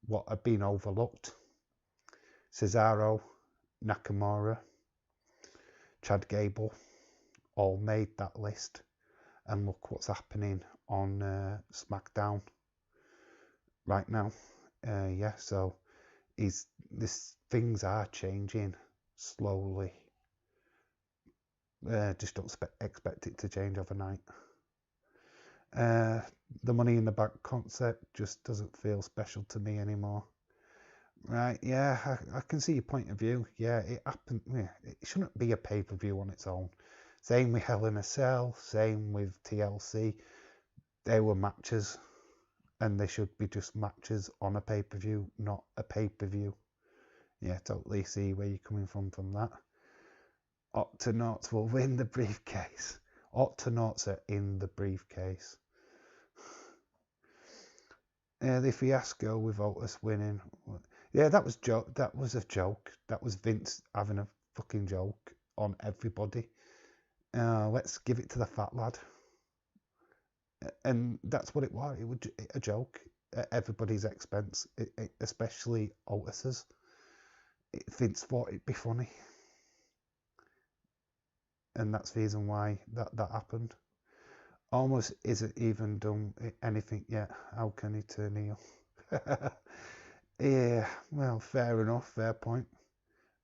what have been overlooked. Cesaro, Nakamura, Chad Gable all made that list, and look what's happening on SmackDown right now. Yeah, so things are changing slowly. Just don't expect it to change overnight. The Money in the Bank concept just doesn't feel special to me anymore. Right, yeah, I can see your point of view. Yeah, it happened. Yeah, it shouldn't be a pay-per-view on its own. Same with Hell in a Cell, same with TLC. They were matches, and they should be just matches on a pay-per-view, not a pay-per-view. Yeah, totally see where you're coming from that. Octonauts will win the briefcase. Octonauts are in the briefcase. The fiasco with Otis winning. Yeah, that was joke. That was a joke. That was Vince having a fucking joke on everybody. Let's give it to the fat lad. And that's what it was. It was a joke at everybody's expense, especially Otis's. Vince thought it'd be funny. And that's the reason why that happened. Almost isn't even done anything yet. How can he turn heel? Yeah, well, fair enough, fair point.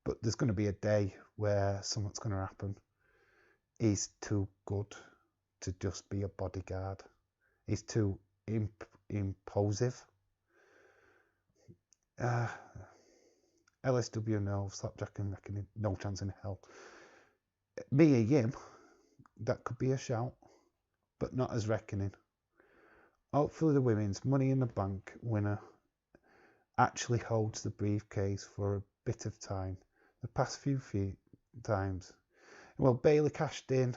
But there's going to be a day where something's going to happen. He's too good to just be a bodyguard. He's too impulsive. LSW no, Slapjack and Reckoning, no chance in hell. Mia Yim, that could be a shout, but not as Reckoning. Hopefully the women's Money in the Bank winner actually holds the briefcase for a bit of time. The past few times. Well, Bayley cashed in.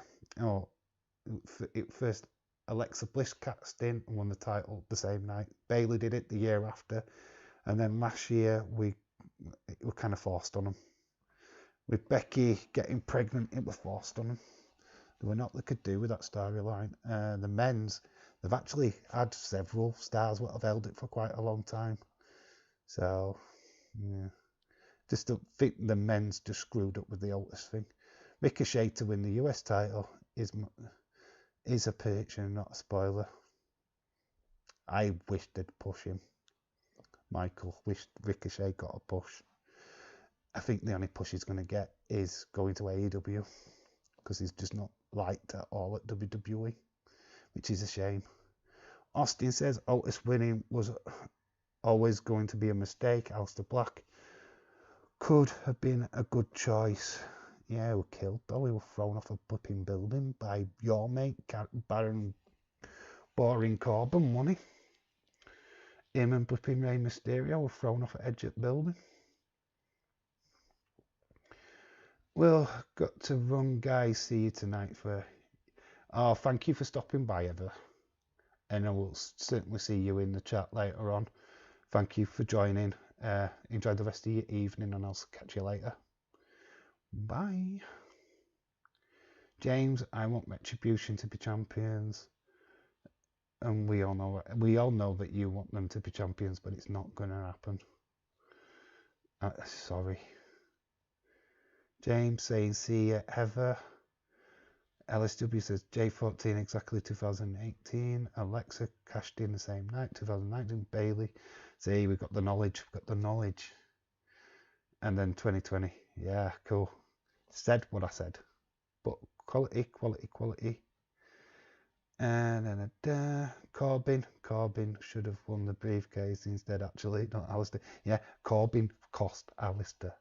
First Alexa Bliss cashed in and won the title the same night. Bayley did it the year after. And then last year, we were kind of forced on them. With Becky getting pregnant, it was forced on them. There were not they could do with that storyline. The men's, they've actually had several stars that have held it for quite a long time. So, yeah. Just don't think the men's just screwed up with the Otis thing. Ricochet to win the US title is a prediction, not a spoiler. I wish they'd push him. Michael wished Ricochet got a push. I think the only push he's going to get is going to AEW, because he's just not liked at all at WWE, which is a shame. Austin says Otis winning was always going to be a mistake. Aleister Black could have been a good choice. Yeah, we killed though. We were thrown off a flipping building by your mate, Baron Boring Corbin, wasn't he? Him and flipping Rey Mysterio were thrown off an Edge at building. Well, got to run, guys. See you tonight for. Oh, thank you for stopping by, Ever. And I will certainly see you in the chat later on. Thank you for joining. Enjoy the rest of your evening, and I'll catch you later. Bye. James, I want Retribution to be champions. And we all know that you want them to be champions, but it's not going to happen. Sorry. James saying, see you ever. LSW says, J14 exactly 2018. Alexa cashed in the same night, 2019. Bailey, see, we've got the knowledge. And then 2020. Yeah, cool. Said what I said. But quality. And then Corbin should have won the briefcase instead, actually, not Alistair. Yeah, Corbin cost Alistair.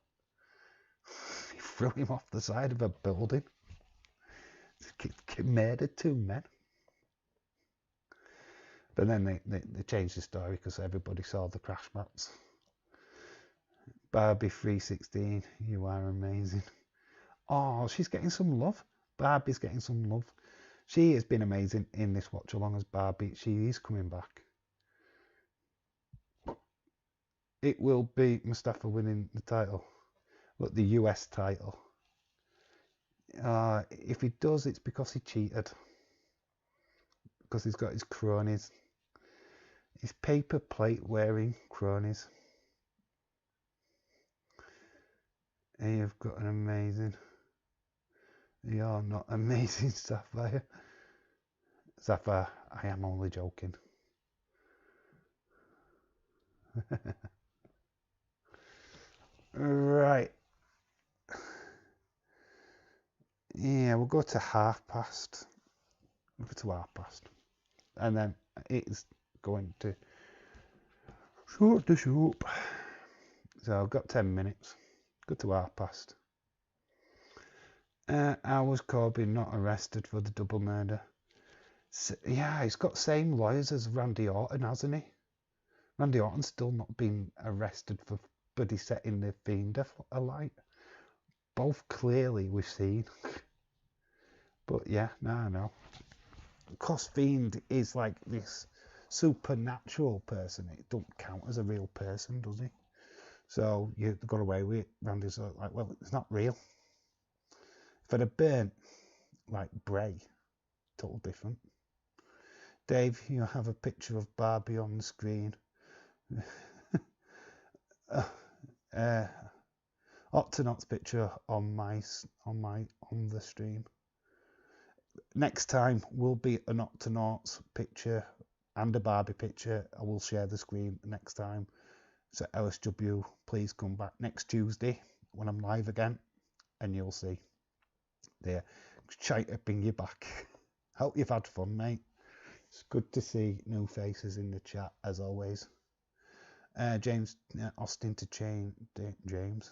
He threw him off the side of a building. Murdered two men. But then they changed the story because everybody saw the crash mats. Barbie 316, you are amazing. Oh, she's getting some love. Barbie's getting some love. She has been amazing in this watch along as Barbie. She is coming back. It will be Mustafa winning the title. Look, the US title. If he does, it's because he cheated. Because he's got his cronies. His paper plate wearing cronies. And you've got an amazing... You're not amazing, Sapphire. Sapphire, I am only joking. Right. Yeah, we'll go to past. We'll go to past. And then it's going to short the shop. So I've got 10 minutes. Go to past. How was Corbin not arrested for the double murder? So, yeah, he's got same lawyers as Randy Orton, hasn't he? Randy Orton's still not been arrested for bloody setting the Fiend alight. Both clearly we've seen. But yeah, no. Because Fiend is like this supernatural person. It don't count as a real person, does he? So you got away with it. Randy's like, well, it's not real. If I'd have burnt like Bray, total different. Dave, you have a picture of Barbie on the screen. Octonauts picture on the stream. Next time will be an Octonauts picture and a Barbie picture. I will share the screen next time. So LSW, please come back next Tuesday when I'm live again, and you'll see. There, try to bring you back. Hope you've had fun, mate. It's good to see new faces in the chat as always. James Austin to James.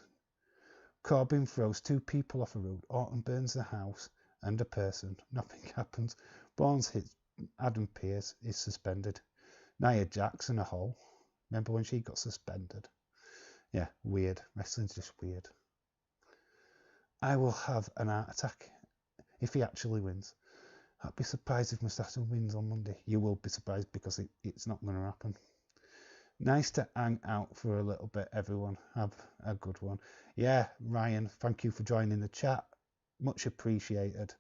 Corbin throws 2 people off a road. Orton burns the house and a person. Nothing happens. Barnes hits Adam Pearce, is suspended. Nia Jax in a hole. Remember when she got suspended? Yeah, weird. Wrestling's just weird. I will have an heart attack if he actually wins. I'd be surprised if Mustafa wins on Monday. You will be surprised because it's not going to happen. Nice to hang out for a little bit, everyone. Have a good one. Yeah, Ryan, thank you for joining the chat. Much appreciated.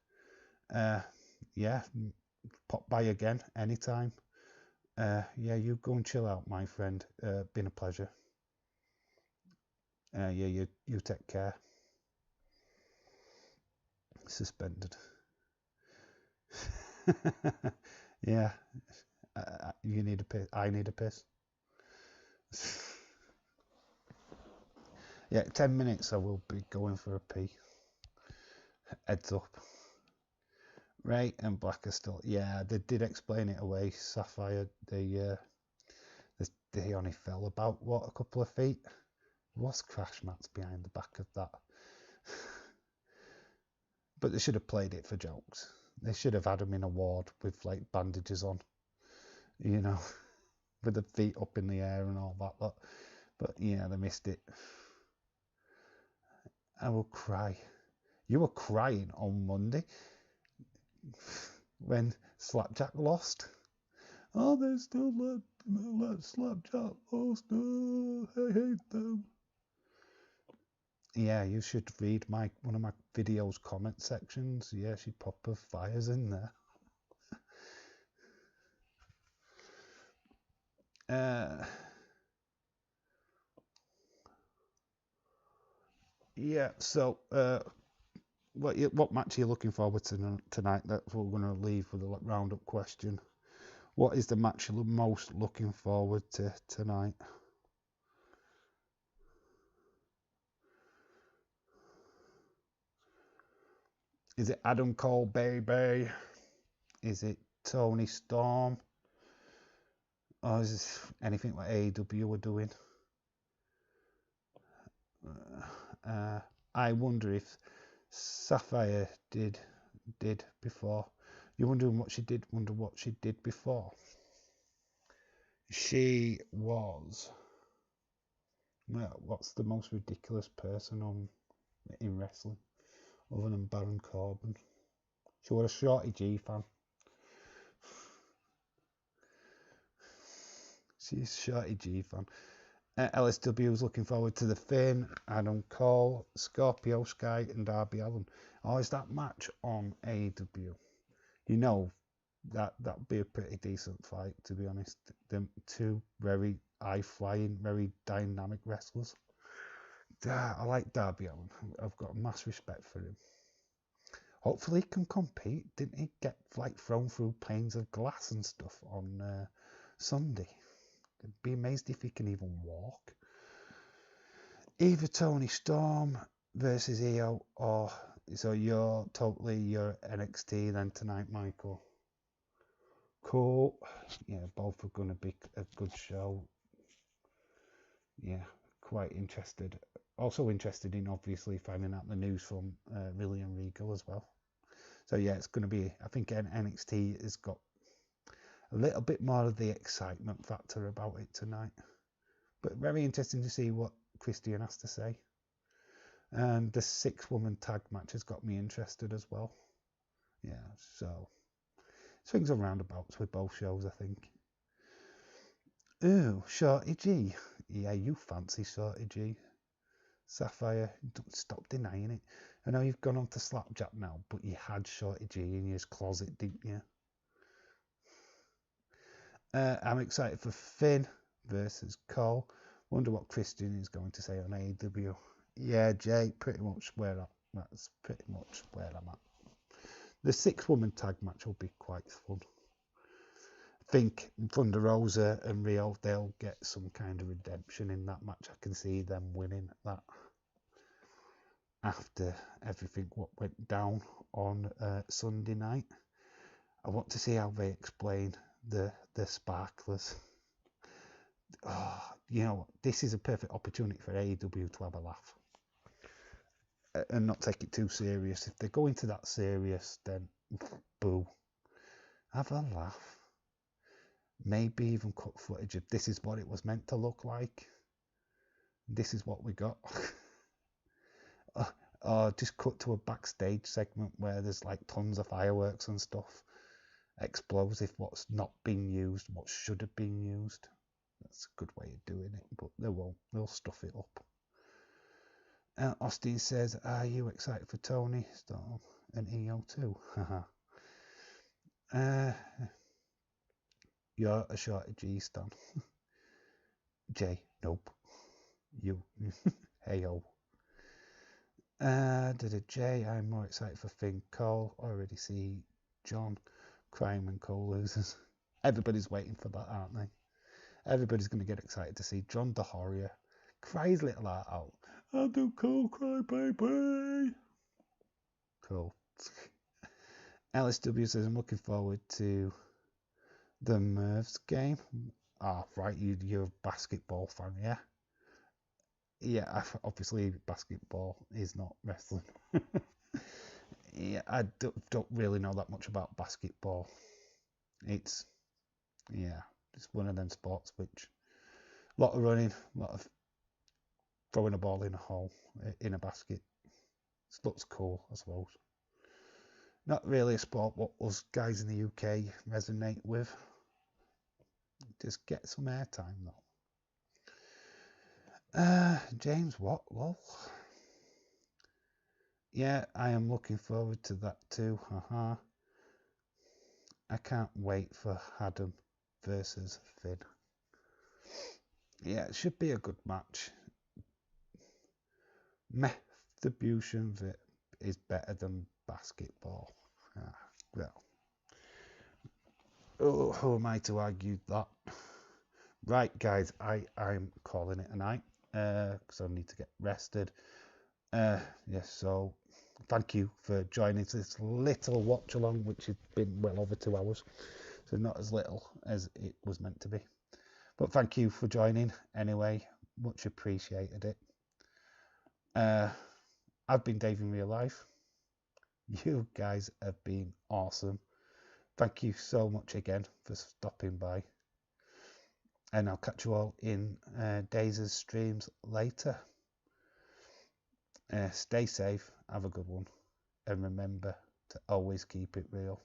Yeah, pop by again anytime. Yeah, you go and chill out, my friend. Been a pleasure. Yeah, you take care. Suspended. Yeah, you need a piss. I need a piss. Yeah, 10 minutes I will be going for a pee. Heads up. Ray and Black are still... Yeah, they did explain it away. Sapphire, they only fell about, a couple of feet? There was crash mats behind the back of that. But they should have played it for jokes. They should have had them in a ward with like bandages on, you know, with the feet up in the air and all that. But yeah, they missed it. I will cry. You were crying on Monday when Slapjack lost. Oh, they still let Slapjack lost. Oh, I hate them. Yeah, you should read one of my videos comment sections. Yeah, she pop her fires in there. Yeah, so what match are you looking forward to tonight? That's what we're going to leave with a roundup question. What is the match you're most looking forward to tonight? Is it Adam Cole, baby? Is it Tony Storm? Or is this anything like AEW are doing? I wonder if Sapphire did before. You're wondering what she did, wonder what she did before. She was... Well, what's the most ridiculous person in wrestling? other than Baron Corbin. She was a Shorty G fan. She's a Shorty G fan. LSW was looking forward to the Finn, Adam Cole, Scorpio Sky, and Darby Allin. Oh, is that match on AEW? You know, that'd be a pretty decent fight, to be honest. Them two very high-flying, very dynamic wrestlers. I like Darby Allin. I've got mass respect for him. Hopefully he can compete. Didn't he get like thrown through panes of glass and stuff on Sunday? I'd be amazed if he can even walk. Either Tony Storm versus Io, or so you're NXT then tonight, Michael. Cool. Yeah, both are going to be a good show. Yeah, quite interested. Also interested in obviously finding out the news from William Regal as well. So yeah, it's going to be, I think NXT has got a little bit more of the excitement factor about it tonight. But very interesting to see what Christian has to say. And the 6-woman tag match has got me interested as well. Yeah, so swings and roundabouts with both shows, I think. Ooh, Shorty G. Yeah, you fancy Shorty G. Sapphire, don't stop denying it. I know you've gone on to Slapjack now, but you had Shorty G in your closet, didn't you? I'm excited for Finn versus Cole. Wonder what Christian is going to say on AEW. Yeah, Jay, that's pretty much where I'm at. The 6-woman tag match will be quite fun. I think Thunder Rosa and Rio, they'll get some kind of redemption in that match. I can see them winning that after everything what went down on Sunday night. I want to see how they explain the sparklers. Oh, you know, this is a perfect opportunity for AEW to have a laugh and not take it too serious. If they go into that serious, then boo. Have a laugh. Maybe even cut footage of this is what it was meant to look like. This is what we got. Or just cut to a backstage segment where there's like tons of fireworks and stuff. Explosive, what's not been used, what should have been used. That's a good way of doing it, but they won't. They'll stuff it up. Austin says, are you excited for Tony Storm and EO too? You're a Shorty G stan. Jay, nope. You. Hey-o. Jay, I'm more excited for Finn Cole. Already see John crying when Cole loses. Everybody's waiting for that, aren't they? Everybody's going to get excited to see John DeHoria cry his little heart out. I'll do Cole cry, baby. Cool. LSW says, I'm looking forward to the Mervs game. Ah, right, you're a basketball fan, yeah? Yeah, obviously basketball is not wrestling. Yeah, I don't really know that much about basketball. It's one of them sports which a lot of running, a lot of throwing a ball in a hole, in a basket. It looks cool, I suppose. Not really a sport what us guys in the UK resonate with. Just get some airtime though. James, what? Lol. Yeah, I am looking forward to that too. I can't wait for Adam versus Finn. Yeah, it should be a good match. Distribution is better than basketball. Well, who am I to argue that? Right, guys, I'm calling it a night because I need to get rested. Yes, so thank you for joining this little watch along, which has been well over 2 hours, so not as little as it was meant to be. But thank you for joining anyway, much appreciated it. I've been Dave in real life. You guys have been awesome. Thank you so much again for stopping by. And I'll catch you all in Daze's streams later. Stay safe. Have a good one. and remember to always keep it real.